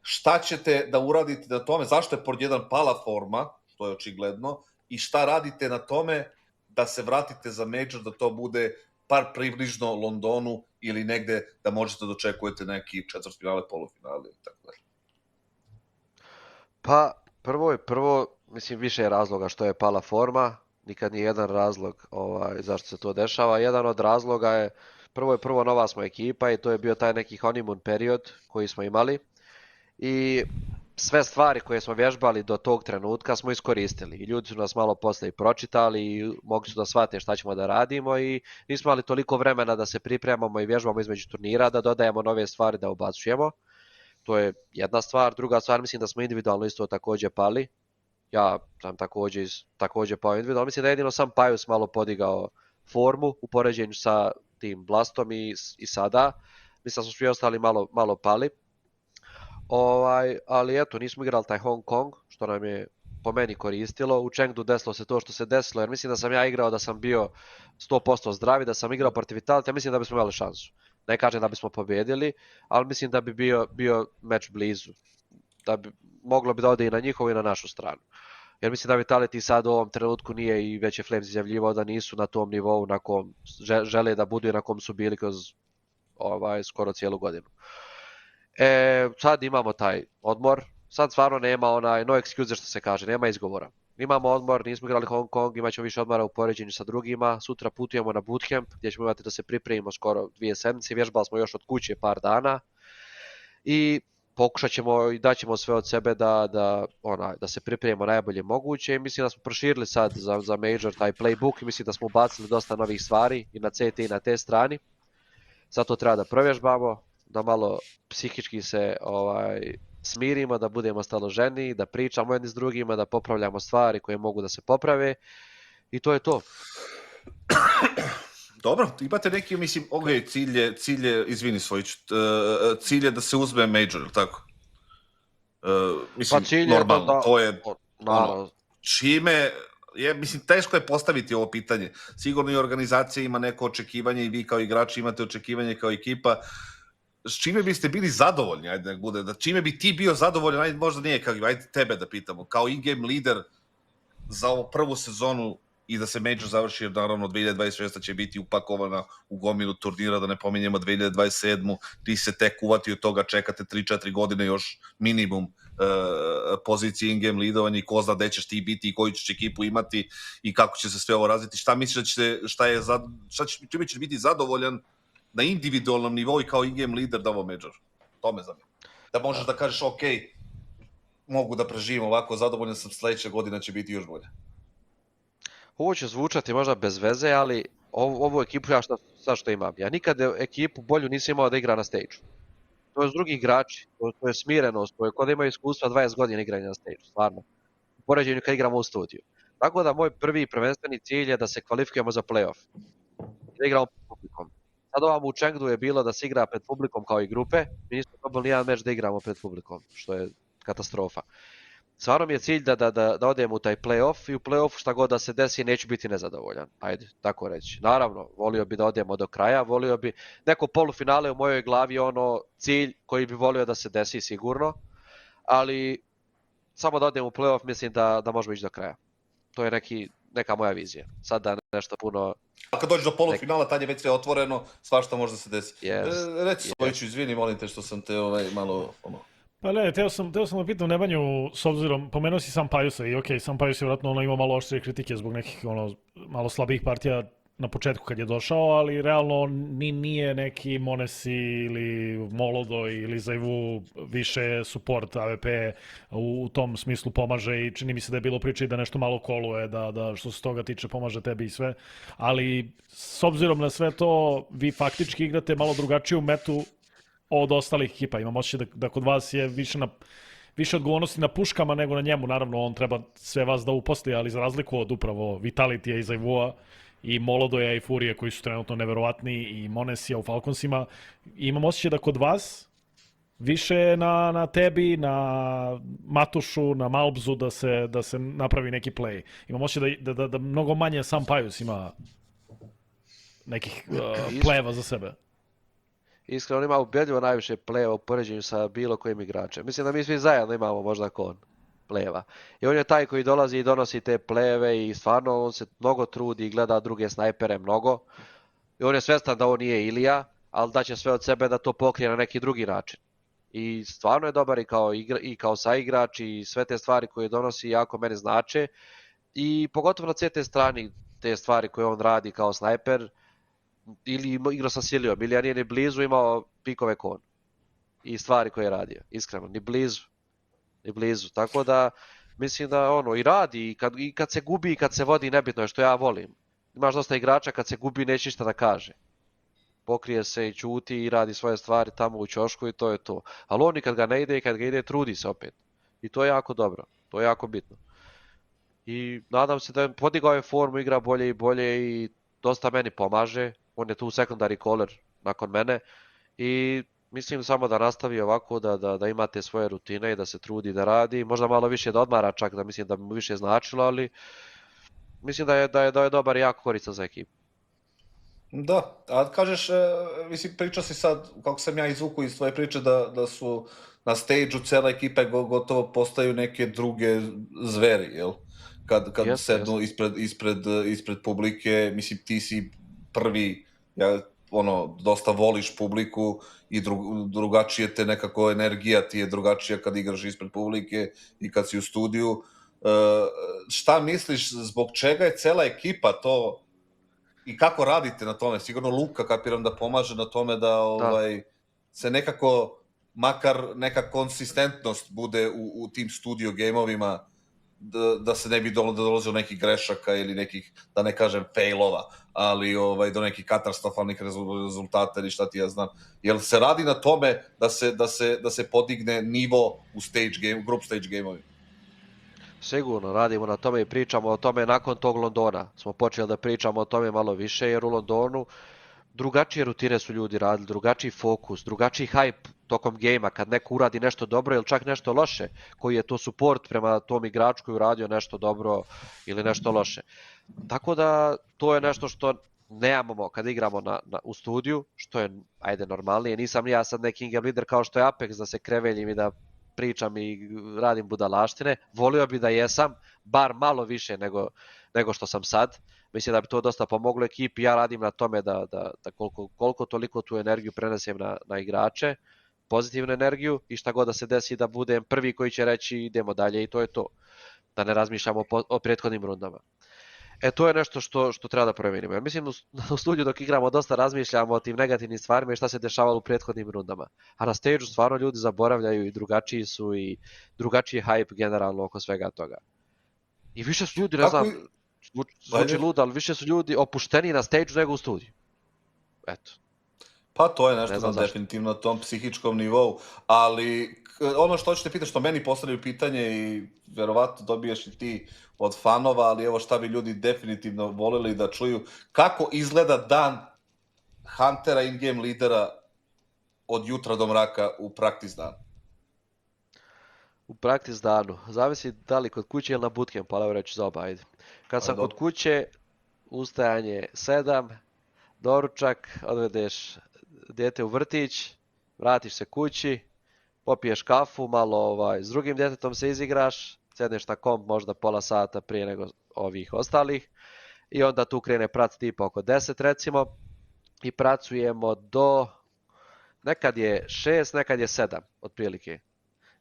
Šta ćete da uradite na tome? Zašto je pod jedan pala forma, to je očigledno, i šta radite na tome da se vratite za Major, da to bude par približno Londonu ili negde da možete da očekujete neki četvrtfinale, polufinale i tako dalje? Pa, prvo, mislim, više je razloga što je pala forma, nikad nije jedan razlog zašto se to dešava. Jedan od razloga je, prvo nova smo ekipa i to je bio taj neki honeymoon period koji smo imali i sve stvari koje smo vježbali do tog trenutka smo iskoristili i ljudi su nas malo posle i pročitali i mogli su da shvate šta ćemo da radimo i nismo imali toliko vremena da se pripremamo i vježbamo između turnira, da dodajemo nove stvari da ubacujemo. To je jedna stvar. Druga stvar, mislim da smo individualno isto također pali. Ja sam također pao individualno. Mislim da je jedino sam Pajus malo podigao formu u poređenju sa tim Blastom i sada. Mislim da smo svi ostali malo pali. Ali eto, nismo igrali taj Hong Kong, što nam je po meni koristilo. U Chengdu desilo se to što se desilo, jer mislim da sam ja igrao da sam bio 100% zdravi, da sam igrao protiv Vitality, mislim da bismo imali šansu. Ne kažem da bismo pobjedili, ali mislim da bi bio meč blizu. Moglo bi da ode i na njihovu i na našu stranu. Jer mislim da Vitality sad u ovom trenutku nije i već je Flames izjavljivao da nisu na tom nivou na kom žele da budu i na kom su bili kroz skoro cijelu godinu. Sad imamo taj odmor, sad stvarno nema no excuse što se kaže, nema izgovora. Imamo odmor, nismo igrali Hong Kong, imat ćemo više odmora u poređenju sa drugima, sutra putujemo na bootcamp gdje ćemo imati da se pripremimo skoro 2 sedmice, vježbali smo još od kuće par dana i pokušat ćemo i daćemo sve od sebe da se pripremimo najbolje moguće i mislim da smo proširili sad za Major taj playbook i mislim da smo ubacili dosta novih stvari i na CT i na te strani. Sad to treba da provježbamo, da malo psihički se smirimo, da budemo staloženiji, da pričamo jedni s drugima, da popravljamo stvari koje mogu da se poprave i to je to. Dobro, imate neki, mislim, cilj je, izvini Svojić, cilj je da se uzme Major, ili tako? Mislim, normalno, to je čime, mislim, teško je postaviti ovo pitanje. Sigurno i organizacija ima neko očekivanje i vi kao igrači imate očekivanje kao ekipa. S čime biste bili zadovoljni, ajde da bude, čime bi ti bio zadovoljan, ajde možda nije, ajde tebe da pitamo, kao in-game lider za ovu prvu sezonu i da se Major završi, jer naravno 2026. će biti upakovana u gomilu turnira, da ne pominjemo 2027. Ti se tek uvati od toga, čekate 3-4 godine još minimum pozicije in-game lidovanja i ko zna gde ćeš ti biti i koju ćeš ekipu imati i kako će se sve ovo razviti. Šta misliš čime ćeš biti zadovoljan na individualnom nivou i kao in-game lider da ovo Major? To me zanima. Da možeš da kažeš, ok, mogu da preživim ovako, zadovoljan sam, sledeća godina će biti još bolje. Ovo će zvučati možda bez veze, ali ovu ekipu ja sad što imam. Ja nikad ekipu bolju nisam imao da igra na stage. To je s drugih igrači, to je smirenost, to je kod imaju iskustva 20 godina igranja na stage, stvarno. U poređenju kad igramo u studiju. Tako da moj prvi i prvenstveni cilj je da se kvalifikujemo za playoff. Da igramo pred publikom. Sad ovam u Chengdu je bilo da se igra pred publikom kao i grupe. Mi nismo dobili nijedan meč da igramo pred publikom, što je katastrofa. Stvarno mi je cilj da odemo u taj play-off i u play-offu šta god da se desi neću biti nezadovoljan. Ajde, tako reći. Naravno, volio bi da odemo do kraja, volio bi neko polufinale u mojoj glavi ono cilj koji bi volio da se desi sigurno, ali samo da odemo u play-off mislim da možemo ići do kraja. To je neka moja vizija. Sad da nešto puno... A kad dođeš do polufinala, tad je već sve otvoreno, svašta može da se desi. Reci Stojiću, izvini, molim te što sam te malo... Pa ne, teo sam da pitam Nemanju, s obzirom, pomenuo si Sam Pajusa i okej, Sam Pajus je vjerojatno imao malo oštrije kritike zbog nekih malo slabih partija na početku kad je došao, ali realno nije neki Monesi ili Molodo ili Zajvu više support AVP u tom smislu pomaže i čini mi se da je bilo priče i da nešto malo koluje, da što se toga tiče pomaže tebi i sve, ali s obzirom na sve to vi faktički igrate malo drugačiju metu od ostalih ekipa. Imam osjećaj da kod vas je više odgovornosti na puškama nego na njemu. Naravno, on treba sve vas da uposli, ali za razliku od upravo Vitalitija i Zajvua i Molodoja i Furije koji su trenutno neverovatni i Monesija u Falconsima, imam osjećaj da kod vas više na tebi, na Matušu, na Malbzu da se napravi neki play. Imam osjećaj da mnogo manje Sam Pajus ima nekih play-eva za sebe. Iskreno, on ima ubedljivo najviše play-eva u poređenju sa bilo kojim igračem. Mislim da mi svi zajedno imamo možda kon play-eva. I on je taj koji dolazi i donosi te play-eve i stvarno on se mnogo trudi i gleda druge snajpere mnogo. I on je svestan da on nije Ilija, ali da će sve od sebe da to pokrije na neki drugi način. I stvarno je dobar i kao saigrač i sve te stvari koje donosi jako meni znače. I pogotovo na CT strani te stvari koje on radi kao snajper, ili igrao sa Silijom, ili ja nije ni blizu imao pikove kon i stvari koje je radio, iskreno, ni blizu, tako da mislim da i radi i kad se gubi i kad se vodi, nebitno je što ja volim. Imaš dosta igrača kad se gubi neće ništa da kaže, pokrije se i ćuti i radi svoje stvari tamo u ćošku i to je to, ali on i kad ga ne ide i kad ga ide trudi se opet i to je jako dobro, to je jako bitno i nadam se da je podigao je formu, igra bolje i bolje i dosta meni pomaže. On je tu secondary caller nakon mene i mislim samo da nastavi ovako, da imate svoje rutine i da se trudi da radi. Možda malo više da odmara čak, da mislim da bi mu više značilo, ali mislim da je dobar i jako koristan za ekipu. Da, a kažeš, mislim, pričao si sad, kako sam ja izvuku iz tvoje priče, da su na stage-u cela ekipa gotovo postaju neke druge zveri, jel? Kad sednu ispred publike, mislim, ti si prvi, dosta voliš publiku i drugačije te nekako energija ti je drugačija kad igraš ispred publike i kad si u studiju. Šta misliš, zbog čega je cela ekipa to i kako radite na tome? Sigurno Luka, kapiram, da pomaže na tome da se nekako, makar neka konsistentnost bude u tim studio gameovima, da se ne bi dolazilo nekih grešaka ili nekih, da ne kažem, failova, ali do nekih katastrofalnih rezultata ili šta ti ja znam. Jel se radi na tome da se podigne nivo u group stage gameovima? Sigurno, radimo na tome i pričamo o tome nakon tog Londona. Smo počeli da pričamo o tome malo više, jer u Londonu drugačije rutine su ljudi radili, drugačiji fokus, drugačiji hype tokom gejma, kad neko uradi nešto dobro ili čak nešto loše, koji je to support prema tom igraču koji uradio nešto dobro ili nešto loše. Tako da to je nešto što nemamo kad igramo u studiju, što je, ajde, normalnije. Nisam ja sad neki in-game lider kao što je Apex, da se kreveljim i da pričam i radim budalaštine. Volio bi da jesam, bar malo više nego što sam sad. Mislim da bi to dosta pomoglo ekipi. Ja radim na tome da koliko toliko tu energiju prenesem na igrače, pozitivnu energiju, i šta god da se desi da budem prvi koji će reći idemo dalje i to je to. Da ne razmišljamo o prethodnim rundama. To je nešto što treba da promenimo. Jer mislim u studiju dok igramo dosta razmišljamo o tim negativnim stvarima i šta se dešavalo u prethodnim rundama. A na stage-u stvarno ljudi zaboravljaju i drugačiji su i drugačiji je hype generalno oko svega toga. I više su ljudi, ne znam, zvuči ludo, ali više su ljudi opušteni na stage-u nego u studiju. Eto. Pa to je nešto definitivno na tom psihičkom nivou, ali ono što hoćete pitati, što meni postavljaju pitanje i verovatno dobiješ i ti od fanova, ali evo šta bi ljudi definitivno voleli da čuju, kako izgleda dan Huntera in-game lidera od jutra do mraka u practice danu? U practice danu, zavisi da li kod kuće ili na bootcampu, ali evo reći za oba, ajde. Kad sam kod kuće, ustajanje 7, doručak, odvedeš dijete u vrtić, vratiš se kući, popiješ kafu, malo s drugim djetetom se izigraš, sedneš na komp možda pola sata prije nego ovih ostalih i onda tu krene prac tipa oko 10 recimo i pracujemo do, nekad je 6, nekad je 7 otprilike.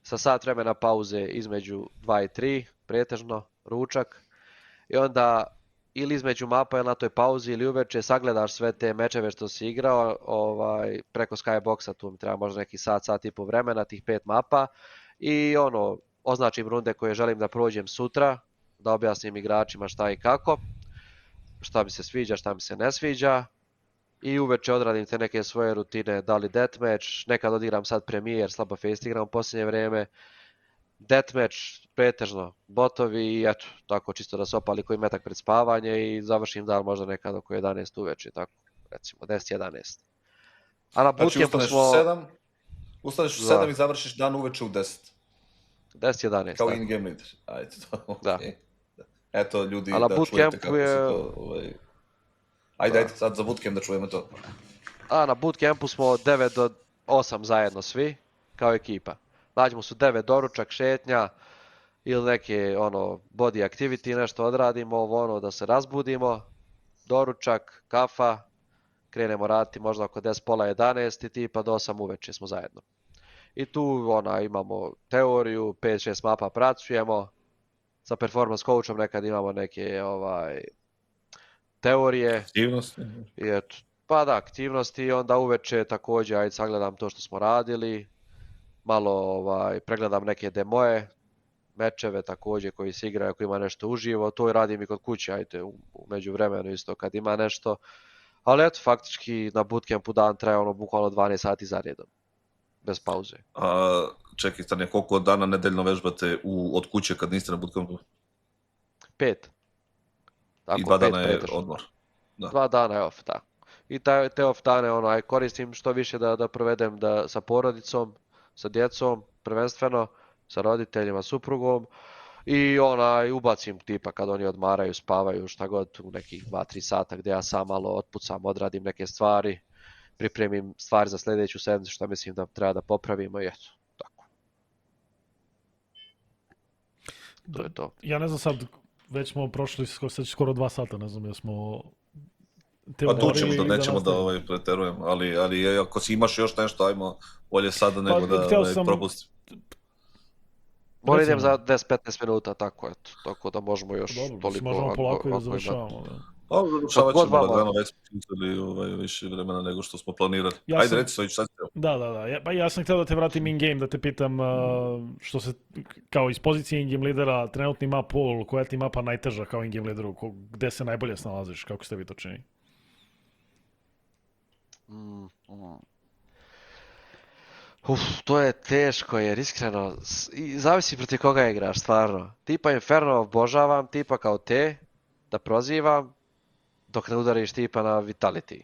Sa sat vremena pauze između 2 i 3, pretežno, ručak, i onda ili između mapa ili na toj pauzi ili uveče sagledaš sve te mečeve što si igrao preko Skyboxa, tu mi treba možda neki sat i po vremena, tih 5 mapa, i označim runde koje želim da prođem sutra, da objasnim igračima šta i kako, šta mi se sviđa, šta mi se ne sviđa, i uveče odradim te neke svoje rutine, da li deathmatch, nekad odigram sad premijer, slabo face igram u posljednje vrijeme, deathmatch, pretežno botovi i eto, tako čisto da se opali koji metak pred spavanje i završim dan možda nekad oko 11 uveče, tako, recimo 10-11. A na bootcampu smo... Ustaneš u 7 i završiš dan uveče u 10. 10-11. Kao in-game leader. Ajde, to, da. Eto, ljudi, da čujete kako se to... Ajde, sad za bootcamp da čujemo to. A na bootcampu smo od 9 do 8 zajedno svi, kao ekipa. Nađemo su 9 doručak, šetnja ili neke body activity, nešto odradimo, da se razbudimo, doručak, kafa, krenemo raditi možda oko 10, pola 11 i tipa do 8 uveče smo zajedno. I tu imamo teoriju, 5-6 mapa pracujemo, sa performance coachom nekad imamo neke teorije. Aktivnosti. Pa da, aktivnosti, i onda uveče također ajde sagledam to što smo radili, malo pregledam neke demoje, mečeve također koji se igraju, ako ima nešto uživo, to i radim i kod kuće, ajde u međuvremenu isto kad ima nešto. Ali eto, faktički na bootcampu dan traje bukvalno 12 sati za redom, bez pauze. Čekaj, Stane, koliko dana nedeljno vežbate od kuće kad niste na bootcampu? 5. Tako, i 2 dana je odmor. Da. 2 dana je off, da. I te off dane koristim što više da provedem sa porodicom, sa djecom, prvenstveno, sa roditeljima, suprugom, i ubacim tipa kad oni odmaraju, spavaju, šta god, u nekih 2-3 sata gdje ja sam malo otpucam, odradim neke stvari, pripremim stvari za sljedeću sedmicu što mislim da treba da popravimo i eto, tako. To je to. Ja ne znam sad, već smo prošli skoro 2 sata, ne znam, jesmo... Pa tu ćemo da nećemo da preterujemo, ali ako si imaš još nešto, ajmo bolje sada nego da propustim. Moram idem za 10-15 minuta, tako da možemo još toliko... Možemo polako i da završavamo. Pa, završavat ćemo lagano, već smo uzeli više vremena nego što smo planirali. Ajde, reci Sojić, sad ćemo. Da, ja sam htio da te vratim in-game, da te pitam što se, kao iz pozicije in-game lidera, trenutni map pool, koja ti mapa najteža kao in-game lideru, gde se najbolje snalaziš, kako ste vi to čini? To je teško jer iskreno, zavisi protiv koga igraš stvarno. Tipa Inferno obožavam, tipa kao te, da prozivam, dok ne udariš tipa na Vitality,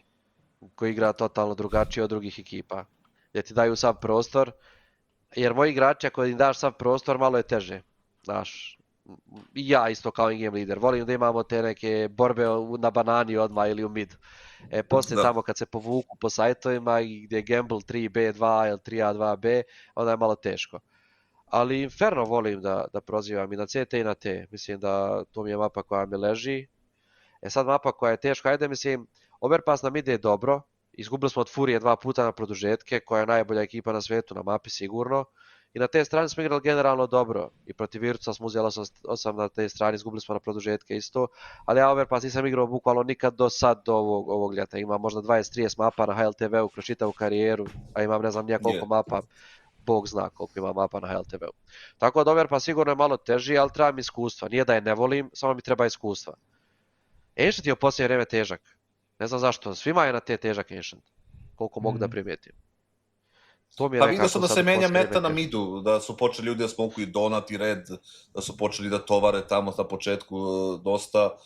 koji igra totalno drugačije od drugih ekipa. Jer ti daju sav prostor, jer moji igrači ako im daš sav prostor malo je teže. Znaš, ja isto kao in-game lider, volim da imamo te neke borbe na banani odmah ili u mid. Poslije tamo kad se povuku po sajtovima i gdje je gamble 3B2 ili 3A2B, onda je malo teško. Ali Inferno volim da prozivam i na CT i na T. Mislim da to mi je mapa koja mi leži. E sad mapa koja je teška, ajde mislim, Overpass nam ide dobro. Izgubili smo od Furije 2 puta na produžetke, koja je najbolja ekipa na svijetu na mapi sigurno. I na te strane smo igrali generalno dobro. I protiv Virtusa smo uzeli 8 na te strane, izgubili smo na produžetke isto. Ali ja Overpass nisam igrao bukvalno nikad do sad do ovog ljeta. Imam možda 20-30 mapa na HLTV-u kroz čitavu karijeru, a imam ne znam nija koliko mapa. Bog zna koliko ima mapa na HLTV-u. Tako da Overpass sigurno je malo teži, ali treba mi iskustva. Nije da je ne volim, samo mi treba iskustva. Ancient je u posljednje vrijeme težak. Ne znam zašto, svima je na te težak Ancient. Koliko mogu da primijetim. To mi je Pa nekako vidio sam da sad se u menja posljednje meta na vrijeme. midu, da su počeli ljudi da smokuju Donat i Red, da su počeli da tovare tamo na početku dosta,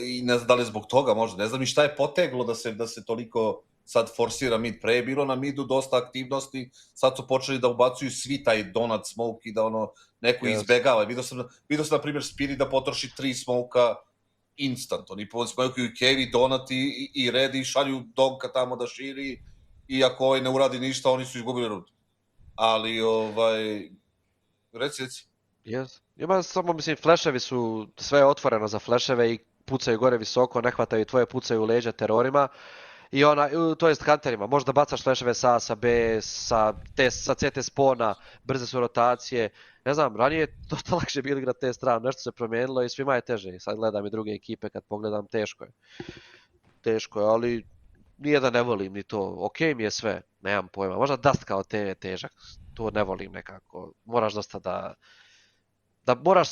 i ne znam da li zbog toga možda, ne znam i šta je poteglo da se toliko sad forsira mid. Pre je bilo na midu dosta aktivnosti, sad su počeli da ubacuju svi taj Donat smoke i da neko izbegava. Vidio sam na primjer Spirit da potroši 3 smoka instant. Oni smokuju Kevi, Donat i Red i šalju Donka tamo da širi, i ako ovaj ne uradi ništa, oni su izgubili rundu. Ali, reci. Yes. Ima samo, mislim, fleševi su, sve je otvoreno za fleševe i pucaju gore visoko, ne hvataju tvoje, pucaju u leđa terorima. I to jest hunterima, možda bacaš fleševe sa A, sa B, sa CT spona, brze su rotacije. Ne znam, ranije je dosta lakše bilo igrati te strane, nešto se promijenilo i svima je teže. I sad gledam i druge ekipe, kad pogledam, teško je. Teško je, ali nije da ne volim ni to. Ok mi je sve, nemam pojma. Možda Dust kao te je težak, to ne volim nekako. Moraš dosta da moraš,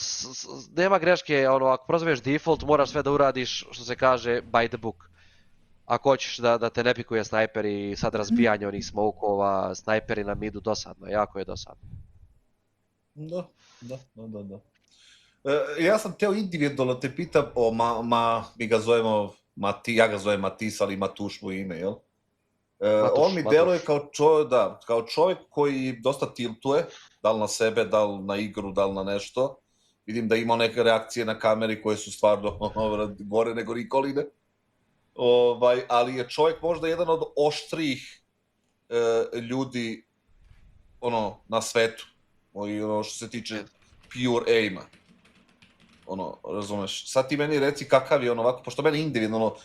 nema greške, ako prozoveš default, moraš sve da uradiš, što se kaže, by the book. Ako hoćeš da te ne pikuje snajper i sad razbijanje onih smokova, snajperi na midu, dosadno, jako je dosadno. Da. Ja sam teo individualno te pitam, mi ga zovemo ja ga zovem Matis, ali Matuš mu ime, jel? On mi deluje kao čovjek koji dosta tiltuje, da li na sebe, da li na igru, da li na nešto. Vidim da ima neke reakcije na kameri koje su stvarno gore nego Nikoline. Ali je čovjek možda jedan od oštrijih ljudi na svetu. Što se tiče pure aima. Razumeš, sad ti meni reci kakav je on ovako, pošto mene individualno,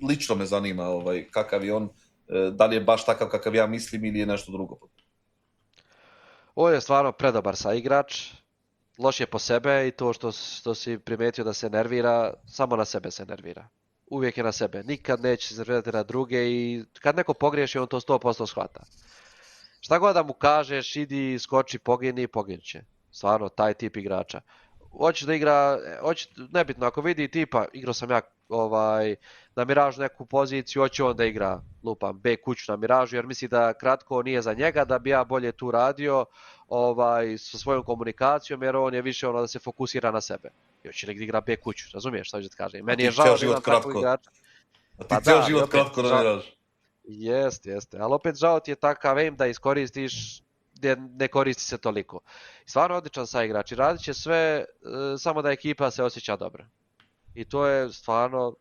lično me zanima kakav je on, da li je baš takav kakav ja mislim ili je nešto drugo. On je stvarno predobar saigrač, loš je po sebe i to što si primetio da se nervira, samo na sebe se nervira. Uvijek je na sebe, nikad neće se nervirati na druge i kad neko pogriješi on to 100% shvata. Šta god da mu kažeš, idi, skoči, poginut će. Stvarno, taj tip igrača. Hoće da igra, nebitno, ako vidi tipa, igrao sam ja na Miražu neku poziciju, hoće on da igra, lupam, B kuću na Miražu, jer misli da kratko nije za njega, da bi ja bolje tu radio sa svojom komunikacijom, jer on je više da se fokusira na sebe. I hoće da igra B kuću, razumiješ što ću da kažem. Meni je žao da imam takvog igrača. A ti cijel život kratko na Miražu. Jeste, ali opet žao ti je takav aim da iskoristiš gdje ne koristi se toliko. Stvarno odličan saigrač i radit će sve samo da ekipa se osjeća dobro. I to je stvarno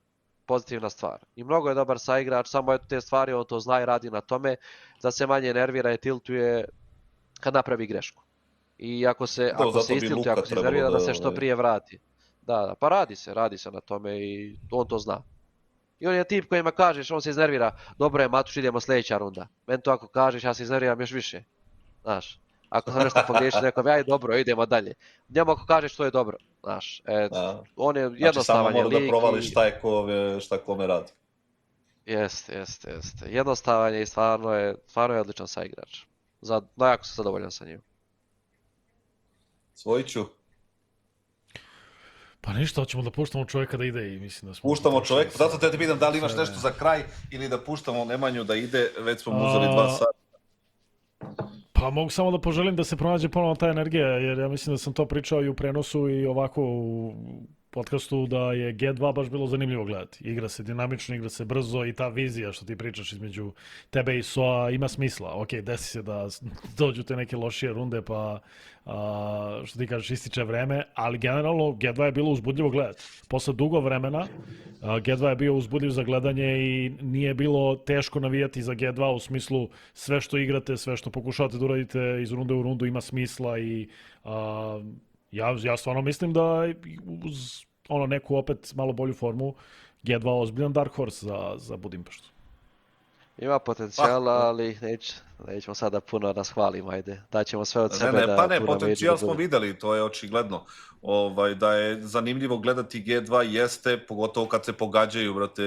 pozitivna stvar. I mnogo je dobar saigrač, samo eto te stvari on to zna i radi na tome da se manje nervira i tiltuje kad napravi grešku. I ako se istiltuje, ako se iznervira da se što prije vrati. Da, pa radi se na tome i on to zna. I on je tip kojima kažeš, on se iznervira, dobro je Matuš, idemo sljedeća runda. Meni to ako kažeš, ja se iznerviram još više. Znaš, ako sam nešto pogriješio nekom, aj dobro, idemo dalje. Njemu ako kažeš, to je dobro. Znaš, on je jednostavan je lik. Znači samo mora da provališ šta kome radi. Jeste. Jednostavan je i stvarno je odličan saigrač. Jako sam zadovoljan sa njim. Svojiću. Pa ništa, hoćemo da puštamo čovjeka da ide i mislim da smo... Puštamo čovjeka, zato te pitam da li imaš nešto za kraj ili da puštamo Nemanju da ide, već smo mu uzeli 2 sata. Pa mogu samo da poželim da se pronađe ponovno ta energija, jer ja mislim da sam to pričao i u prenosu i ovako podcastu da je G2 baš bilo zanimljivo gledati. Igra se dinamično, igra se brzo i ta vizija što ti pričaš između tebe i SOA ima smisla. Ok, desi se da dođu te neke lošije runde pa što ti kažeš ističe vreme, ali generalno G2 je bilo uzbudljivo gledati. Posle dugo vremena G2 je bio uzbudljiv za gledanje i nije bilo teško navijati za G2 u smislu sve što igrate, sve što pokušavate da uradite iz runde u rundu ima smisla i ja stvarno mislim da uz neku opet malo bolju formu G2 ozbiljan dark horse za Budimpeštu. Ima potencijala, ali nećemo sada puno nas hvalimo, ajde. Daćemo sve od sebe da... Pa ne, potencijal smo videli, to je očigledno. Da je zanimljivo gledati G2 jeste, pogotovo kad se pogađaju, brate,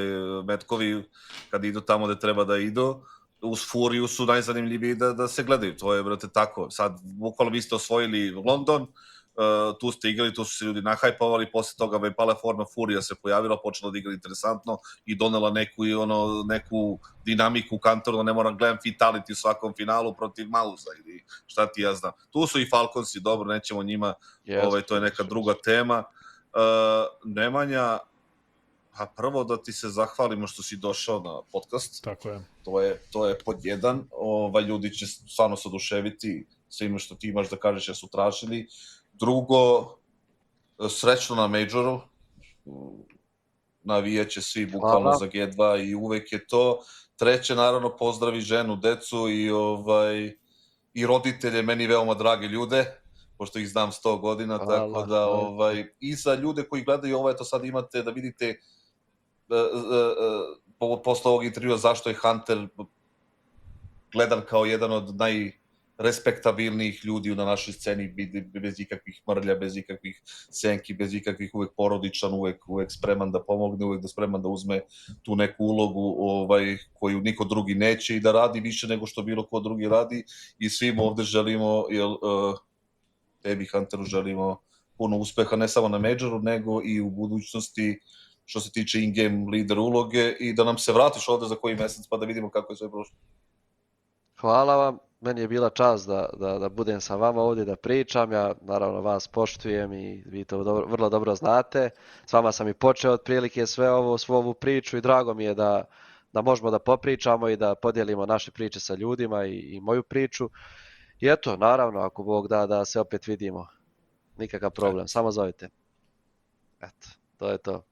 metkovi, kad idu tamo gde treba da idu. Uz Furiju su najzanimljiviji da se gledaju, to je, brate, tako. Sad, bukvalno vi ste osvojili London, tu ste igrali, tu su se ljudi nahajpovali, posle toga je pala forma, Furija se pojavila, počela da igra interesantno i donela neku dinamiku u kantoru, ne moram gledam fatality u svakom finalu protiv Mausa ili šta ti ja znam. Tu su i Falconsi, dobro, nećemo njima, to je neka druga tema. Nemanja, prvo da ti se zahvalimo što si došao na podcast. Tako je. To je pod jedan. Ljudi će stvarno se oduševiti svime što ti imaš da kažeš jer su tražili. Drugo, srećno na Majoru. Navijaće svi bukvalno za G2 i uvek je to. Treće, naravno, pozdravi ženu, decu i roditelje, meni veoma drage ljude, pošto ih znam 100 godina, tako da i za ljude koji gledaju to sad imate da vidite posle ovog intervjua zašto je Hunter gledan kao jedan od najrespektabilnijih ljudi na našoj sceni, bez ikakvih mrlja, bez ikakvih senki, bez ikakvih, uvek porodičan, uvek spreman da pomogne, uvek spreman da uzme tu neku ulogu koju niko drugi neće i da radi više nego što bilo ko drugi radi i svim ovde želimo, tebi Hunteru želimo puno uspeha, ne samo na Majoru, nego i u budućnosti što se tiče in-game lider uloge i da nam se vratiš ovde za koji mesec pa da vidimo kako je sve prošlo. Hvala vam, meni je bila čast da budem sa vama ovdje da pričam, ja naravno vas poštujem i vi to vrlo dobro znate, s vama sam i počeo otprilike svu ovu priču i drago mi je da možemo da popričamo i da podijelimo naše priče sa ljudima i moju priču i eto, naravno, ako Bog da se opet vidimo, nikakav problem, samo zovite. Eto, to je to.